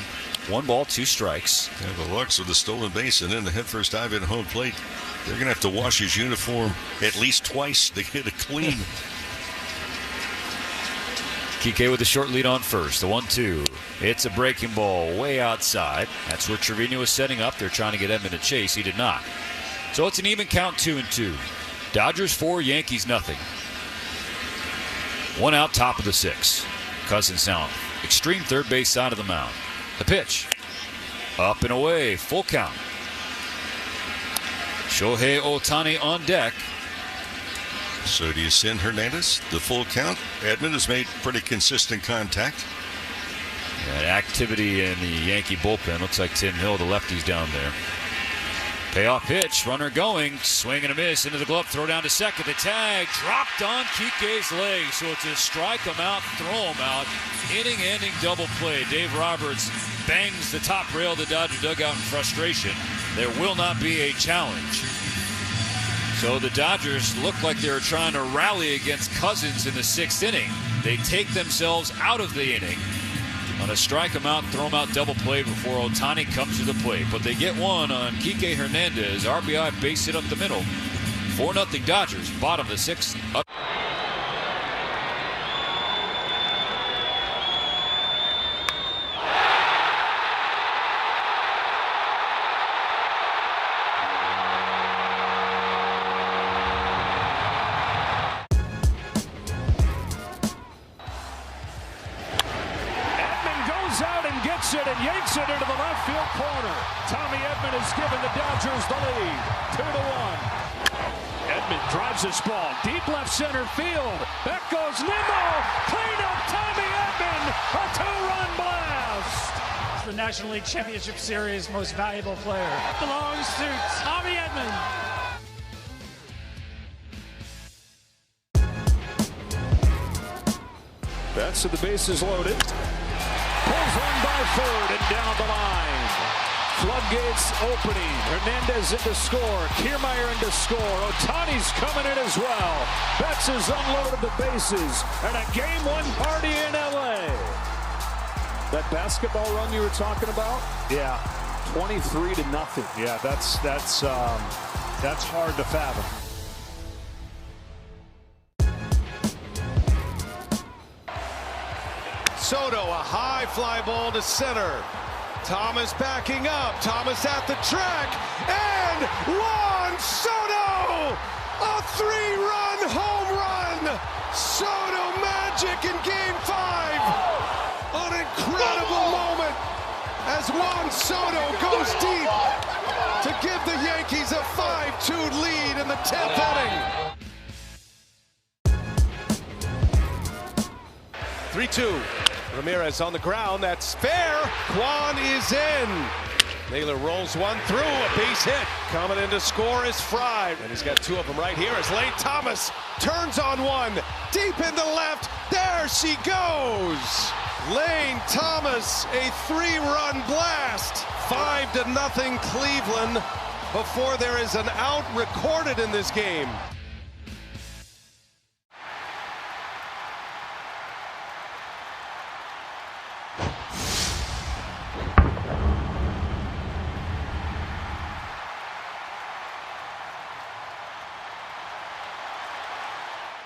1 ball, 2 strikes. Yeah, the Lux with the stolen base and then the head first dive in home plate. They're going to have to wash his uniform at least twice to get it clean. Kike with a short lead on first. The 1-2. It's a breaking ball way outside. That's where Trevino is setting up. They're trying to get Edman to chase. He did not. So it's an even count, 2-2. Dodgers 4, Yankees nothing. 1 out, top of the 6th. Cousins now extreme third base side of the mound. The pitch. Up and away, full count. Shohei Ohtani on deck. So do you send Hernandez the full count? Edman has made pretty consistent contact. Yeah, activity in the Yankee bullpen. Looks like Tim Hill, the lefty's down there. Payoff pitch, runner going, swing and a miss into the glove, throw down to second. The tag dropped on Kike's leg, so it's a strike him out, throw him out. Inning-ending double play. Dave Roberts bangs the top rail of the Dodger dugout in frustration. There will not be a challenge. So the Dodgers look like they were trying to rally against Cousins in the 6th inning. They take themselves out of the inning on a strike him out, throw him out double play before Ohtani comes to the plate. But they get one on Kike Hernandez. RBI base hit up the middle. 4-0 Dodgers, bottom of the 6th. Up. It and yanks it into the left field corner. Tommy Edman has given the Dodgers the lead, 2-1. Edman drives this ball deep left center field. Back goes Nimmo. Clean up Tommy Edman. A 2-run blast. It's the National League Championship Series most valuable player. It belongs to Tommy Edman. Betts to the bases loaded. Pulls one by third and down the line. Floodgates opening. Hernandez into score. Kiermaier into score. Ohtani's coming in as well. Betts has unloaded the bases. And a game-1 party in L.A. That basketball run you were talking about? Yeah. 23-0. Yeah, that's hard to fathom. Soto, a high fly ball to center. Thomas backing up. Thomas at the track. And Juan Soto! A 3-run home run! Soto magic in Game 5! An incredible moment as Juan Soto goes deep to give the Yankees a 5-2 lead in the 10th inning. 3-2. Ramirez on the ground. That's fair. Kwan is in. Naylor rolls one through. A base hit. Coming in to score is Fry. And he's got 2 of them right here as Lane Thomas turns on one. Deep in the left. There she goes. Lane Thomas, a 3-run blast. 5-0 Cleveland before there is an out recorded in this game.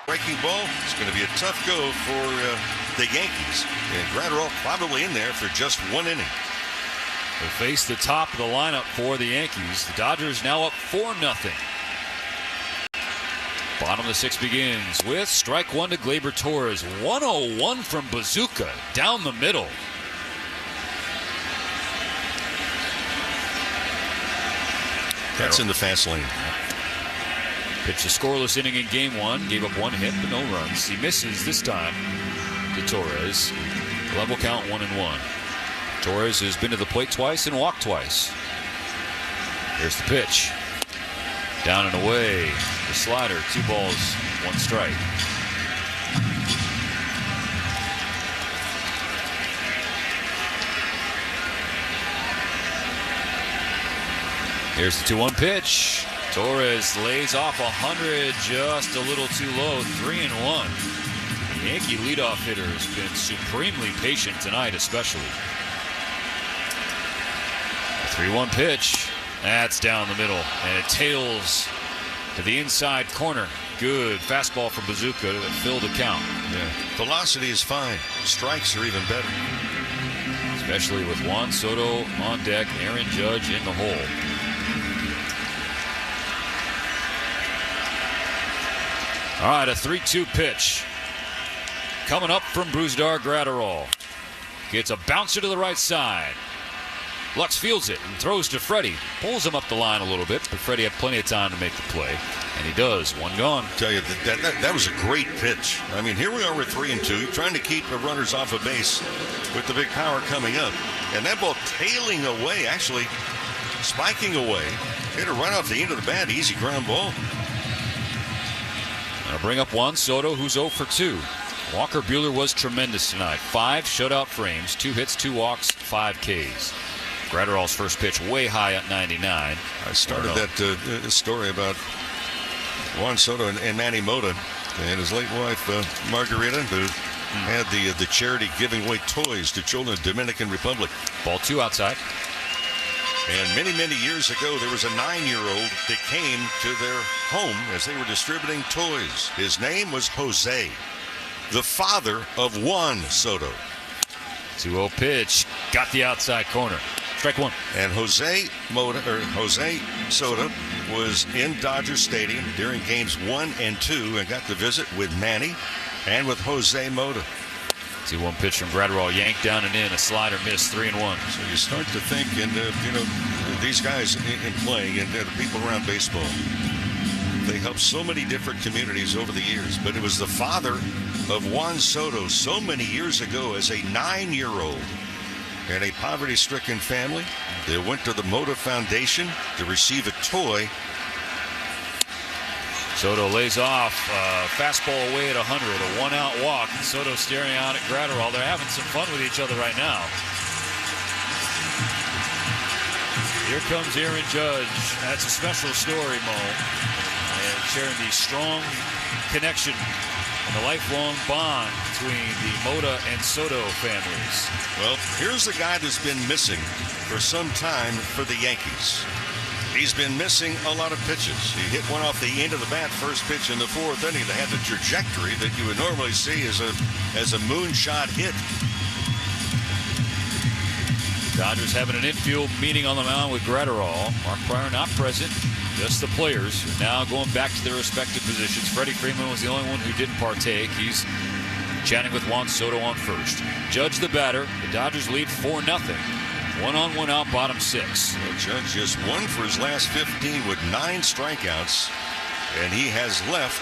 Breaking ball. It's going to be a tough go for the Yankees. And Gratterall probably in there for just 1 inning. They face the top of the lineup for the Yankees. The Dodgers now up 4-0. Bottom of the 6th begins with strike 1 to Gleyber Torres. 101 from Bazooka down the middle. That's in the fast lane. Pitched a scoreless inning in Game 1. Gave up 1 hit, but no runs. He misses this time to Torres. Level count 1-1. Torres has been to the plate twice and walked twice. Here's the pitch. Down and away. The slider. 2 balls, 1 strike. Here's the 2-1 pitch. Torres lays off 100, just a little too low, 3-1. The Yankee leadoff hitter has been supremely patient tonight, especially. A 3-1 pitch, that's down the middle, and it tails to the inside corner. Good fastball from Bazooka to fill the count. Yeah. Velocity is fine. Strikes are even better. Especially with Juan Soto on deck, Aaron Judge in the hole. All right, a 3-2 pitch. Coming up from Brusdar Graterol. Gets a bouncer to the right side. Lux fields it and throws to Freddie. Pulls him up the line a little bit, but Freddie had plenty of time to make the play. And he does. One gone. I tell you, that was a great pitch. I mean, here we are with 3-2. You're trying to keep the runners off of base with the big power coming up. And that ball tailing away, actually spiking away. Hit it right off the end of the bat. Easy ground ball. I'll bring up Juan Soto, who's 0 for 2. Walker Buehler was tremendous tonight. 5 shutout frames, 2 hits, 2 walks, 5 Ks. Graterol's first pitch way high at 99. I started that story about Juan Soto and Manny Mota and his late wife, Margarita, who had the charity giving away toys to children in the Dominican Republic. Ball 2 outside. And many, many years ago, there was a 9-year-old that came to their home as they were distributing toys. His name was Jose, the father of Juan Soto. 2-0 pitch. Got the outside corner. Strike one. And Jose Soto was in Dodger Stadium during games 1 and 2 and got to visit with Manny and with Jose Mota. 2-1 pitch from Graterol, yanked down and in, a slider miss, 3-1. So you start to think, and these guys in playing and the people around baseball, they helped so many different communities over the years. But it was the father of Juan Soto so many years ago as a 9-year-old in a poverty-stricken family. They went to the Mota Foundation to receive a toy. Soto lays off, fastball away at 100, a 1-out walk. Soto staring out at Graterol. They're having some fun with each other right now. Here comes Aaron Judge. That's a special story, Mo. And sharing the strong connection and the lifelong bond between the Mota and Soto families. Well, here's the guy that's been missing for some time for the Yankees. He's been missing a lot of pitches. He hit one off the end of the bat, first pitch in the 4th inning that had the trajectory that you would normally see as a moonshot hit. Dodgers having an infield meeting on the mound with Graterol. Mark Pryor not present. Just the players who are now going back to their respective positions. Freddie Freeman was the only one who didn't partake. He's chatting with Juan Soto on first. Judge the batter. The Dodgers lead 4-0. 1-on, 1-out, bottom 6. Well, Judge just 1 for his last 15 with 9 strikeouts, and he has left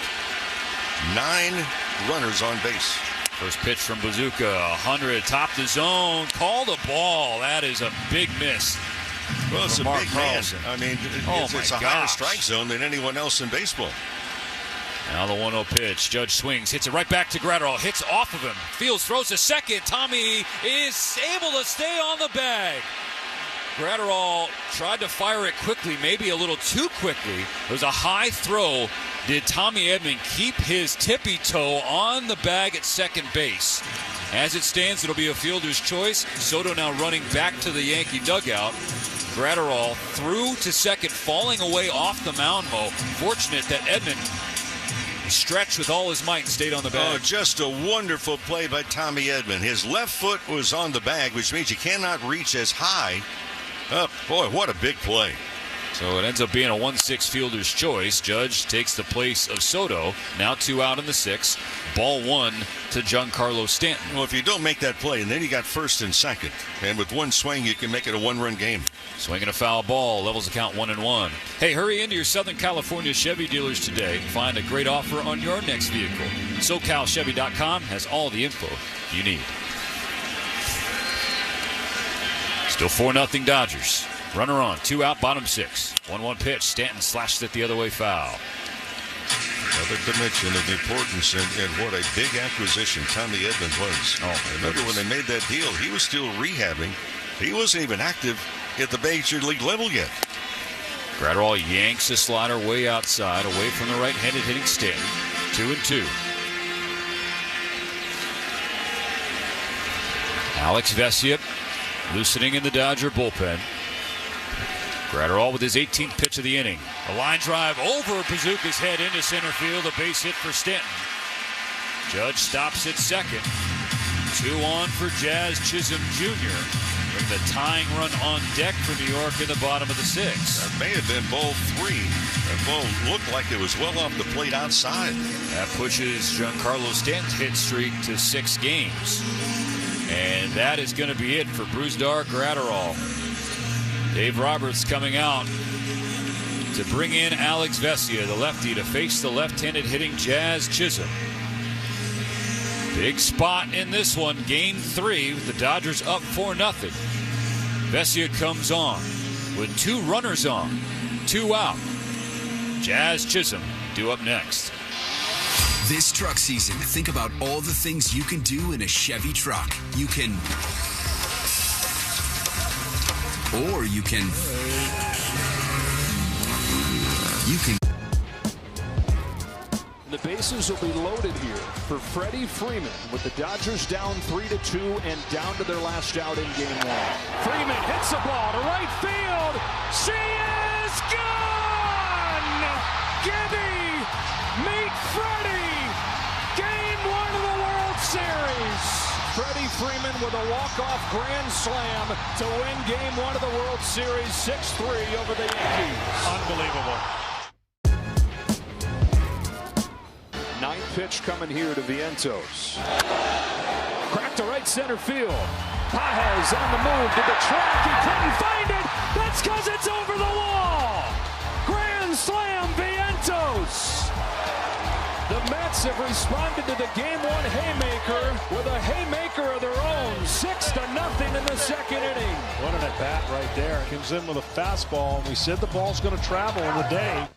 9 runners on base. First pitch from Bazooka, 100, top the zone, called a ball. That is a big miss. Well, it's a big man. I mean, it's a higher strike zone than anyone else in baseball. Now the 1-0 pitch. Judge swings, hits it right back to Graterol, hits off of him. Fields throws a second. Tommy is able to stay on the bag. Graterol tried to fire it quickly, maybe a little too quickly. It was a high throw. Did Tommy Edman keep his tippy toe on the bag at second base? As it stands, it'll be a fielder's choice. Soto now running back to the Yankee dugout. Graterol threw to second, falling away off the mound, Mo. Fortunate that Edman stretched with all his might and stayed on the bag. Oh, just a wonderful play by Tommy Edman. His left foot was on the bag, which means you cannot reach as high. Oh, boy, what a big play. So it ends up being a 1-6 fielder's choice. Judge takes the place of Soto. Now 2 out in the 6th. Ball 1 to Giancarlo Stanton. Well, if you don't make that play, and then you got first and second, and with one swing, you can make it a 1-run game. Swinging a foul ball, levels the count 1-1. Hey, hurry into your Southern California Chevy dealers today. Find a great offer on your next vehicle. SoCalChevy.com has all the info you need. Still 4-0 Dodgers. Runner on, 2 out, bottom 6. 1-1 pitch. Stanton slashed it the other way, foul. Another dimension of importance and what a big acquisition Tommy Edman was. Oh, remember when they made that deal, he was still rehabbing. He wasn't even active at the major league level yet. Graterol yanks the slider way outside, away from the right-handed hitting Stanton. 2-2. Alex Vesia loosening in the Dodger bullpen. Graterol with his 18th pitch of the inning. A line drive over Bazooka's head into center field. A base hit for Stanton. Judge stops at second. 2 on for Jazz Chisholm Jr. the tying run on deck for New York in the bottom of the 6th. That may have been ball 3. That ball looked like it was well off the plate outside. That pushes Giancarlo Stanton's hit streak to 6 games. And that is going to be it for Brusdar Gratterall. Dave Roberts coming out to bring in Alex Vesia, the lefty, to face the left-handed hitting Jazz Chisholm. Big spot in this one, game 3, with the Dodgers up 4-0. Vesia comes on with 2 runners on, 2 out. Jazz Chisholm due up next. This truck season, think about all the things you can do in a Chevy truck. You can... Or you can... The bases will be loaded here for Freddy Freeman with the Dodgers down 3-2 and down to their last out in game 1. Freeman hits the ball to right field. She is gone! Gibby, meet Freddy! Game 1 of the World Series. Freddy Freeman with a walk-off grand slam to win game 1 of the World Series 6-3 over the Yankees. Unbelievable. 9th pitch coming here to Vientos. Cracked to right center field. Pages on the move to the track. He couldn't find it. That's because it's over the wall. Grand slam, Vientos. The Mets have responded to the game 1 haymaker with a haymaker of their own. 6-0 in the second inning. What an at-bat right there. Comes in with a fastball, and we said the ball's going to travel in the day.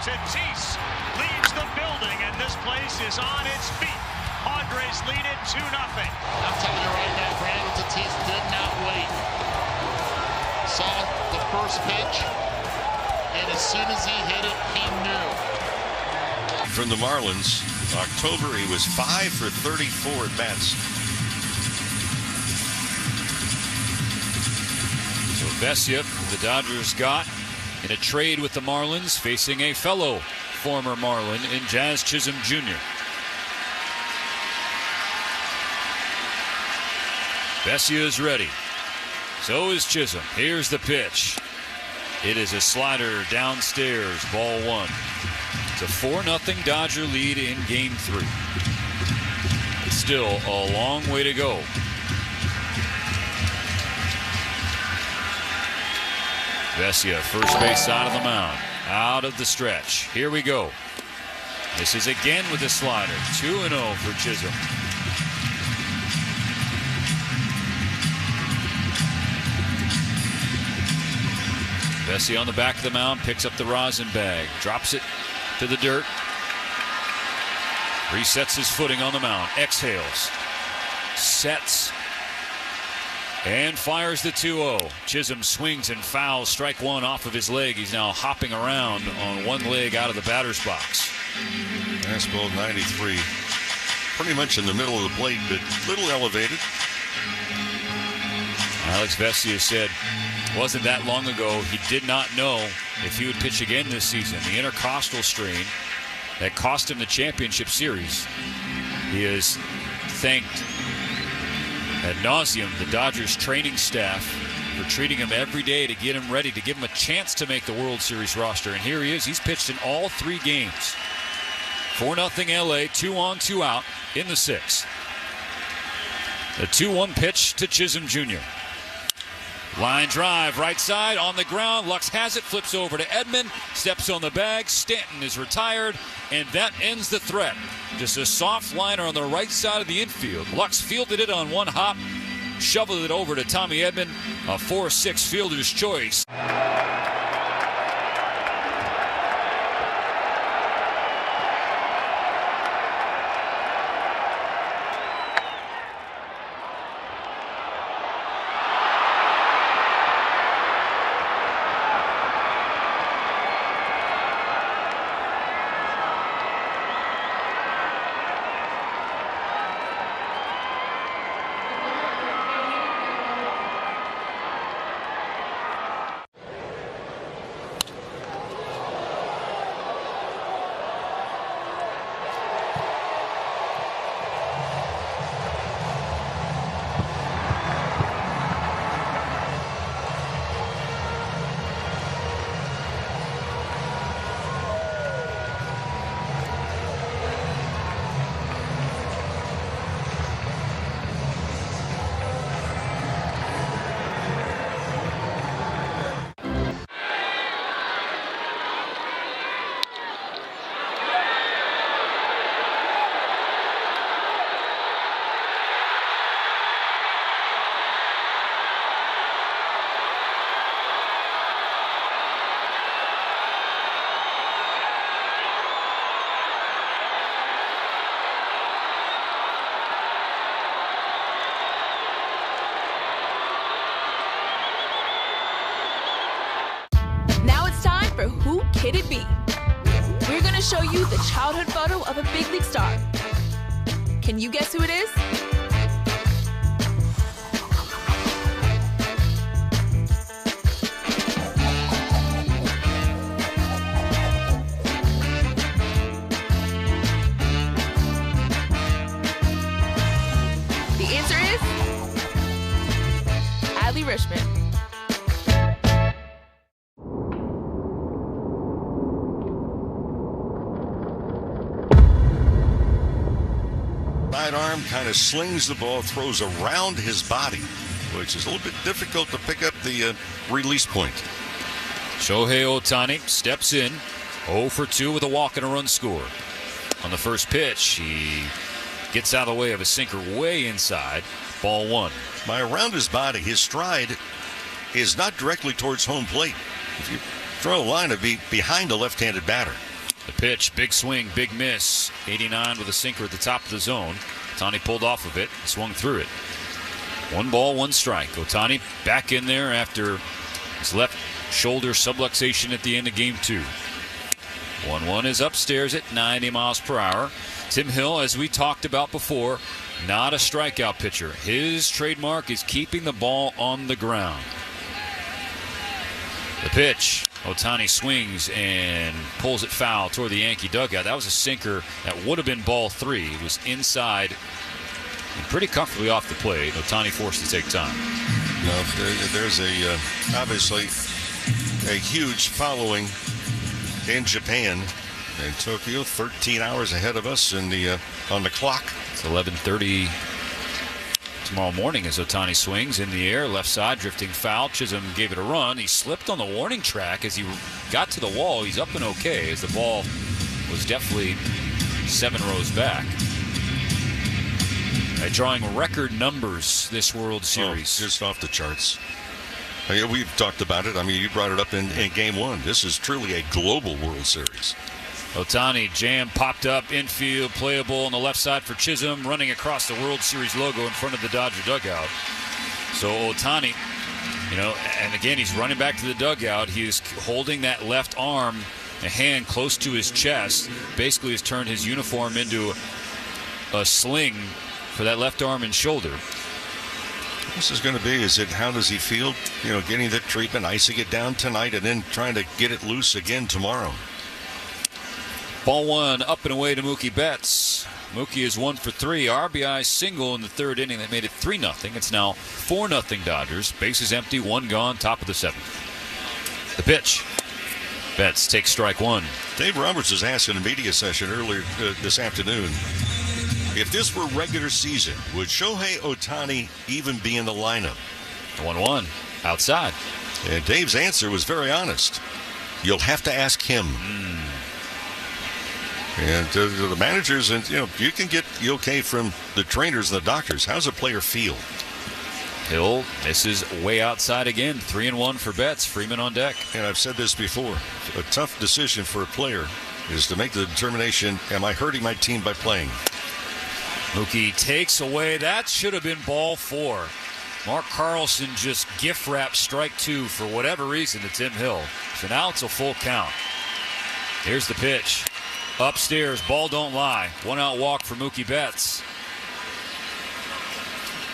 Tatis leaves the building, and this place is on its feet. Padres lead it 2-0. I'm telling you right now, Brandon Tatis did not wait. Saw the first pitch, and as soon as he hit it, he knew. From the Marlins, October, he was 5 for 34 at bats. So Vesia, the Dodgers got in a trade with the Marlins, facing a fellow former Marlin in Jazz Chisholm Jr. Vesia is ready. So is Chisholm. Here's the pitch. It is a slider downstairs, ball 1. It's a 4-0 Dodger lead in game 3. It's still a long way to go. Vesia, first base side of the mound, out of the stretch. Here we go. This is again with a slider. 2-0 for Chisholm. Vesia on the back of the mound, picks up the rosin bag, drops it to the dirt, resets his footing on the mound, exhales, sets, and fires the 2-0. Chisholm swings and fouls strike 1 off of his leg. He's now hopping around on one leg out of the batter's box. Fastball 93. Pretty much in the middle of the plate, but a little elevated. Alex Vesia said it wasn't that long ago he did not know if he would pitch again this season. The intercostal strain that cost him the championship series. He has thanked ad nauseum the Dodgers training staff for treating him every day to get him ready, to give him a chance to make the World Series roster. And here he is. He's pitched in all 3 games. 4-0 LA, 2 on, 2 out in the 6th. The 2-1 pitch to Chisholm Jr. Line drive, right side, on the ground. Lux has it, flips over to Edman, steps on the bag. Stanton is retired, and that ends the threat. Just a soft liner on the right side of the infield. Lux fielded it on one hop, shoveled it over to Tommy Edman, a 4-6 fielder's choice. For Who Could It Be? We're going to show you the childhood photo of a big league star. Can you guess who it is? The answer is Adley Rutschman. Arm kind of slings the ball, throws around his body, which is a little bit difficult to pick up the release point. Shohei Ohtani steps in, 0 for 2 with a walk and a run score. On the first pitch, he gets out of the way of a sinker way inside, ball 1. By around his body, his stride is not directly towards home plate. If you throw a line, it'd be behind a left-handed batter. The pitch, big swing, big miss. 89 with a sinker at the top of the zone. Ohtani pulled off of it, swung through it. 1 ball, 1 strike. Ohtani back in there after his left shoulder subluxation at the end of game 2. 1-1 is upstairs at 90 miles per hour. Tim Hill, as we talked about before, not a strikeout pitcher. His trademark is keeping the ball on the ground. The pitch. Ohtani swings and pulls it foul toward the Yankee dugout. That was a sinker that would have been ball 3. It was inside and pretty comfortably off the plate. Ohtani forced to take time. No, there's obviously a huge following in Japan and Tokyo. 13 hours ahead of us on the clock. It's 11:30 tomorrow morning as Ohtani swings in the air, left side, drifting foul. Chisholm gave it a run. He slipped on the warning track as he got to the wall. He's up and okay as the ball was definitely 7 rows back. Drawing record numbers this World Series. Just off the charts. We've talked about it. I mean, you brought it up in game 1. This is truly a global World Series. Ohtani jam popped up infield, playable on the left side for Chisholm, running across the World Series logo in front of the Dodger dugout. So Ohtani, and again, he's running back to the dugout. He's holding that left arm, a hand close to his chest. Basically has turned his uniform into a sling for that left arm and shoulder. This is going to be, how does he feel, getting the treatment, icing it down tonight, and then trying to get it loose again tomorrow. Ball 1 up and away to Mookie Betts. Mookie is 1 for 3. RBI single in the 3rd inning that made it 3-0. It's now 4-0 Dodgers. Bases empty, 1 gone, top of the 7th. The pitch. Betts takes strike 1. Dave Roberts was asked in a media session earlier this afternoon, if this were regular season, would Shohei Ohtani even be in the lineup? 1-1 outside. And Dave's answer was very honest. You'll have to ask him. And the managers, and you can get the okay from the trainers and the doctors. How's a player feel? Hill misses way outside again. 3-1 for Betts. Freeman on deck. And I've said this before. A tough decision for a player is to make the determination, am I hurting my team by playing? Mookie takes away. That should have been ball 4. Mark Carlson just gift wrapped strike 2 for whatever reason to Tim Hill. So now it's a full count. Here's the pitch. Upstairs, ball don't lie. 1-out walk for Mookie Betts.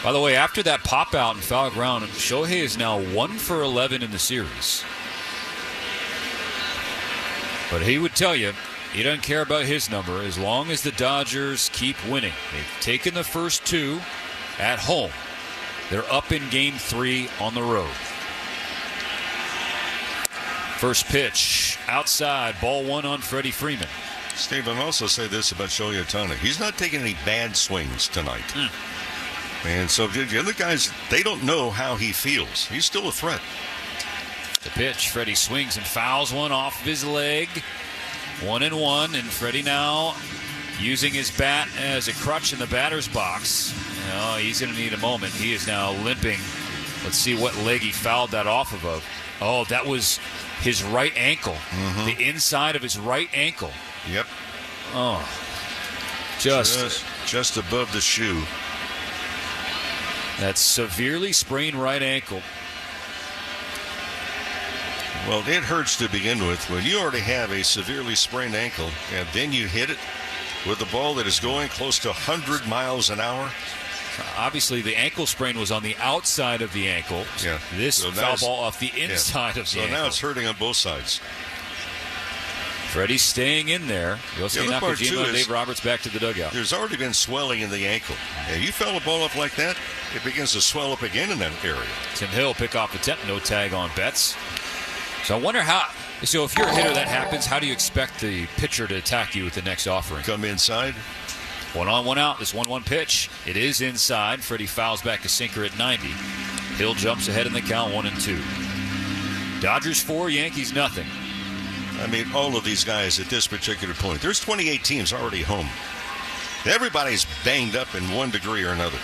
By the way, after that pop out and foul ground, Shohei is now 1 for 11 in the series. But he would tell you, he doesn't care about his number as long as the Dodgers keep winning. They've taken the first 2 at home. They're up in game 3 on the road. First pitch outside, ball 1 on Freddy Freeman. Steve, I'll also say this about Shohei Ohtani. He's not taking any bad swings tonight. And so the other guys, they don't know how he feels. He's still a threat. The pitch, Freddy swings and fouls one off of his leg. 1-1, and Freddy now using his bat as a crutch in the batter's box. Oh, he's going to need a moment. He is now limping. Let's see what leg he fouled that off of. Oh, that was his right ankle. The inside of his right ankle. Yep. Oh, just above the shoe. That severely sprained right ankle. Well, it hurts to begin with when you already have a severely sprained ankle, and then you hit it with a ball that is going close to 100 miles an hour. Obviously, the ankle sprain was on the outside of the ankle. Yeah. This foul ball off the inside of the ankle. So now it's hurting on both sides. Freddie's staying in there. Yosuke Nakajima and Dave Roberts back to the dugout. There's already been swelling in the ankle. And you foul a ball up like that, it begins to swell up again in that area. Tim Hill pick off attempt, no tag on Betts. So I wonder how. So if you're a hitter that happens, how do you expect the pitcher to attack you with the next offering? Come inside. 1 on, 1 out. This 1-1 pitch. It is inside. Freddie fouls back a sinker at 90. Hill jumps ahead in the count, 1-2. Dodgers 4, Yankees nothing. I mean, all of these guys at this particular point. There's 28 teams already home. Everybody's banged up in one degree or another.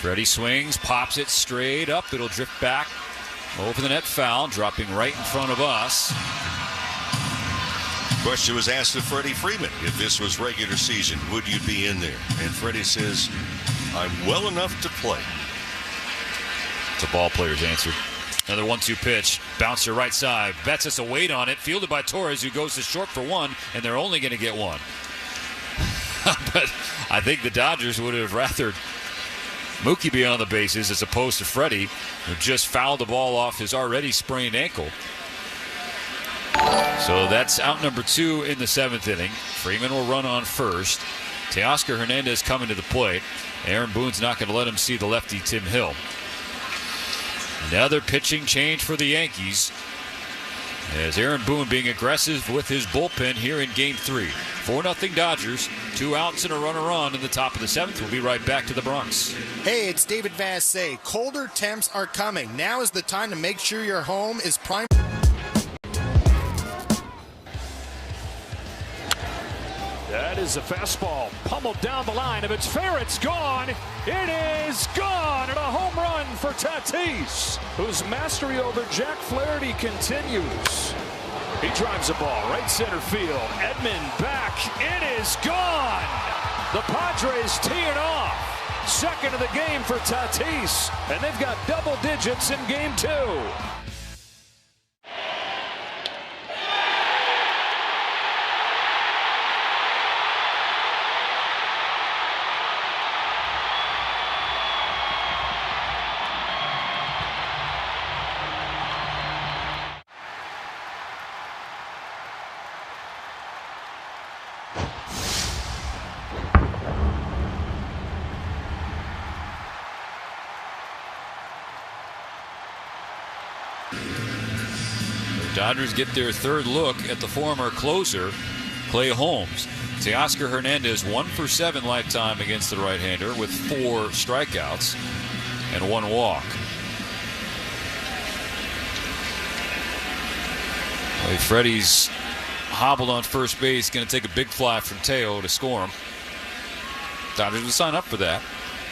Freddie swings, pops it straight up. It'll drift back over the net, foul, dropping right in front of us. Question was asked of Freddy Freeman. If this was regular season, would you be in there? And Freddie says, I'm well enough to play. It's a ball player's answer. Another 1-2 pitch. Bouncer right side. Betts has a weight on it. Fielded by Torres, who goes to short for 1, and they're only going to get 1. But I think the Dodgers would have rather Mookie be on the bases as opposed to Freddie, who just fouled the ball off his already sprained ankle. So that's out number 2 in the 7th inning. Freeman will run on first. Teoscar Hernandez coming to the plate. Aaron Boone's not going to let him see the lefty Tim Hill. Another pitching change for the Yankees, as Aaron Boone being aggressive with his bullpen here in Game 3. 4-0 Dodgers, 2 outs and a runner on in the top of the 7th. We'll be right back to the Bronx. Hey, it's David Vassay. Colder temps are coming. Now is the time to make sure your home is prime. That is a fastball pummeled down the line. If it's fair, it's gone. It is gone, and a home run for Tatis, whose mastery over Jack Flaherty continues. He drives the ball right center field. Edman back. It is gone. The Padres tee it off. Second of the game for Tatis, and they've got double digits in Game 2. Dodgers get their third look at the former closer, Clay Holmes. Teoscar Hernandez 1 for 7 lifetime against the right-hander with 4 strikeouts and 1 walk. Well, Freddie's hobbled on first base, going to take a big fly from Teo to score him. Dodgers will sign up for that.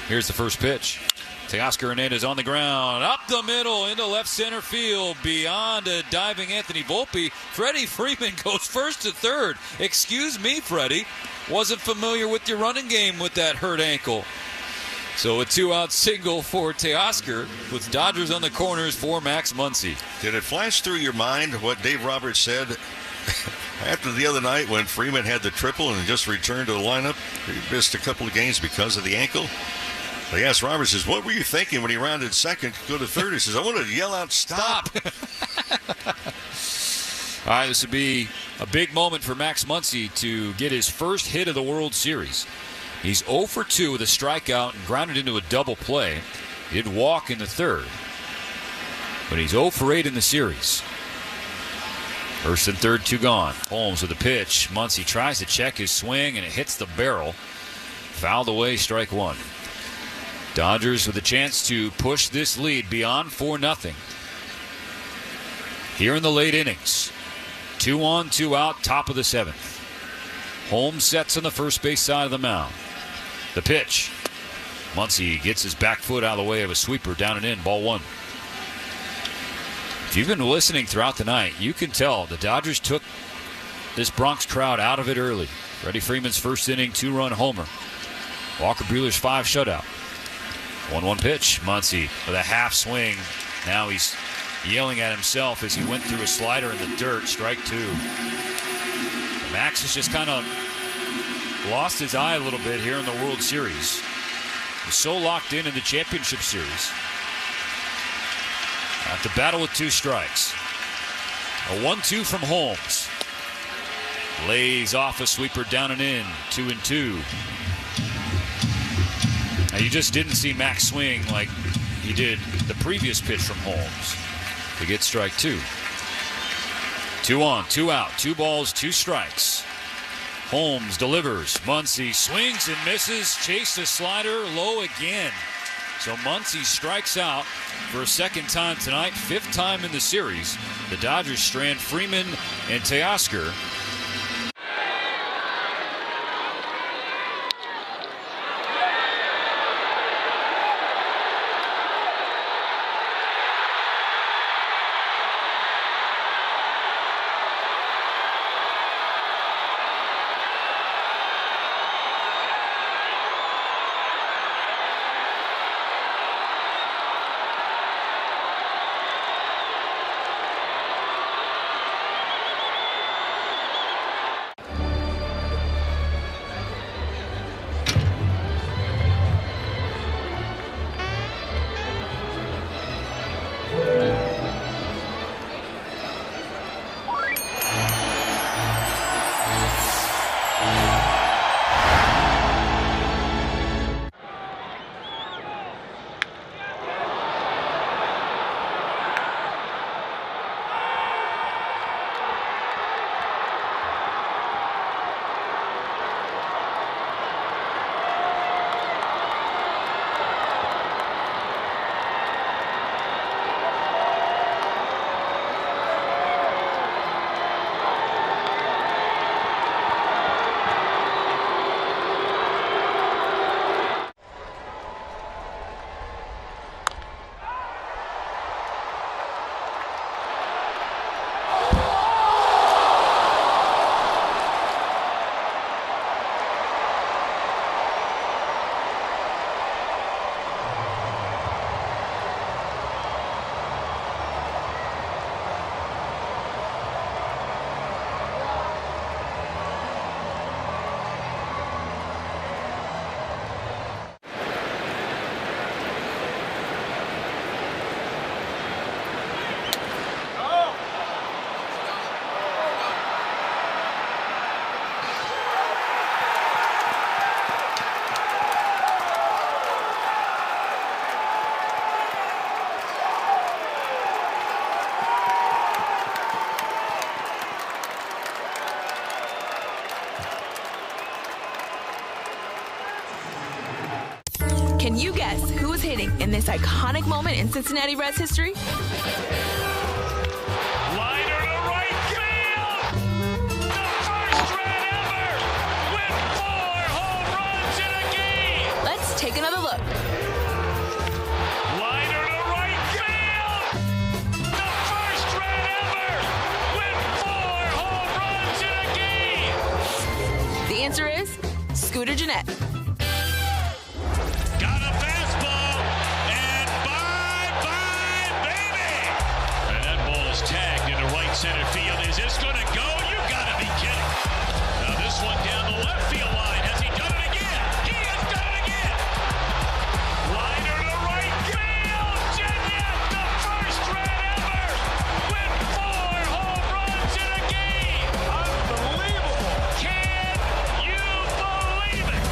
Here's the first pitch. Teoscar Hernandez on the ground, up the middle into left center field, beyond a diving Anthony Volpe. Freddie Freeman goes first to third. Excuse me, Freddie. Wasn't familiar with your running game with that hurt ankle. So a 2-out single for Teoscar, with Dodgers on the corners for Max Muncy. Did it flash through your mind what Dave Roberts said after the other night when Freeman had the triple and just returned to the lineup? He missed a couple of games because of the ankle. They asked Roberts, says, what were you thinking when he rounded second to go to third? He says, I wanted to yell out, stop. All right, this would be a big moment for Max Muncy to get his first hit of the World Series. He's 0 for 2 with a strikeout and grounded into a double play. He did walk in the third, but he's 0 for 8 in the series. First and third, 2 gone. Holmes with a pitch. Muncy tries to check his swing, and it hits the barrel. Fouled away, strike 1. Dodgers with a chance to push this lead beyond 4-0. Here in the late innings. 2 on, 2 out, top of the 7th. Holmes sets on the first base side of the mound. The pitch. Muncy gets his back foot out of the way of a sweeper, down and in, ball 1. If you've been listening throughout the night, you can tell the Dodgers took this Bronx crowd out of it early. Freddie Freeman's first inning, 2-run homer. Walker Buehler's 5 shutout. 1-1 pitch. Muncy with a half swing. Now he's yelling at himself as he went through a slider in the dirt. Strike 2. Max has just kind of lost his eye a little bit here in the World Series. He's so locked in the championship series. At the battle with 2 strikes. A 1-2 from Holmes. Lays off a sweeper, down and in. 2-2. Now, you just didn't see Max swing like he did the previous pitch from Holmes to get strike 2. 2 on, 2 out, 2 balls, 2 strikes. Holmes delivers. Muncy swings and misses. Chased a slider low again. So Muncy strikes out for a second time tonight, 5th time in the series. The Dodgers strand Freeman and Teoscar. Can you guess who is hitting in this iconic moment in Cincinnati Reds history? Liner to right field! The first Red ever with 4 home runs in a game! Let's take another look. answer is Scooter Jeanette. Got a fastball, and bye-bye, baby! And that ball is tagged into right center field. Is this going to go? You got to be kidding. Now this one down the left field line. Has he done it again? He has done it again! Liner to right field. Jeanette, the first run ever, with 4 home runs in a game. Unbelievable. Can you believe it?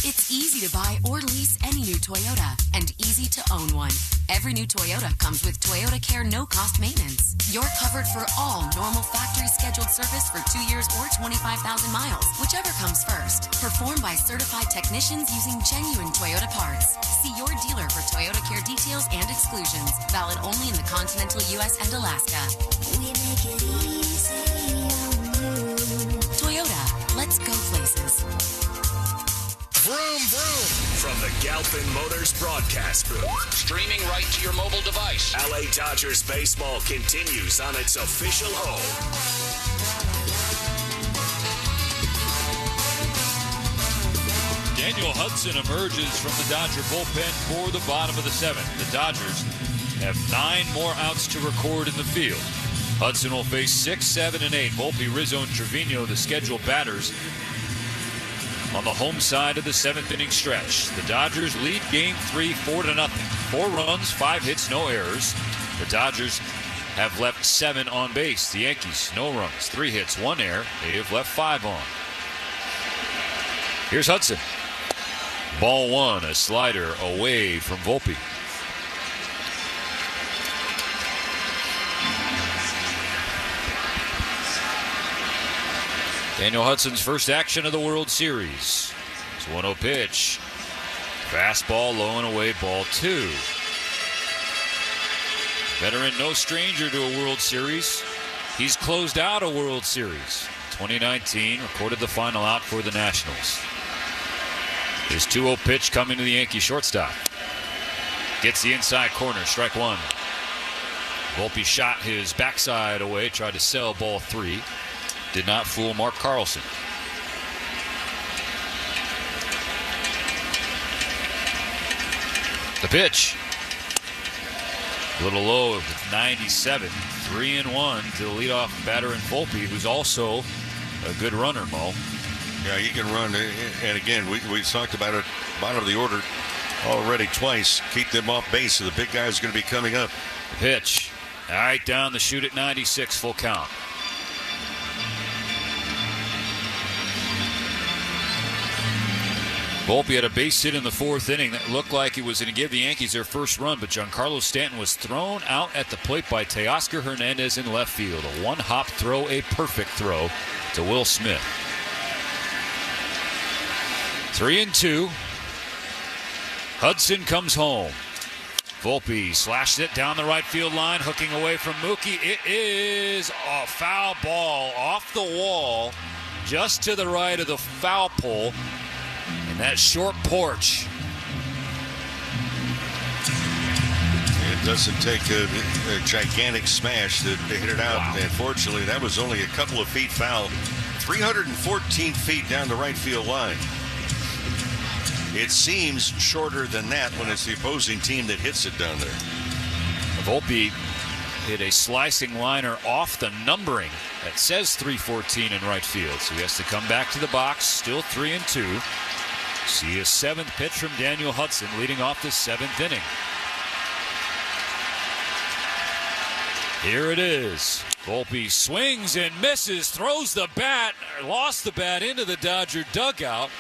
It's easy to buy or lease any new Toyota and easy to own one. Every new Toyota comes with Toyota Care no-cost maintenance. You're covered for all normal factory scheduled service for 2 years or 25,000 miles, whichever comes first. Performed by certified technicians using genuine Toyota parts. See your dealer for Toyota Care details and exclusions. Valid only in the continental U.S. and Alaska. We make it easy on you. Toyota, let's go places. Vroom, vroom. From the Galpin Motors broadcast booth. Streaming right to your mobile device. LA Dodgers baseball continues on its official home. Daniel Hudson emerges from the Dodger bullpen for the bottom of the 7th. The Dodgers have 9 more outs to record in the field. Hudson will face 6, 7, and 8. Volpe, Rizzo, and Trevino, the scheduled batters, on the home side of the 7th inning stretch. The Dodgers lead Game 3 4-0. 4 runs, 5 hits, no errors. The Dodgers have left 7 on base. The Yankees, no runs, 3 hits, 1 error. They have left 5 on. Here's Hudson. Ball 1, a slider away from Volpe. Daniel Hudson's first action of the World Series. It's 1-0 pitch. Fastball low and away, ball 2. Veteran, no stranger to a World Series. He's closed out a World Series. 2019, recorded the final out for the Nationals. His 2-0 pitch coming to the Yankee shortstop. Gets the inside corner, strike 1. Volpe shot his backside away, tried to sell ball 3. Did not fool Mark Carlson. The pitch. A little low with 97. 3-1 to the leadoff batter in Volpe, who's also a good runner, Mo. Yeah, he can run. And again, we talked about it, bottom of the order already twice. Keep them off base, so the big guy is going to be coming up. The pitch. All right, down the chute at 96, full count. Volpe had a base hit in the 4th inning that looked like it was going to give the Yankees their first run, but Giancarlo Stanton was thrown out at the plate by Teoscar Hernandez in left field. A one-hop throw, a perfect throw to Will Smith. 3-2. Hudson comes home. Volpe slashed it down the right field line, hooking away from Mookie. It is a foul ball off the wall, just to the right of the foul pole. And that short porch. It doesn't take a gigantic smash to hit it out. Wow. And fortunately, that was only a couple of feet foul. 314 feet down the right field line. It seems shorter than that when it's the opposing team that hits it down there. Volpe hit a slicing liner off the numbering that says 314 in right field. So he has to come back to the box, still 3-2. See a 7th pitch from Daniel Hudson leading off the 7th inning. Here it is. Volpe swings and misses, throws the bat, lost the bat into the Dodger dugout.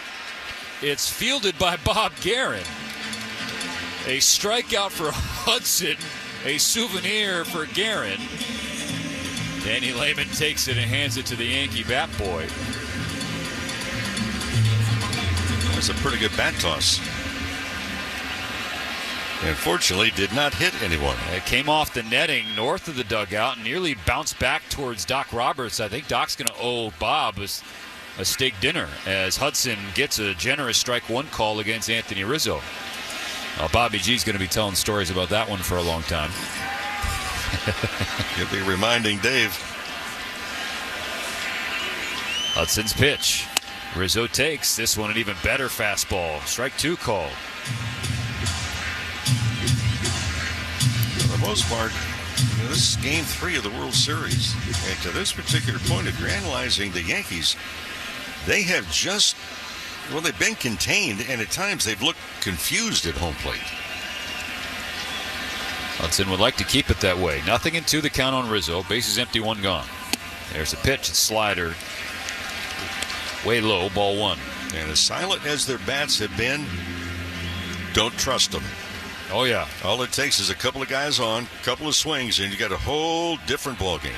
It's fielded by Bob Guerin. A strikeout for Hudson, a souvenir for Guerin. Danny Lehman takes it and hands it to the Yankee bat boy. That's a pretty good bat toss. Unfortunately, did not hit anyone. It came off the netting north of the dugout and nearly bounced back towards Doc Roberts. I think Doc's going to owe Bob a steak dinner as Hudson gets a generous strike 1 call against Anthony Rizzo. Bobby G's going to be telling stories about that one for a long time. He'll be reminding Dave. Hudson's pitch. Rizzo takes this one, an even better fastball. Strike 2 called. For the most part, this is game 3 of the World Series. And to this particular point, if you're analyzing the Yankees, they have just, well, they've been contained, and at times they've looked confused at home plate. Hudson would like to keep it that way. 0-2 the count on Rizzo. Bases empty, 1 gone. There's a pitch, it's slider. Way low, ball 1. And as silent as their bats have been, don't trust them. Oh, yeah. All it takes is a couple of guys on, a couple of swings, and you got a whole different ball game.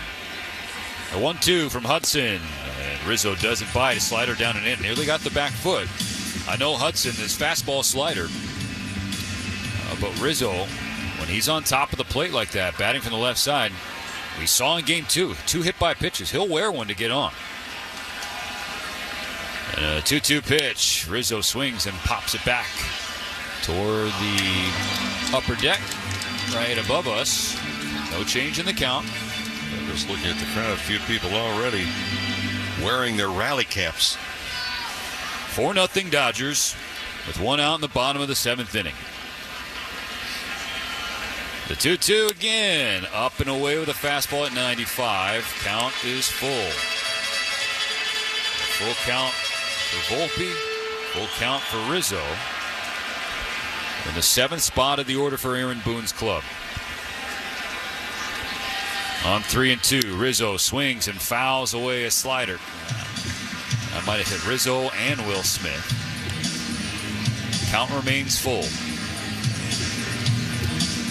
A 1-2 from Hudson. And Rizzo doesn't bite. A slider down and in. Nearly got the back foot. I know Hudson is fastball slider. But Rizzo, when he's on top of the plate like that, batting from the left side, we saw in game 2, 2 hit by pitches. He'll wear one to get on. And a 2-2 pitch. Rizzo swings and pops it back toward the upper deck, right above us. No change in the count. I'm just looking at the crowd. A few people already wearing their rally caps. 4-0 Dodgers with 1 out in the bottom of the 7th inning. The 2-2 again. Up and away with a fastball at 95. Count is full. Full count for Volpe. Full count for Rizzo. In the 7th spot of the order for Aaron Boone's club. On 3-2, Rizzo swings and fouls away a slider. That might have hit Rizzo and Will Smith. Count remains full.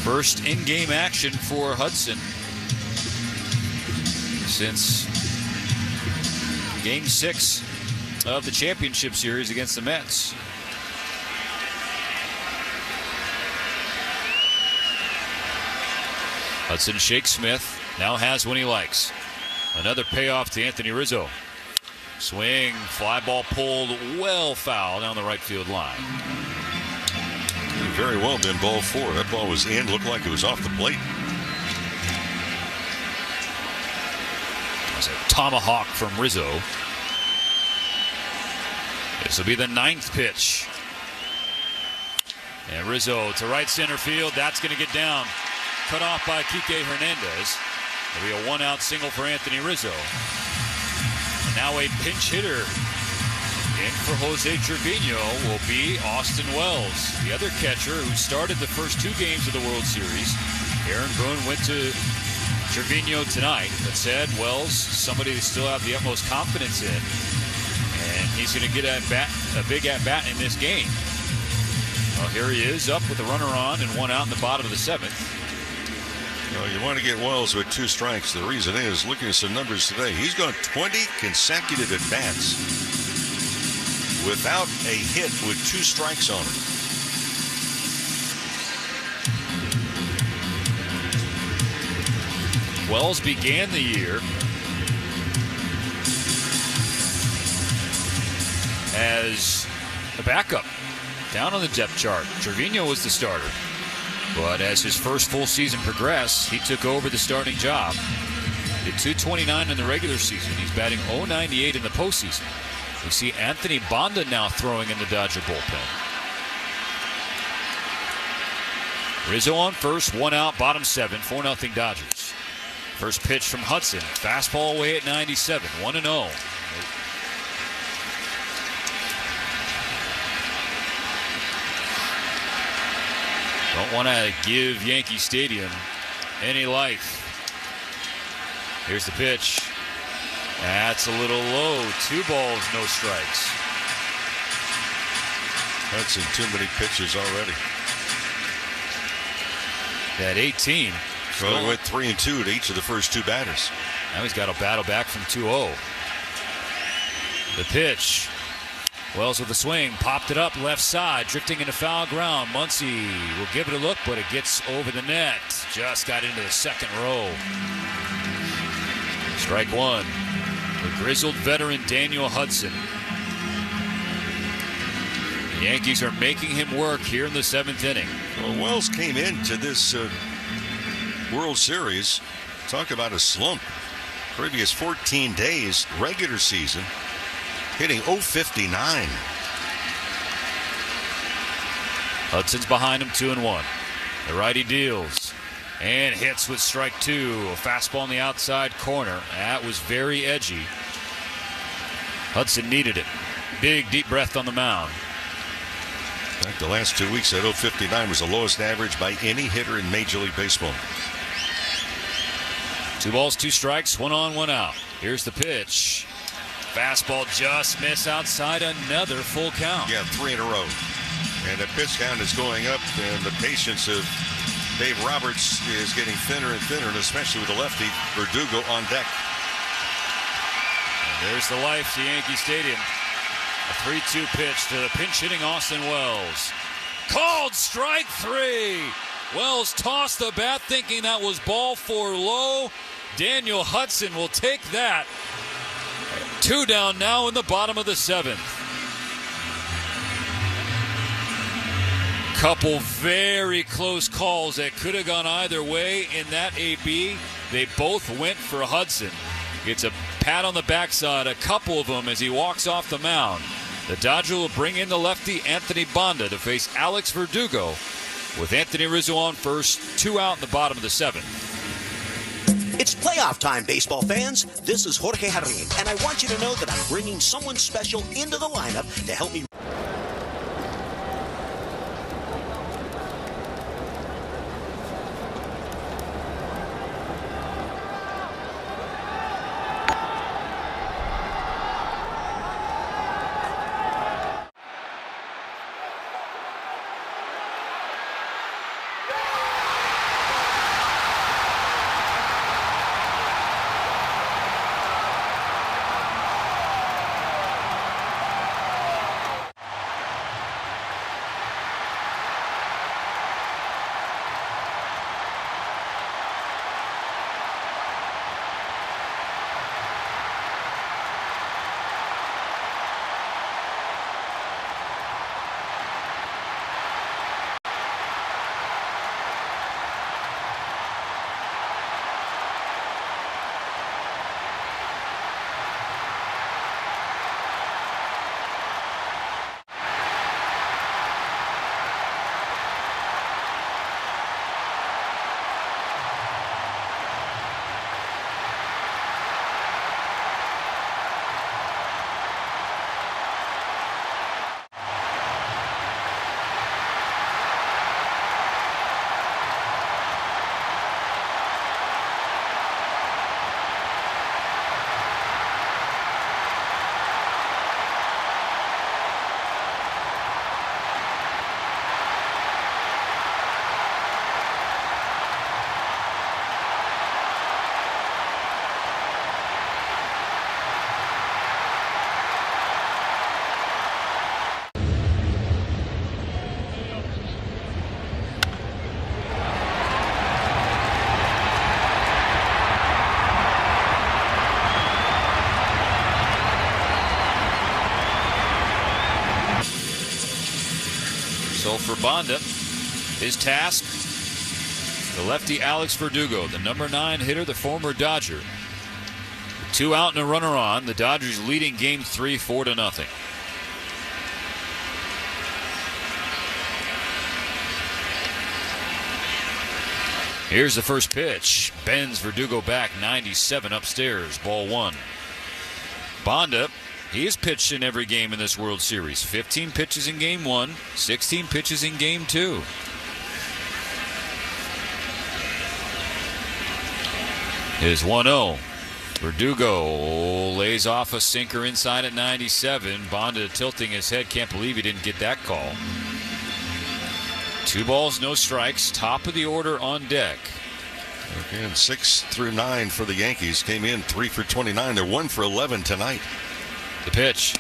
First in-game action for Hudson since Game 6 of the championship series against the Mets. Hudson shakes Smith. Now has one he likes. Another payoff to Anthony Rizzo. Swing, fly ball pulled well foul down the right field line. Very well been ball 4. That ball was in. Looked like it was off the plate. That's a tomahawk from Rizzo. This will be the 9th pitch. And Rizzo to right center field. That's going to get down. Cut off by Kike Hernandez. It'll be a 1-out single for Anthony Rizzo. And now a pinch hitter in for Jose Trevino will be Austin Wells, the other catcher who started the first 2 games of the World Series. Aaron Boone went to Trevino tonight, but said Wells, somebody they still have the utmost confidence in, and he's going to get a big at-bat in this game. Well, here he is, up with a runner on and 1 out in the bottom of the 7th. Well, you want to get Wells with 2 strikes. The reason is, looking at some numbers today, he's gone 20 consecutive at-bats without a hit with 2 strikes on him. Wells began the year as a backup down on the depth chart. Trevino was the starter. But as his first full season progressed, he took over the starting job. Hit .229 in the regular season. He's batting .098 in the postseason. We see Anthony Banda now throwing in the Dodger bullpen. Rizzo on first, 1 out, bottom 7, 4-0 Dodgers. First pitch from Hudson. Fastball away at 97, 1-0. Don't want to give Yankee Stadium any life. Here's the pitch. That's a little low. 2 balls, no strikes. That's in too many pitches already. At 18. Well, he went 3-2 to each of the first 2 batters. Now he's got a battle back from 2-0. The pitch. Wells with a swing, popped it up left side, drifting into foul ground. Muncy will give it a look, but it gets over the net. Just got into the 2nd row. Strike 1. The grizzled veteran Daniel Hudson. The Yankees are making him work here in the 7th inning. Well, Wells came into this World Series. Talk about a slump. Previous 14 days, regular season, hitting .059. Hudson's behind him, 2-1. The righty deals and hits with strike 2. A fastball on the outside corner. That was very edgy. Hudson needed it. Big, deep breath on the mound. In fact, the last 2 weeks, that .059 was the lowest average by any hitter in Major League Baseball. 2 balls, 2 strikes, 1 on, 1 out. Here's the pitch. Fastball just missed outside, another full count. Yeah, 3 in a row. And the pitch count is going up, and the patience of Dave Roberts is getting thinner and thinner, and especially with the lefty Verdugo on deck. And there's the life to Yankee Stadium. A 3-2 pitch to the pinch-hitting Austin Wells. Called strike 3. Wells tossed the bat thinking that was ball 4 low. Daniel Hudson will take that. 2 down now in the bottom of the 7th. Couple very close calls that could have gone either way in that AB. They both went for Hudson. Gets a pat on the backside, a couple of them as he walks off the mound. The Dodger will bring in the lefty Anthony Banda to face Alex Verdugo with Anthony Rizzo on first, 2 out in the bottom of the 7th. It's playoff time, baseball fans. This is Jorge Jarrin, and I want you to know that I'm bringing someone special into the lineup to help me. So for Banda, his task, the lefty Alex Verdugo, the number 9 hitter, the former Dodger. 2 out and a runner on. The Dodgers leading game 3 4-0. Here's the first pitch. Bends Verdugo back, 97 upstairs, ball 1. Banda, he has pitched in every game in this World Series. 15 pitches in game 1, 16 pitches in game 2. Is 1-0. Verdugo lays off a sinker inside at 97. Banda tilting his head. Can't believe he didn't get that call. 2 balls, no strikes. Top of the order on deck. Again, 6 through 9 for the Yankees. Came in 3 for 29. They're 1 for 11 tonight. The pitch.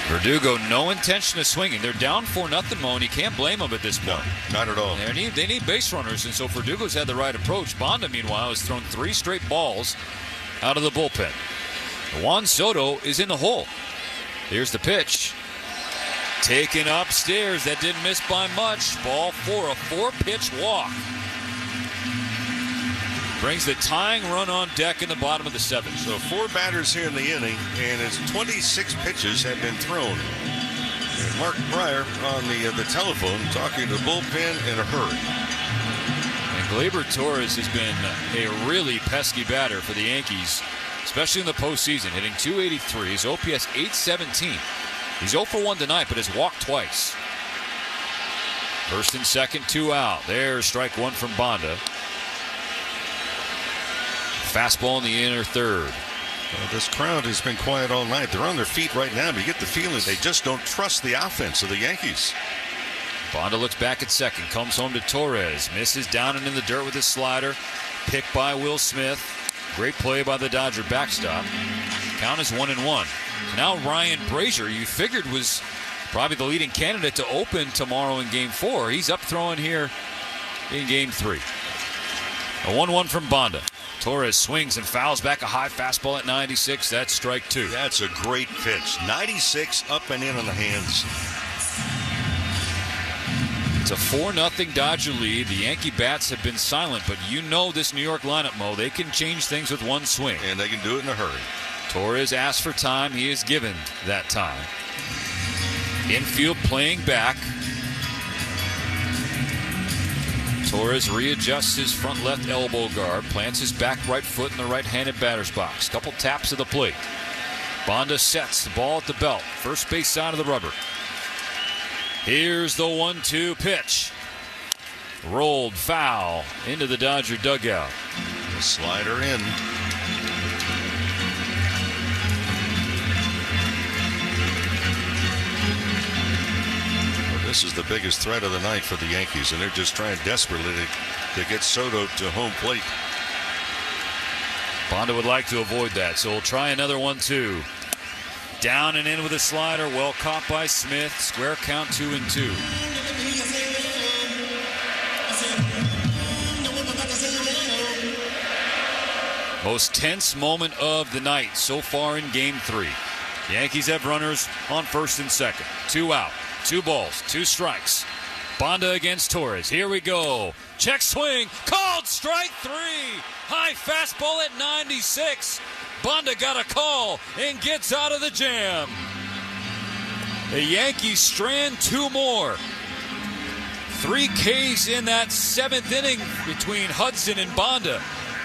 Verdugo, no intention of swinging. They're down 4-0, Mo, and you can't blame them at this point. No, not at all. They need base runners, and so Verdugo's had the right approach. Banda, meanwhile, has thrown 3 straight balls out of the bullpen. Juan Soto is in the hole. Here's the pitch. Taken upstairs. That didn't miss by much. Ball 4, a 4-pitch walk. brings the tying run on deck in the bottom of the 7th. So 4 batters here in the inning, and his 26 pitches have been thrown. And Mark Pryor on the telephone talking to the bullpen in a hurry. And Gleyber Torres has been a really pesky batter for the Yankees, especially in the postseason, hitting .283. His OPS .817. He's 0 for 1 tonight, but has walked twice. First and second, 2 out. There's strike 1 from Banda. Fastball in the inner third. Well, this crowd has been quiet all night. They're on their feet right now, but you get the feeling they just don't trust the offense of the Yankees. Banda looks back at second, comes home to Torres, misses down and in the dirt with his slider. Picked by Will Smith. Great play by the Dodger backstop. Count is 1-1. Now Ryan Brazier, you figured was probably the leading candidate to open tomorrow in Game 4. He's up throwing here in Game 3. A 1-1 from Banda. Torres swings and fouls back a high fastball at 96. That's strike 2. That's a great pitch. 96 up and in on the hands. It's a 4-0 Dodger lead. The Yankee bats have been silent, but you know this New York lineup, Mo. They can change things with one swing. And they can do it in a hurry. Torres asked for time. He is given that time. Infield playing back. Torres readjusts his front left elbow guard, plants his back right foot in the right-handed batter's box. Couple taps of the plate. Banda sets the ball at the belt. First base side of the rubber. Here's the 1-2 pitch. Rolled foul into the Dodger dugout. The slider in. This is the biggest threat of the night for the Yankees, and they're just trying desperately to get Soto to home plate. Banda would like to avoid that, so we'll try another 1-2. Down and in with a slider, well caught by Smith. Square count 2-2. Most tense moment of the night so far in Game 3. The Yankees have runners on first and second. 2 out. 2 balls, 2 strikes. Banda against Torres. Here we go. Check swing. Called strike 3. High fastball at 96. Banda got a call and gets out of the jam. The Yankees strand 2 more. 3 Ks in that 7th inning between Hudson and Banda.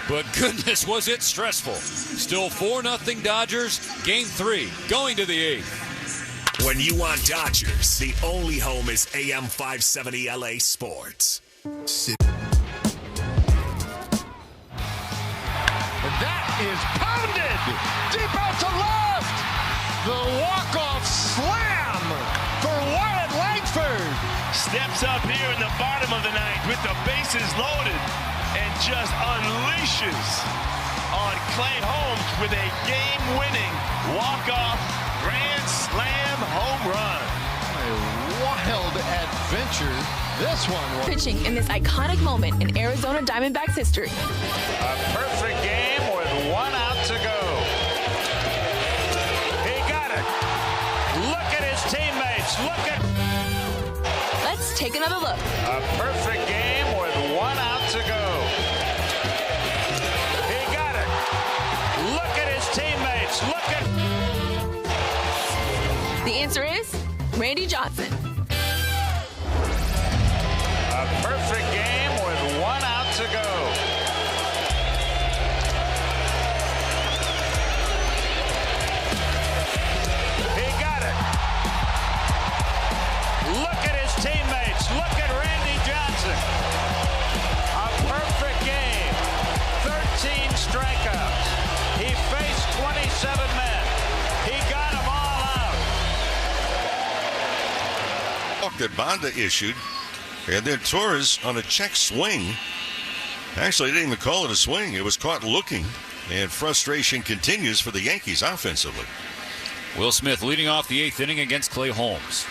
But goodness, was it stressful. Still 4-0 Dodgers. Game 3 going to the 8th. When you want Dodgers, the only home is AM 570 LA Sports. And that is pounded deep out to left. The walk-off slam for Wyatt Langford. Steps up here in the bottom of the 9th with the bases loaded and just unleashes on Clay Holmes with a game-winning walk-off grand slam home run. A wild adventure this one was. Pitching in this iconic moment in Arizona Diamondbacks history. A perfect game with 1 out to go. He got it. Look at his teammates. Look at. Let's take another look. A perfect game with 1 out to go. He got it. Look at his teammates. Look at. The answer is Randy Johnson. A perfect game with 1 out to go. He got it. Look at his teammates. Look at Randy Johnson. A perfect game. 13 strikeouts. He faced 27 men. He got them all out. That Banda issued, and then Torres on a check swing. Actually, they didn't even call it a swing. It was caught looking, and frustration continues for the Yankees offensively. Will Smith leading off the 8th inning against Clay Holmes.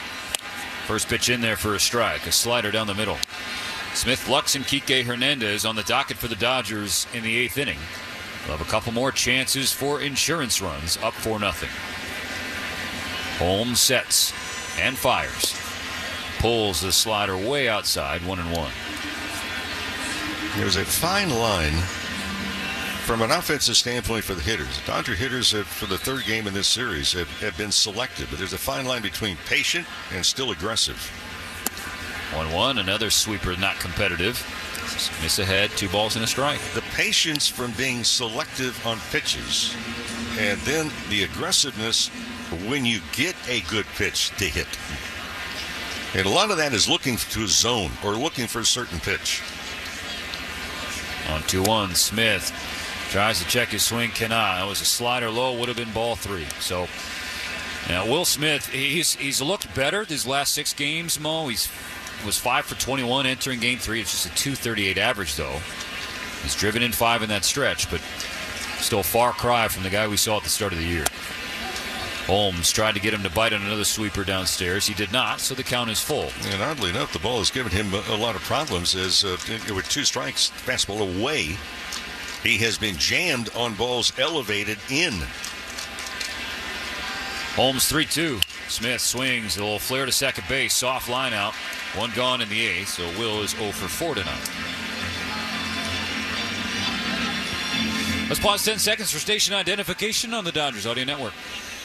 First pitch in there for a strike, a slider down the middle. Smith, Lux, and Kike Hernandez on the docket for the Dodgers in the 8th inning. They'll have a couple more chances for insurance runs, up 4-0. Holmes sets and fires. Pulls the slider way outside, 1-1. There's a fine line From an offensive standpoint for the hitters, the Dodger hitters for the third game in this series have been selective, but there's a fine line between patient and still aggressive. 1-1, another sweeper not competitive. Miss ahead, 2 balls and a strike. The patience from being selective on pitches, and then the aggressiveness when you get a good pitch to hit. And a lot of that is looking to a zone or looking for a certain pitch. On 2-1, Smith tries to check his swing, cannot. That was a slider low, would have been ball 3. So now Will Smith, he's looked better these last 6 games, Mo. He was 5 for 21 entering game 3. It's just a .238 average, though. He's driven in 5 in that stretch, but still far cry from the guy we saw at the start of the year. Holmes tried to get him to bite on another sweeper downstairs. He did not, so the count is full. And oddly enough, the ball has given him a lot of problems as with 2 strikes, fastball away. He has been jammed on balls elevated in. Holmes 3-2. Smith swings, a little flare to second base, soft line out. 1 gone in the 8th, so Will is 0 for 4 tonight. Let's pause 10 seconds for station identification on the Dodgers Audio Network.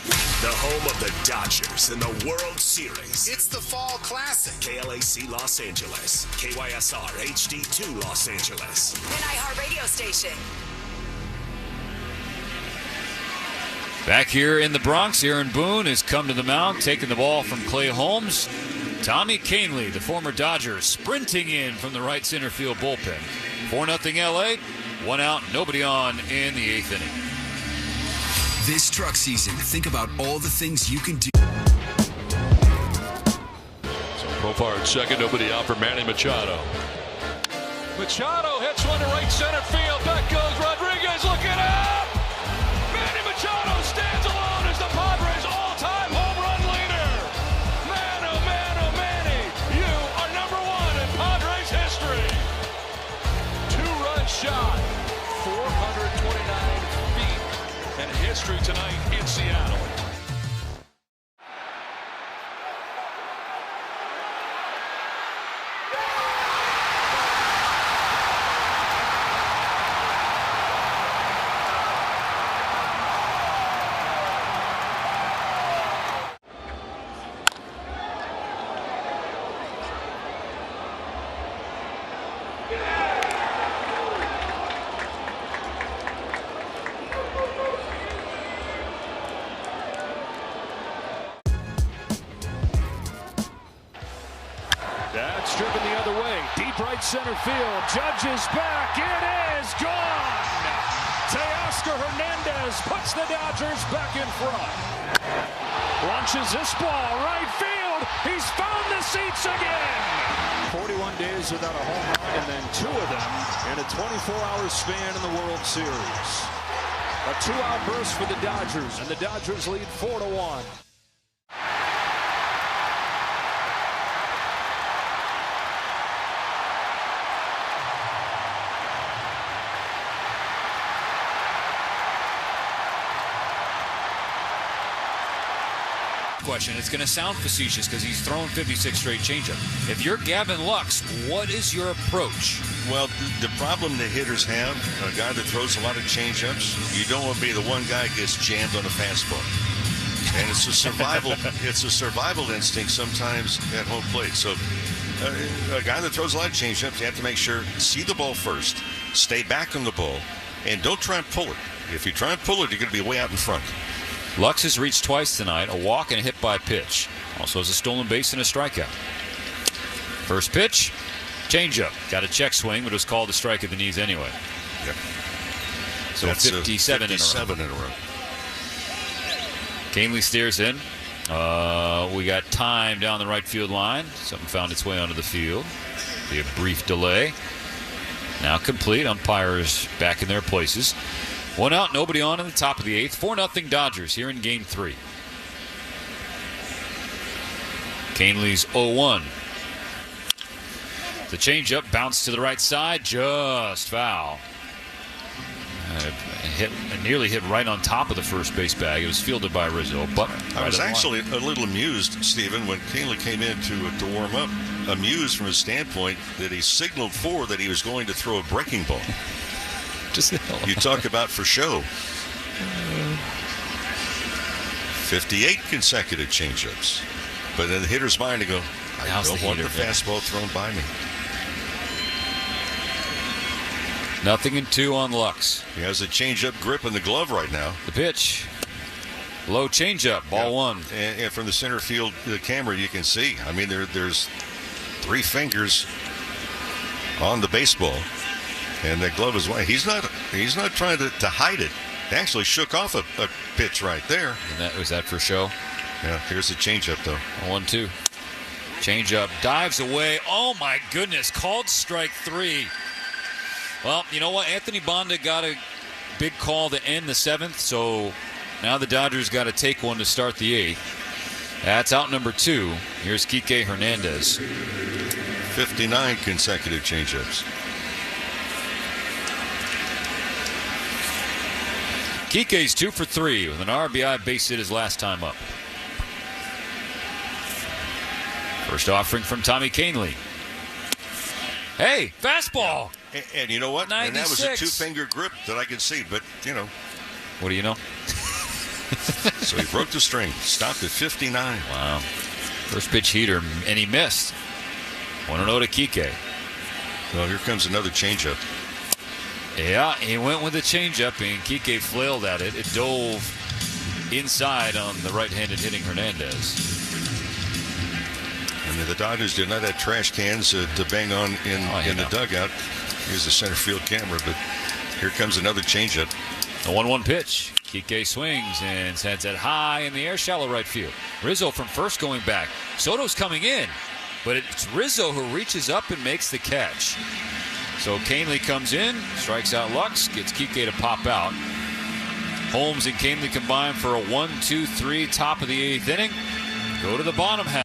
The home of the Dodgers in the World Series. It's the Fall Classic. KLAC Los Angeles. KYSR HD2 Los Angeles. An iHeartRadio station. Back here in the Bronx, Aaron Boone has come to the mound, taking the ball from Clay Holmes. Tommy Kahnle, the former Dodger, sprinting in from the right center field bullpen. 4-0 LA, 1 out, nobody on in the 8th inning. This truck season, think about all the things you can do. So Profar at second, nobody out for Manny Machado. Machado hits one to right center field. Back goes Rodriguez looking up. Manny Machado stands alone as the Padres' all-time home run leader. Man, oh man, oh Manny, you are number 1 in Padres history. 2-run shot, 429 feet, and history tonight in Seattle. That's driven the other way. Deep right center field. Judge is back. It is gone. Teoscar Hernandez puts the Dodgers back in front. Launches this ball right field. He's found the seats again. 41 days without a home run, and then 2 of them in a 24-hour span in the World Series. A 2-out burst for the Dodgers, and the Dodgers lead 4-1. Question. It's going to sound facetious because he's thrown 56 straight changeup. If you're Gavin Lux, what is your approach? Well, the problem the hitters have, a guy that throws a lot of changeups, you don't want to be the one guy that gets jammed on a fastball. And it's a survival. It's a survival instinct sometimes at home plate. So a guy that throws a lot of changeups, you have to make sure, see the ball first, stay back on the ball, and don't try and pull it. If you try and pull it, you're going to be way out in front. Lux has reached twice tonight, a walk and a hit by pitch. Also has a stolen base and a strikeout. First pitch, changeup. Got a check swing, but it was called a strike at the knees anyway. Yep. So that's 57 in a row. Kahnle steers in. We got time down the right field line. Something found its way onto the field. Be a brief delay. Now complete. Umpires back in their places. 1 out, nobody on in the top of the 8th. 4-0 Dodgers here in Game 3. Kahnle's 0-1. The changeup bounced to the right side, just foul. Nearly hit right on top of the first base bag. It was fielded by Rizzo, but I was actually a little amused, Stephen, when Kahnle came in to warm up. Amused from his standpoint that he signaled for that he was going to throw a breaking ball. Just you talk about for show. 58 consecutive changeups. But in the hitter's mind to go, I don't want the fastball thrown by me. 0-2 on Lux. He has a changeup grip in the glove right now. The pitch. Low changeup, ball one. And from the center field camera, you can see. I mean, there's 3 fingers on the baseball, and that glove is wide. He's not trying to hide it. He actually shook off a pitch right there. And was that for show? Yeah. Here's the changeup though. 1-2. Changeup dives away. Oh my goodness! Called strike 3. Well, you know what? Anthony Bonda got a big call to end the 7th, so now the Dodgers got to take one to start the 8th. That's out number 2. Here's Kike Hernandez. 59 consecutive changeups. Kike's 2 for 3 with an RBI base hit his last time up. First offering from Tommy Kahnle. Hey, fastball. Yeah. And you know what? 96. And that was a 2-finger grip that I could see, but, you know. What do you know? So he broke the string. Stopped at 59. Wow. First pitch heater, and he missed. 1-0 to Kike. Well, here comes another changeup. Yeah, he went with the changeup, and Kike flailed at it. It dove inside on the right-handed hitting Hernandez. And the Dodgers did not have trash cans to bang on in the dugout. Here's the center field camera, but here comes another changeup. A 1-1 pitch. Kike swings and sends it high in the air, shallow right field. Rizzo from first going back. Soto's coming in, but it's Rizzo who reaches up and makes the catch. So Kahnle comes in, strikes out Lux, gets Kike to pop out. Holmes and Kahnle combine for a 1-2-3 top of the 8th inning. Go to the bottom half.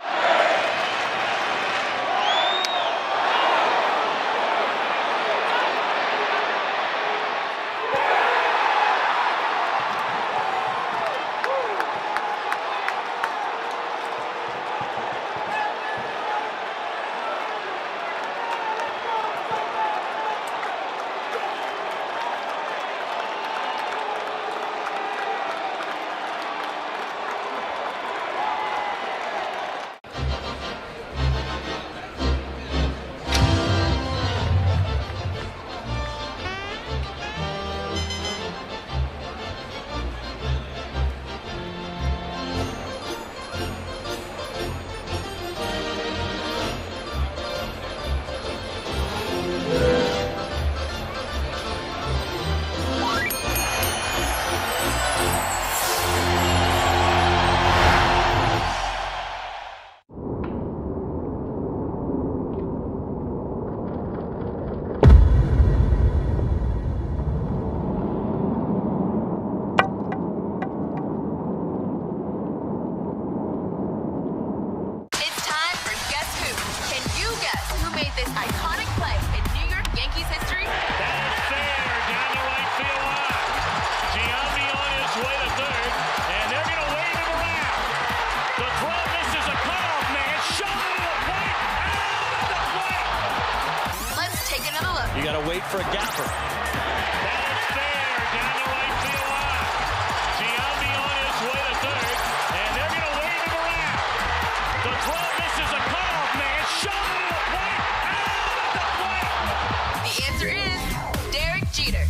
For a gapper. That is fair down the right field line. Giambi on his way to third, and they're going to wave him around. The throw misses a cutoff man. Shot to the plate. Out of the plate. The answer is Derek Jeter.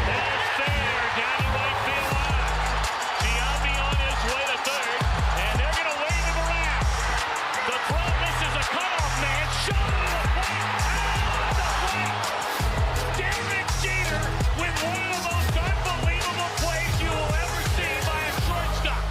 That is fair down the right field line. Giambi on his way to third, and they're going to wave him around. The throw misses a cutoff man. Shot to the plate. Derek Jeter with one of the most unbelievable plays you will ever see by a shortstop.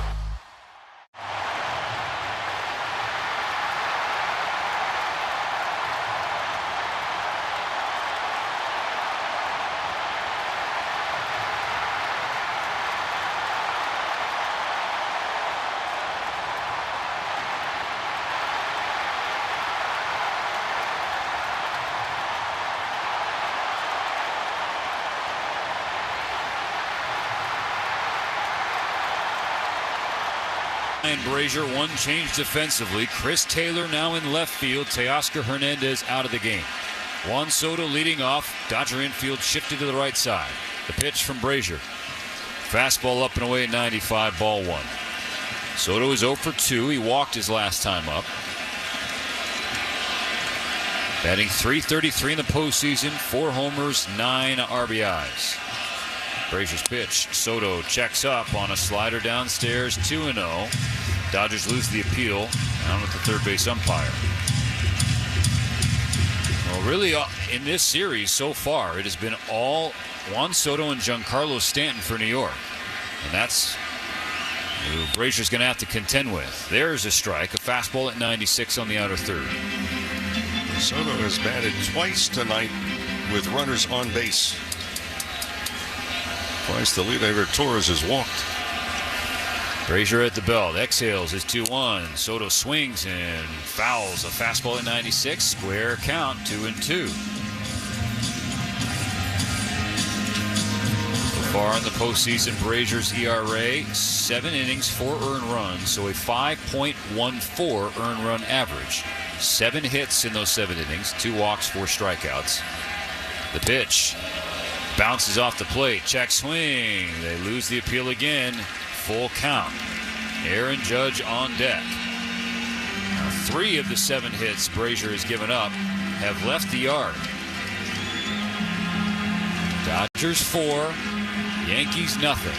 And Brazier, one change defensively. Chris Taylor now in left field. Teoscar Hernandez out of the game. Juan Soto leading off. Dodger infield shifted to the right side. The pitch from Brazier. Fastball up and away at 95, ball 1. Soto is 0 for 2. He walked his last time up. Batting .333 in the postseason. 4 homers, 9 RBIs. Brazier's pitch. Soto checks up on a slider downstairs, 2-0. Dodgers lose the appeal. Down with the third base umpire. Well, really, in this series so far, it has been all Juan Soto and Giancarlo Stanton for New York. And that's who Brazier's going to have to contend with. There's a strike, a fastball at 96 on the outer third. Soto has batted twice tonight with runners on base. Twice the leadover Torres has walked. Brazier at the belt, exhales his 2-1. Soto swings and fouls a fastball at 96. Square count, 2-2. So far in the postseason, Brazier's ERA, 7 innings, 4 earned runs, so a 5.14 earned run average. 7 hits in those 7 innings, 2 walks, 4 strikeouts. The pitch bounces off the plate, check swing. They lose the appeal again. Full count. Aaron Judge on deck. Now, 3 of the 7 hits Brazier has given up have left the yard. Dodgers 4, Yankees nothing.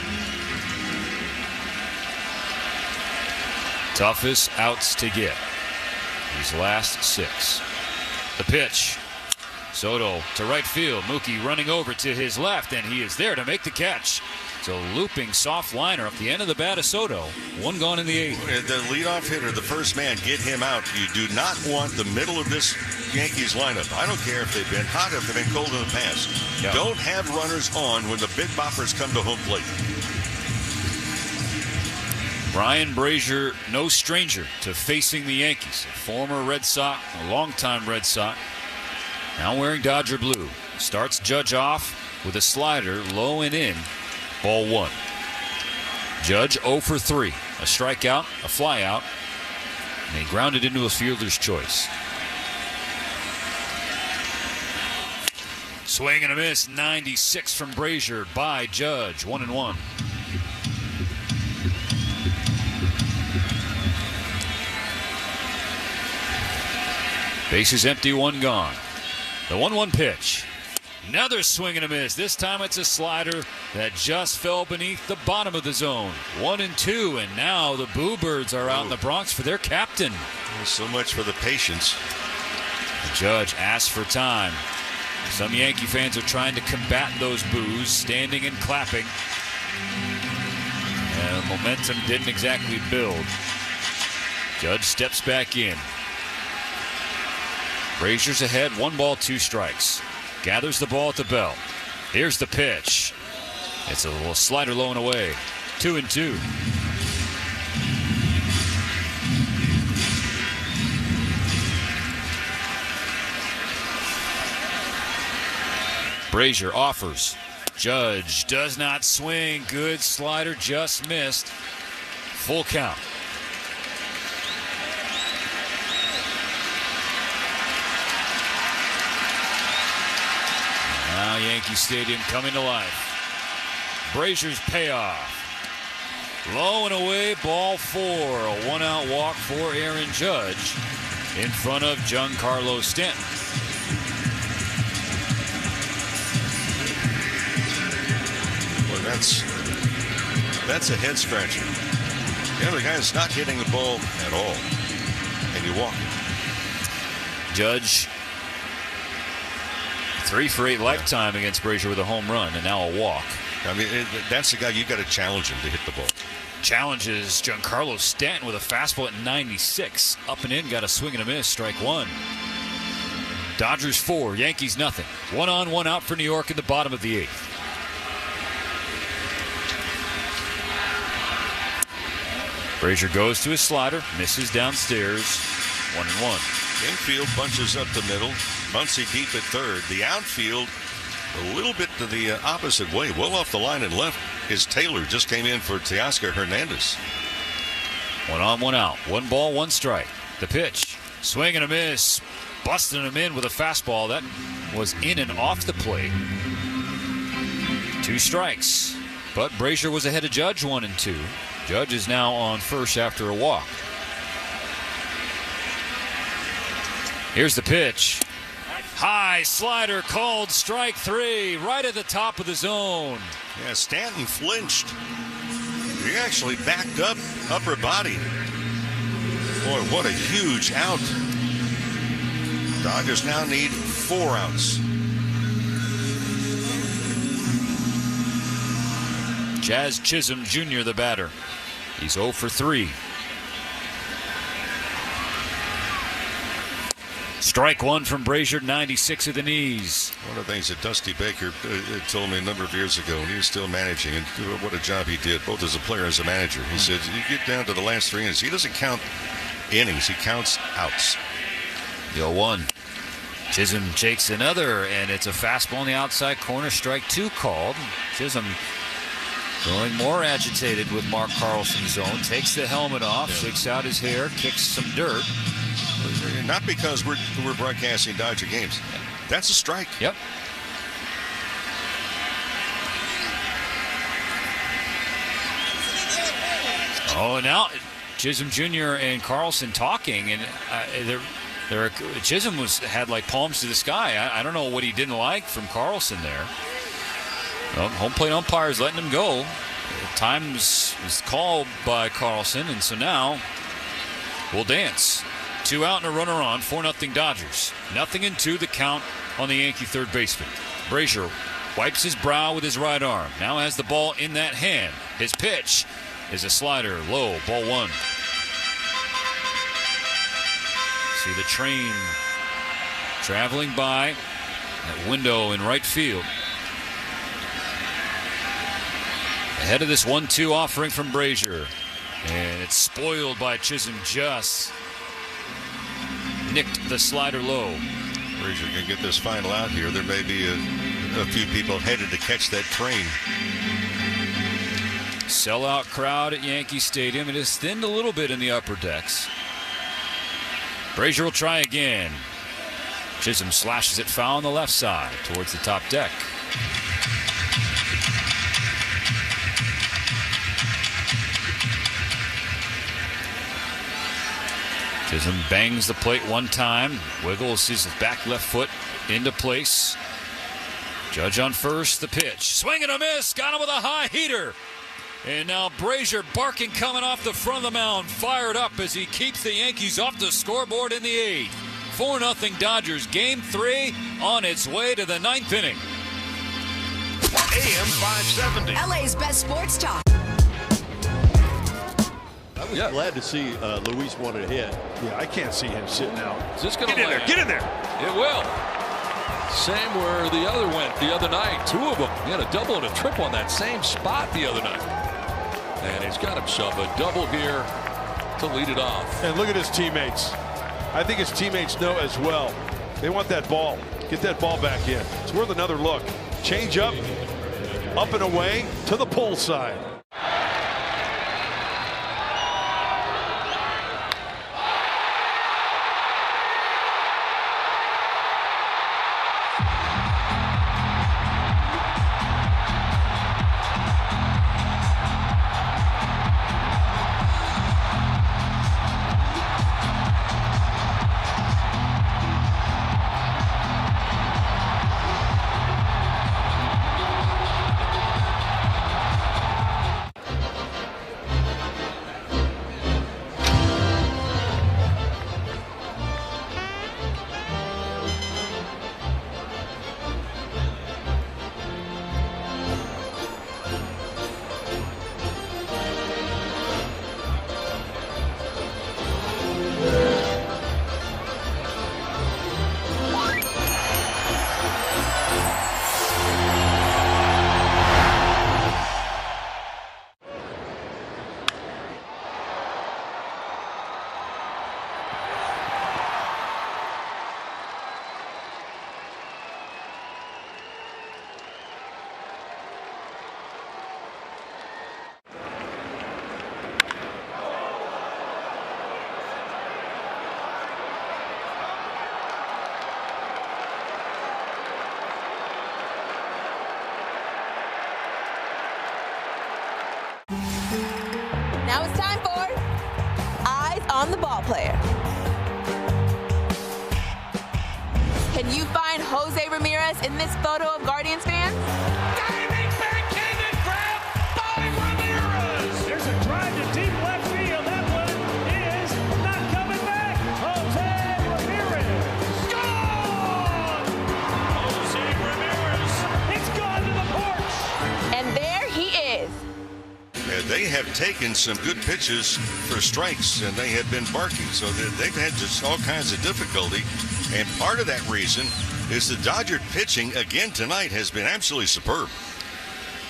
Toughest outs to get. These last 6. The pitch. Soto to right field. Mookie running over to his left, and he is there to make the catch. It's a looping soft liner up the end of the bat of Soto. 1 gone in the 8th. The leadoff hitter, the first man, get him out. You do not want the middle of this Yankees lineup. I don't care if they've been hot, if they've been cold in the past. Yeah. Don't have runners on when the big boppers come to home plate. Brian Brazier, no stranger to facing the Yankees. A former Red Sox, a longtime Red Sox. Now wearing Dodger blue. Starts Judge off with a slider low and in. Ball 1. Judge 0 for 3. A strikeout, a flyout, and he grounded into a fielder's choice. Swing and a miss. 96 from Brazier by Judge. 1-1. Bases empty, 1 gone. The 1-1 pitch. Another swing and a miss. This time it's a slider that just fell beneath the bottom of the zone. 1-2, and now the Boo Birds are out in the Bronx for their captain. So much for the patience. The Judge asks for time. Some Yankee fans are trying to combat those boos, standing and clapping. And momentum didn't exactly build. Judge steps back in. Brazier's ahead, 1 ball, 2 strikes. Gathers the ball at the belt. Here's the pitch. It's a little slider low and away. 2-2. Brazier offers. Judge does not swing. Good slider, just missed. Full count. Now Yankee Stadium coming to life. Brazier's payoff. Low and away, ball 4. A 1-out walk for Aaron Judge in front of Giancarlo Stanton. Well, that's a head scratcher. The other guy's not hitting the ball at all, and you walk. Judge 3 for 8 lifetime against Brazier with a home run, and now a walk. I mean, that's the guy you got to challenge him to hit the ball. Challenges Giancarlo Stanton with a fastball at 96. Up and in, got a swing and a miss, strike 1. Dodgers 4, Yankees nothing. 1 on, 1 out for New York in the bottom of the 8th. Brazier goes to his slider, misses downstairs. 1-1. Infield bunches up the middle. Muncy deep at third. The outfield a little bit to the opposite way. Well off the line and left is Taylor. Just came in for Teoscar Hernandez. 1 on, 1 out. 1 ball, 1 strike. The pitch. Swing and a miss. busting him in with a fastball that was in and off the plate. 2 strikes, but Brazier was ahead of Judge 1-2. Judge is now on first after a walk. Here's the pitch. High slider called strike 3, right at the top of the zone. Yeah, Stanton flinched. He actually backed up upper body. Boy, what a huge out. Dodgers now need 4 outs. Jazz Chisholm Jr., the batter. He's 0 for 3. Strike 1 from Brazier, 96 of the knees. One of the things that Dusty Baker told me a number of years ago when he was still managing, and what a job he did, both as a player and as a manager. He said, you get down to the last 3 innings, he doesn't count innings, he counts outs. 0-1. Chisholm takes another, and it's a fastball in the outside corner. Strike 2 called. Chisholm growing more agitated with Mark Carlson's zone. Takes the helmet off, shakes out his hair, kicks some dirt. Not because we're broadcasting Dodger games. That's a strike. Yep. Oh, now Chisholm Jr. and Carlson talking, and Chisholm had like palms to the sky. I don't know what he didn't like from Carlson there. Well, home plate umpires letting him go. Time was called by Carlson, and so now we'll dance. 2 out and a runner on, 4-0 Dodgers. 0-2 the count on the Yankee third baseman. Brazier wipes his brow with his right arm. Now has the ball in that hand. His pitch is a slider, low, ball 1. See the train traveling by that window in right field. Ahead of this 1-2 offering from Brazier. And it's spoiled by Chisholm, just nicked the slider low. Brazier can get this final out here. There may be a few people headed to catch that train. Sellout crowd at Yankee Stadium. It has thinned a little bit in the upper decks. Brazier will try again. Chisholm slashes it foul on the left side towards the top deck. Chisholm bangs the plate one time, wiggles his back left foot into place. Judge on first, the pitch. Swing and a miss, got him with a high heater. And now Brazier barking coming off the front of the mound, fired up as he keeps the Yankees off the scoreboard in the 8th. 4-0 Dodgers, Game 3 on its way to the 9th inning. AM 570. LA's best sports talk. I was glad to see Luis wanted to hit. Yeah, I can't see him sitting out. Is this going to get in there? Get in there! It will. Same where the other went the other night. 2 of them. He had a double and a triple on that same spot the other night. And he's got himself a double here to lead it off. And look at his teammates. I think his teammates know as well. They want that ball. Get that ball back in. It's worth another look. Change up and away to the pull side. time for Eyes on the Ball Player. Can you find Jose Ramirez in this photo of Guardians fans? Diving backhanded grab by Ramirez. There's a drive to deep left field. That one is not coming back. Jose Ramirez. Gone! Jose Ramirez. It's gone to the porch. And there he is. And they have taken some good pitches for strikes, and they have been barking. So they've had just all kinds of difficulty. And part of that reason is the Dodger pitching again tonight has been absolutely superb.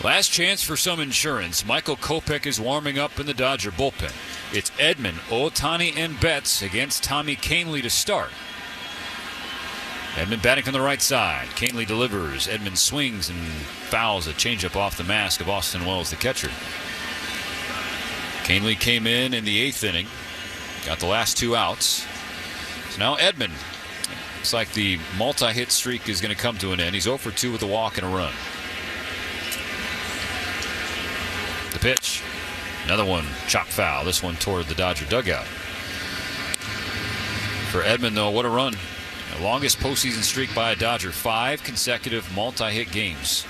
Last chance for some insurance. Michael Kopech is warming up in the Dodger bullpen. It's Edman, Ohtani, and Betts against Tommy Kahnle to start. Edman batting from the right side. Kahnle delivers. Edman swings and fouls a changeup off the mask of Austin Wells, the catcher. Kahnle came in the 8th inning. Got the last 2 outs. So now Edman. Looks like the multi-hit streak is going to come to an end. He's 0 for 2 with a walk and a run. The pitch. Another one, chop foul. This one toward the Dodger dugout. For Edman, though, what a run. The longest postseason streak by a Dodger. 5 consecutive multi-hit games.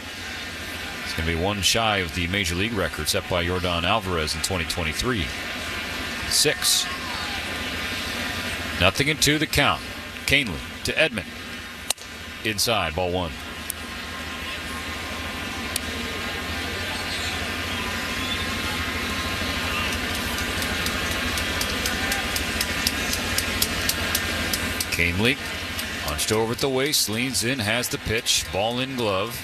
It's going to be one shy of the Major League record set by Yordan Alvarez in 2023. 6. 0-2 the count. Kahnle to Edman. Inside, ball 1. Kahnle punched over at the waist, leans in, has the pitch, ball in glove.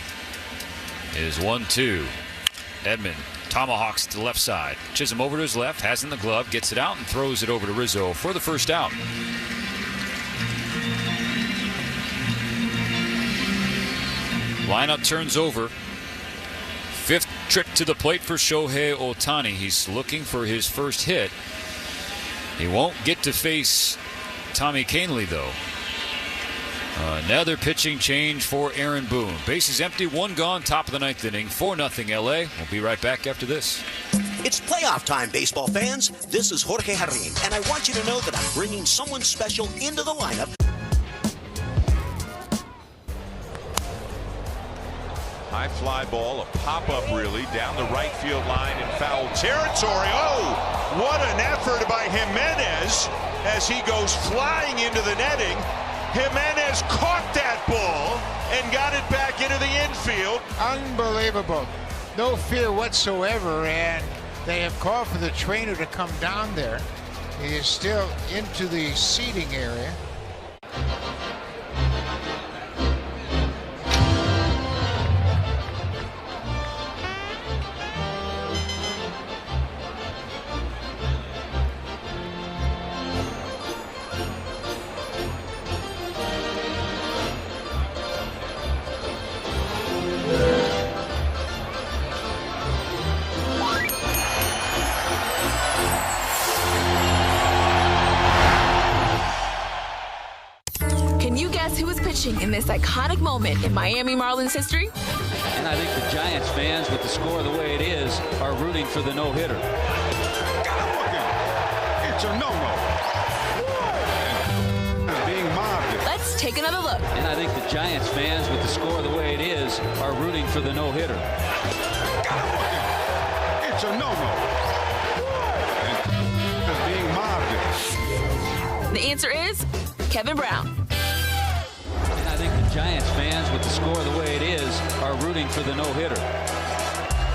It is 1-2. Edman tomahawks to the left side. Chisholm over to his left, has in the glove, gets it out and throws it over to Rizzo for the first out. Lineup turns over. 5th trip to the plate for Shohei Ohtani. He's looking for his first hit. He won't get to face Tommy Kahnle, though. Another pitching change for Aaron Boone. Bases empty, 1 gone, top of the 9th inning, 4-0 LA. We'll be right back after this. It's playoff time, baseball fans. This is Jorge Jarrin, and I want you to know that I'm bringing someone special into the lineup. High fly ball, a pop-up really, down the right field line in foul territory. Oh, what an effort by Jimenez as he goes flying into the netting. Jimenez caught that ball and got it back into the infield. Unbelievable. No fear whatsoever, and they have called for the trainer to come down there. He is still into the seating area. In this iconic moment in Miami Marlins history. And I think the Giants fans, with the score the way it is, are rooting for the no-hitter. It's a no-no. Being mobbed. Let's take another look. And I think the Giants fans, with the score the way it is, are rooting for the no-hitter. It's a no-no. Being mobbed. The answer is Kevin Brown. I think the Giants fans, with the score the way it is, are rooting for the no-hitter.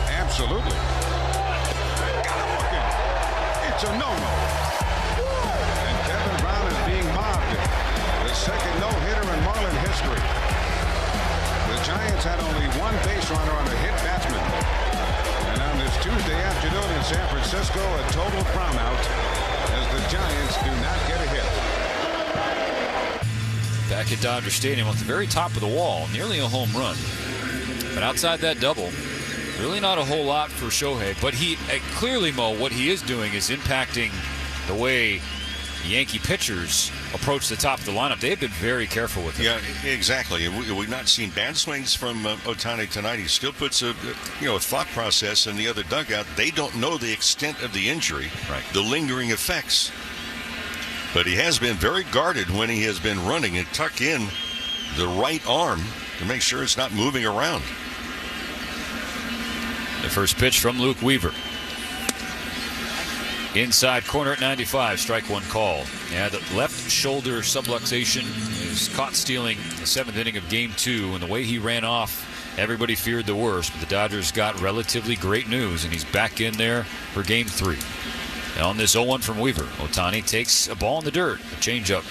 Absolutely. It's a no-no. And Kevin Brown is being mobbed. The second no-hitter in Marlin history. The Giants had only 1 base runner on a hit batsman. And on this Tuesday afternoon in San Francisco, a total brownout as the Giants do not get a hit. Back at Dodger Stadium at the very top of the wall, nearly a home run. But outside that double, really not a whole lot for Shohei. But he clearly, Mo, what he is doing is impacting the way Yankee pitchers approach the top of the lineup, they've been very careful with him. Yeah, exactly. We've not seen bad swings from Ohtani tonight. He still puts a thought process in the other dugout. They don't know the extent of the injury, the lingering effects. But he has been very guarded when he has been running and tuck in the right arm to make sure it's not moving around. The first pitch from Luke Weaver. Inside corner at 95, strike one call. Yeah, the left shoulder subluxation is caught stealing the 7th inning of Game 2, and the way he ran off, everybody feared the worst, but the Dodgers got relatively great news, and he's back in there for Game 3. And on this 0-1 from Weaver, Ohtani takes a ball in the dirt, a changeup,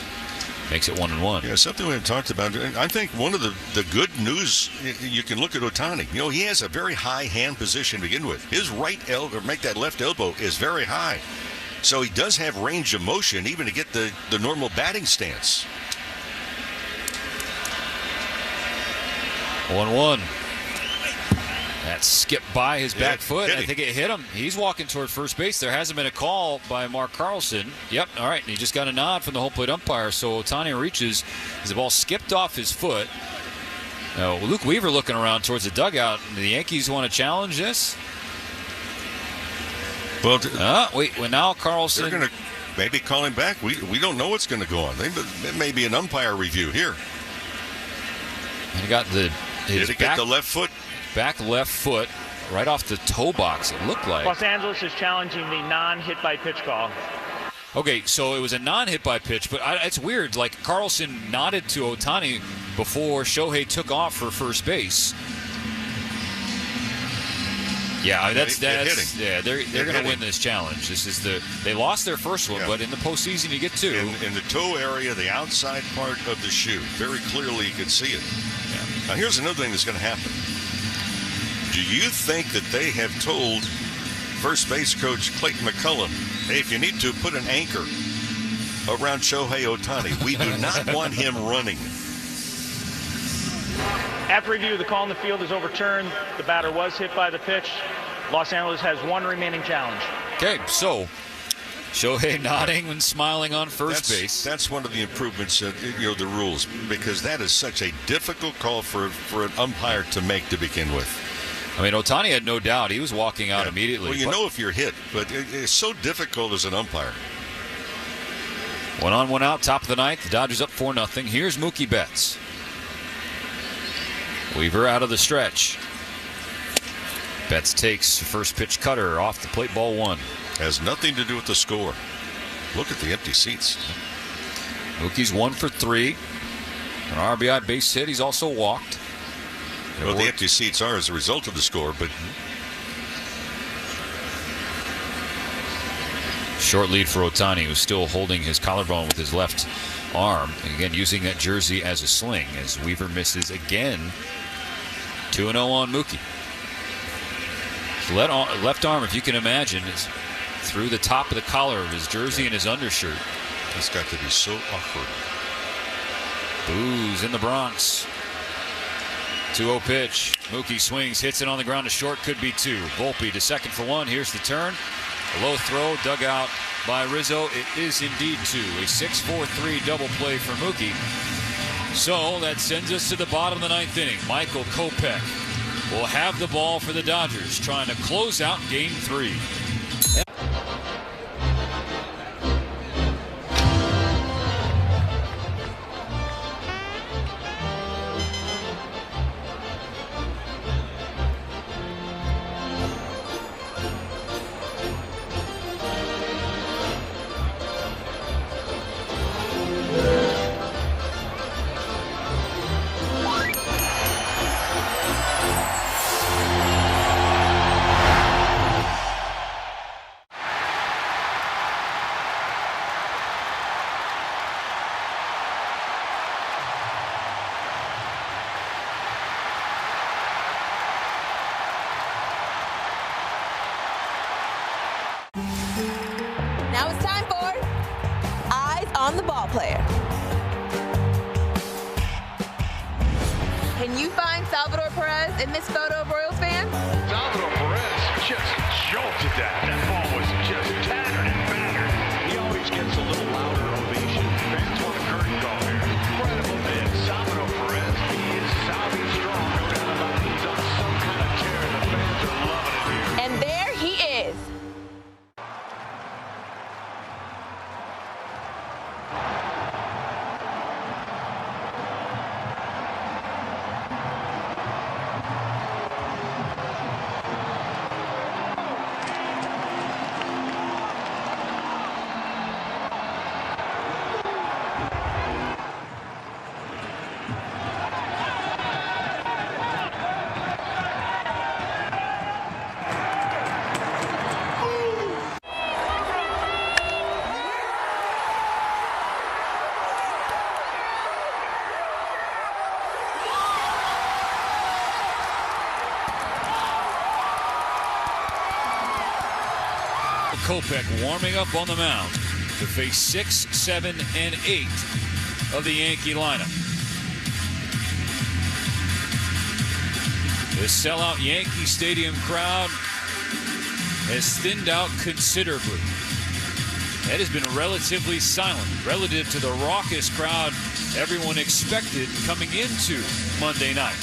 makes it 1-1. Yeah, something we haven't talked about. I think one of the good news, you can look at Ohtani. He has a very high hand position to begin with. His right elbow, or make that left elbow, is very high. So he does have range of motion, even to get the normal batting stance. 1-1. That skipped by his back foot. I think it hit him. He's walking toward first base. There hasn't been a call by Mark Carlson. Yep, all right. And he just got a nod from the home plate umpire. So Ohtani reaches as the ball skipped off his foot. Now, Luke Weaver looking around towards the dugout. The Yankees want to challenge this. Well, now Carlson. They're going to maybe call him back. We don't know what's going to go on. It may be an umpire review here. And he got Did it get the left foot? Back left foot right off the toe box, it looked like. Los Angeles is challenging the non-hit by pitch call. Okay, so it was a non-hit by pitch, but it's weird. Like, Carlson nodded to Ohtani before Shohei took off for first base. Yeah, that's yeah. They're going to win this challenge. This is they lost their first one, but in the postseason you get two. In the toe area, the outside part of the shoe, very clearly you could see it. Yeah. Now here's another thing that's going to happen. Do you think that they have told first base coach Clayton McCullum, hey, if you need to, put an anchor around Shohei Ohtani. We do not want him running. After review, the call in the field is overturned. The batter was hit by the pitch. Los Angeles has one remaining challenge. Okay, so Shohei nodding and smiling on first base. That's one of the improvements, the rules, because that is such a difficult call for an umpire to make to begin with. I mean, Ohtani had no doubt. He was walking out immediately. Well, you know if you're hit, but it's so difficult as an umpire. 1 on, 1 out, top of the ninth. The Dodgers up 4-0. Here's Mookie Betts. Weaver out of the stretch. Betts takes first pitch cutter off the plate, ball 1. Has nothing to do with the score. Look at the empty seats. Mookie's 1 for 3. An RBI base hit. He's also walked. Well, the empty seats are as a result of the score, but short lead for Ohtani, who's still holding his collarbone with his left arm. And again, using that jersey as a sling as Weaver misses again. 2-0 on Mookie. His left arm, if you can imagine, is through the top of the collar of his jersey and his undershirt. It's got to be so awkward. Boos in the Bronx. 2-0 pitch. Mookie swings, hits it on the ground to short, could be 2. Volpe to second for 1. Here's the turn. A low throw, dug out by Rizzo. It is indeed 2. A 6-4-3 double play for Mookie. So that sends us to the bottom of the 9th inning. Michael Kopech will have the ball for the Dodgers, trying to close out Game 3. Now it's time for Eyes on the Ball Player. Can you find Salvador Perez in this photo of Royals fans? Salvador Perez just jolted that. That ball was just tattered and battered. He always gets a little louder Kopech warming up on the mound to face 6, 7, and 8 of the Yankee lineup. The sellout Yankee Stadium crowd has thinned out considerably. It has been relatively silent relative to the raucous crowd everyone expected coming into Monday night.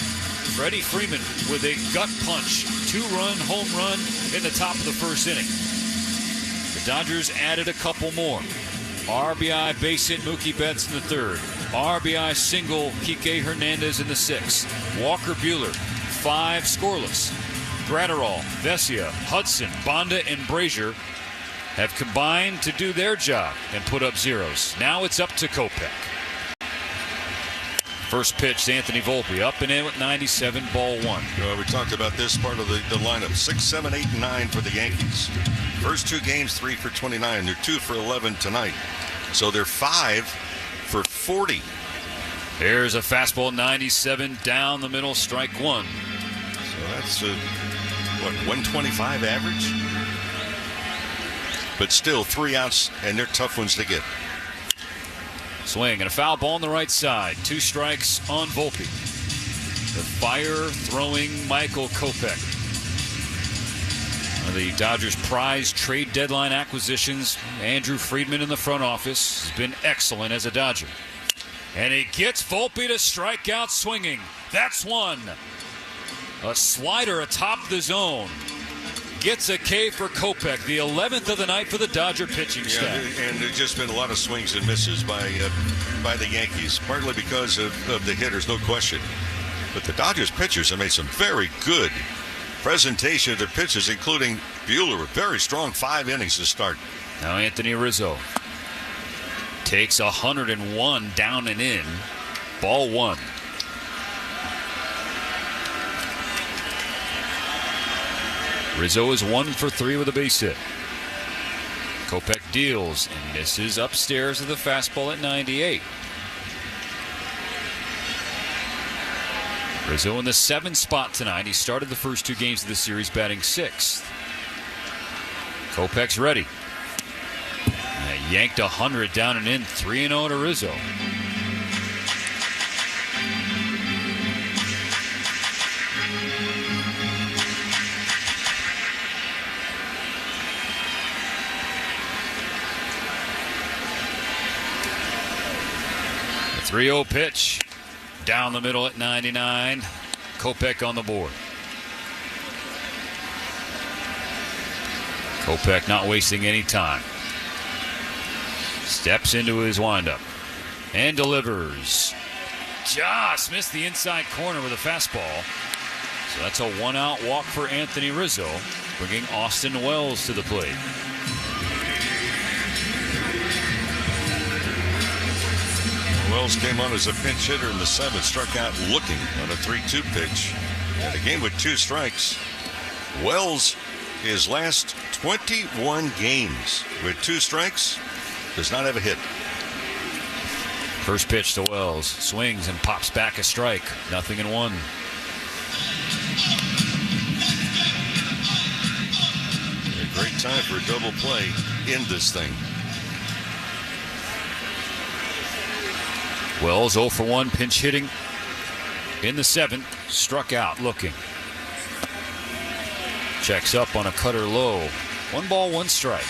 Freddy Freeman with a gut punch, 2-run home run in the top of the first inning. The Dodgers added a couple more. RBI base hit Mookie Betts in the third. RBI single Kike Hernandez in the sixth. Walker Buehler, 5 scoreless. Gratterall, Vesia, Hudson, Banda, and Brazier have combined to do their job and put up zeros. Now it's up to Kopech. First pitch to Anthony Volpe, up and in with 97, ball 1. We talked about this part of the lineup. 6, 7, 8, and 9 for the Yankees. First 2 games, 3 for 29. They're 2 for 11 tonight. So they're 5 for 40. There's a fastball, 97, down the middle, strike 1. So that's, 125 average? But still 3 outs, and they're tough ones to get. Swing and a foul ball on the right side. 2 strikes on Volpe. The fire-throwing Michael Kopech. One of the Dodgers' prize trade deadline acquisitions. Andrew Friedman in the front office has been excellent as a Dodger. And he gets Volpe to strike out swinging. That's one. A slider atop the zone. Gets a K for Kopech, the 11th of the night for the Dodger pitching staff. And there's just been a lot of swings and misses by the Yankees, partly because of the hitters, no question. But the Dodgers pitchers have made some very good presentation of their pitches, including Buehler with very strong 5 innings to start. Now Anthony Rizzo takes 101 down and in, ball 1. Rizzo is 1 for 3 with a base hit. Kopech deals and misses upstairs of the fastball at 98. Rizzo in the 7th spot tonight. He started the first 2 games of the series batting 6th. Kopech's ready. Yanked 100 down and in, 3-0 to Rizzo. The 3-0 pitch down the middle at 99. Kopech on the board. Kopech not wasting any time. Steps into his windup and delivers. Just missed the inside corner with a fastball. So that's a 1-out walk for Anthony Rizzo, bringing Austin Wells to the plate. Wells came on as a pinch hitter in the 7th, struck out looking on a 3-2 pitch. And a game with 2 strikes. Wells, his last 21 games with 2 strikes, does not have a hit. First pitch to Wells. Swings and pops back a strike. 0-1. A great time for a double play in this thing. Wells 0 for 1 pinch hitting in the 7th. Struck out looking. Checks up on a cutter low. 1 ball, 1 strike.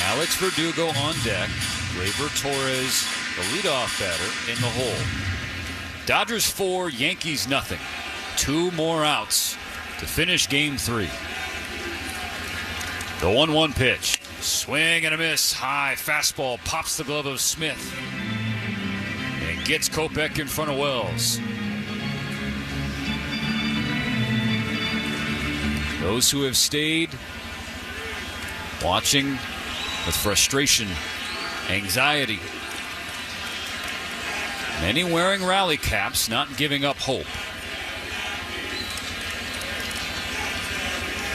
Alex Verdugo on deck. Gleyber Torres, the leadoff batter, in the hole. Dodgers 4, Yankees nothing. 2 more outs to finish game 3. The 1-1 pitch. Swing and a miss. High fastball pops the glove of Smith. And gets Kopech in front of Wells. Those who have stayed watching with frustration, anxiety, many wearing rally caps, not giving up hope.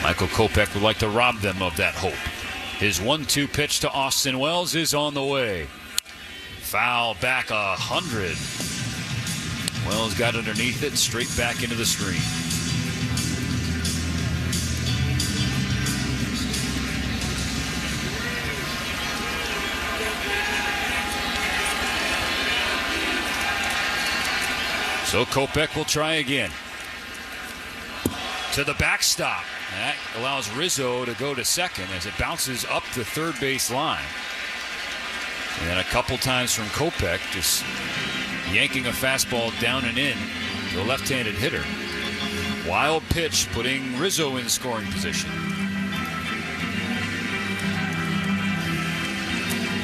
Michael Kopech would like to rob them of that hope. His 1-2 pitch to Austin Wells is on the way. Foul back 100. Wells got underneath it, straight back into the screen. So Kopech will try again. To the backstop. That allows Rizzo to go to second as it bounces up the third base line. And then a couple times from Kopech, just yanking a fastball down and in to a left-handed hitter. Wild pitch, putting Rizzo in scoring position.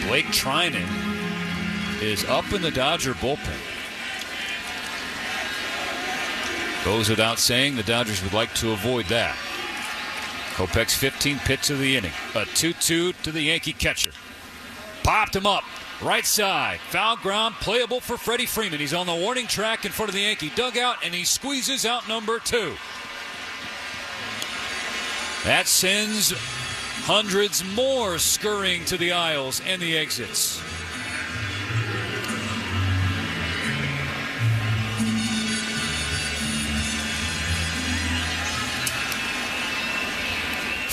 Blake Trinan is up in the Dodger bullpen. Goes without saying, the Dodgers would like to avoid that. Kopech's 15th pitch of the inning. A 2-2 to the Yankee catcher. Popped him up. Right side. Foul ground. Playable for Freddy Freeman. He's on the warning track in front of the Yankee dugout, and he squeezes out number 2. That sends hundreds more scurrying to the aisles and the exits.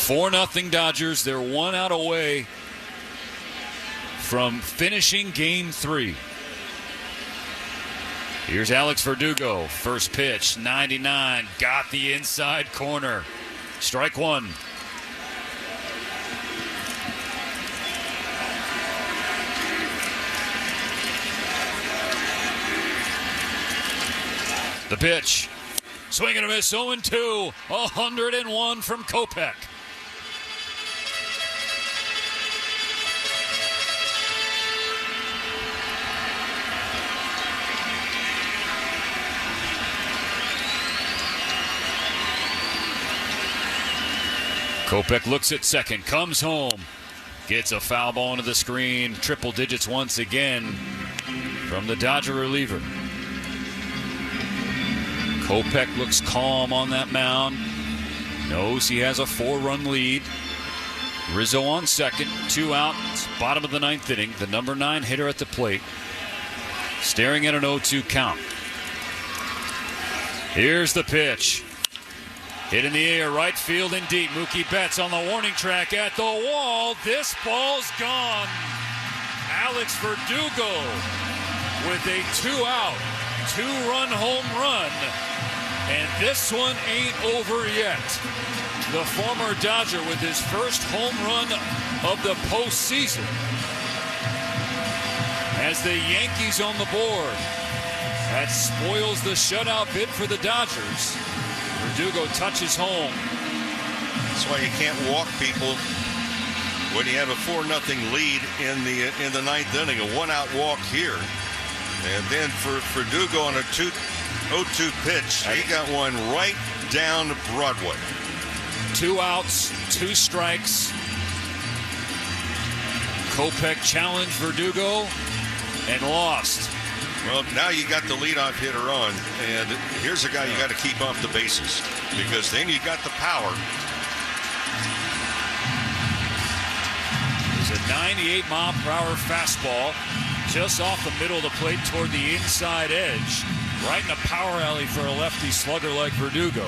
Four 4-0 Dodgers. They're 1 out away from finishing Game 3. Here's Alex Verdugo. First pitch, 99. Got the inside corner. Strike 1. The pitch. Swing and a miss, 0-2. 101 from Kopech. Kopech looks at second, comes home, gets a foul ball into the screen. Triple digits once again from the Dodger reliever. Kopech looks calm on that mound. Knows he has a 4-run lead. Rizzo on second, 2 out. Bottom of the 9th inning. The number 9 hitter at the plate. Staring at an 0-2 count. Here's the pitch. Hit in the air, right field and deep. Mookie Betts on the warning track at the wall. This ball's gone. Alex Verdugo with a 2-out, 2-run home run. And this one ain't over yet. The former Dodger with his first home run of the postseason. As the Yankees on the board. That spoils the shutout bid for the Dodgers. Verdugo touches home. That's why you can't walk people when you have a 4-0 lead in the 9th inning. A 1-out walk here. And then for Verdugo on a 0-2 pitch, he got one right down Broadway. 2 outs, 2 strikes. Kopech challenged Verdugo and lost. Well, now you got the leadoff hitter on, and here's a guy you got to keep off the bases, because then you got the power. There's a 98-mile-per-hour fastball just off the middle of the plate toward the inside edge, right in a power alley for a lefty slugger like Verdugo,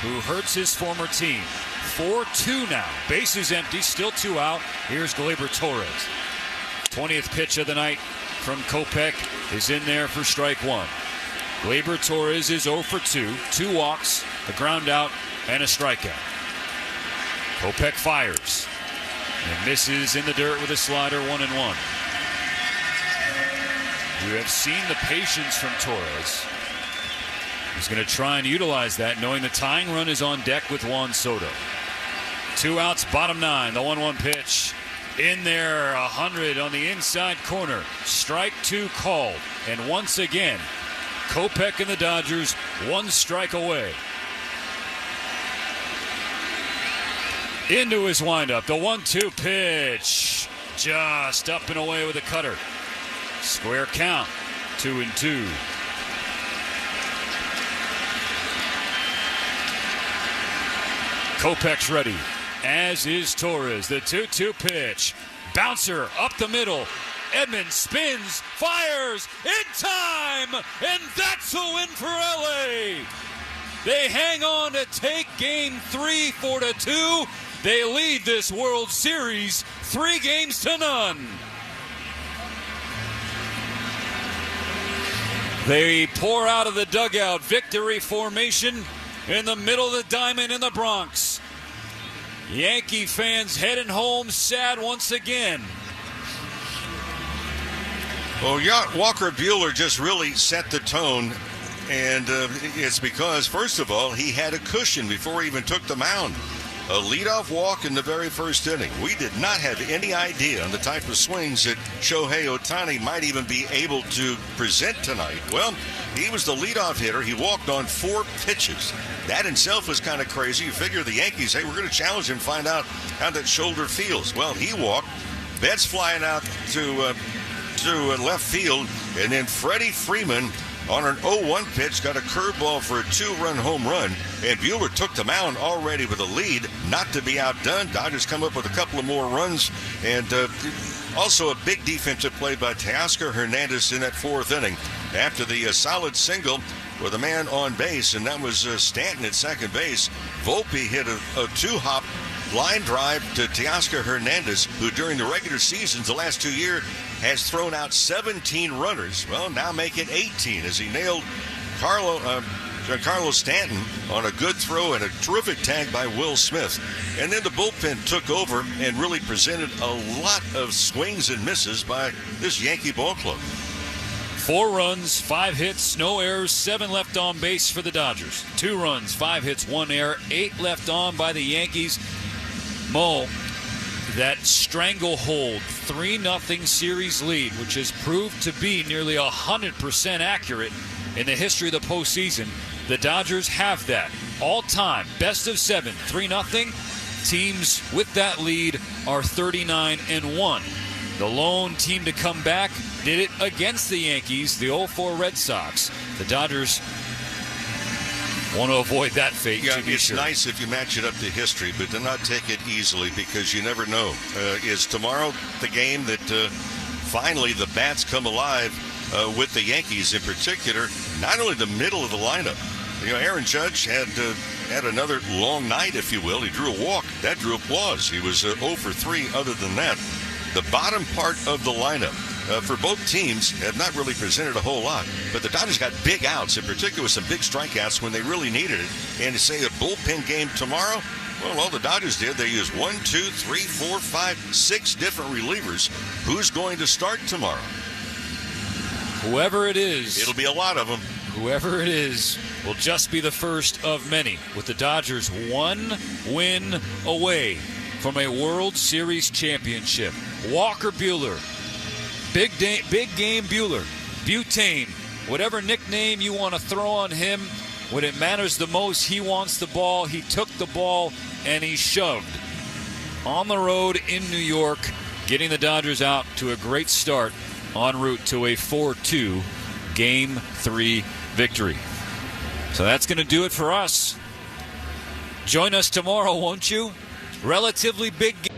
who hurts his former team. 4-2 now. Bases empty, still 2 out. Here's Gleyber Torres. 20th pitch of the night from Kopech is in there for strike 1. Gleyber Torres is 0 for 2. 2 walks, a ground out, and a strikeout. Kopech fires and misses in the dirt with a slider, 1-1. You have seen the patience from Torres. He's going to try and utilize that, knowing the tying run is on deck with Juan Soto. 2 outs, bottom 9. The 1-1 pitch. In there, 100 on the inside corner. Strike 2 called. And once again, Kopech and the Dodgers 1 strike away. Into his windup. The 1-2 pitch. Just up and away with a cutter. Square count. 2-2. Kopech's ready, as is Torres. The 2-2 pitch. Bouncer up the middle. Edman spins, fires, in time! And that's a win for LA! They hang on to take Game 3 4-2. They lead this World Series 3-0. They pour out of the dugout. Victory formation in the middle of the diamond in the Bronx. Yankee fans heading home sad once again. Well, Walker Buehler just really set the tone, and it's because, first of all, he had a cushion before he even took the mound. A leadoff walk in the very first inning. We did not have any idea on the type of swings that Shohei Ohtani might even be able to present tonight. Well, he was the leadoff hitter. He walked on 4 pitches. That itself was kind of crazy. You figure the Yankees, hey, we're going to challenge him, find out how that shoulder feels. Well, he walked. Betts flying out to left field, and then Freddy Freeman on an 0-1 pitch got a curveball for a 2-run home run, and Buehler took the mound already with a lead, not to be outdone. Dodgers come up with a couple of more runs, and also a big defensive play by Teoscar Hernandez in that 4th inning after the solid single with a man on base, and that was Stanton at second base. Volpe hit a 2-hop line drive to Teoscar Hernandez, who during the regular seasons the last 2 years has thrown out 17 runners. Well, now make it 18 as he nailed Giancarlo Stanton on a good throw and a terrific tag by Will Smith. And then the bullpen took over and really presented a lot of swings and misses by this Yankee ball club. 4 runs, 5 hits, no errors, 7 left on base for the Dodgers. 2 runs, 5 hits, 1 error, 8 left on by the Yankees. Mo, that stranglehold 3-0 series lead, which has proved to be nearly 100% accurate in the history of the postseason. The Dodgers have that all time. Best of 7, 3-0. Teams with that lead are 39-1. The lone team to come back did it against the Yankees, the 0-4 Red Sox. The Dodgers want to avoid that fate, to be sure. It's nice if you match it up to history, but do not take it easily because you never know. Is tomorrow the game that finally the bats come alive with the Yankees in particular? Not only the middle of the lineup. You know, Aaron Judge had another long night, if you will. He drew a walk. That drew applause. He was 0 for 3 other than that. The bottom part of the lineup for both teams have not really presented a whole lot. But the Dodgers got big outs, in particular with some big strikeouts when they really needed it. And to say a bullpen game tomorrow, well, all the Dodgers did, they used 1, 2, 3, 4, 5, 6 different relievers. Who's going to start tomorrow? Whoever it is. It'll be a lot of them. Whoever it is will just be the first of many, with the Dodgers 1 win away from a World Series championship. Walker Buehler, big game Buehler, Butane, whatever nickname you want to throw on him, when it matters the most, he wants the ball. He took the ball and he shoved on the road in New York, getting the Dodgers out to a great start en route to a 4-2 Game 3 victory. So that's going to do it for us. Join us tomorrow, won't you? Relatively big game.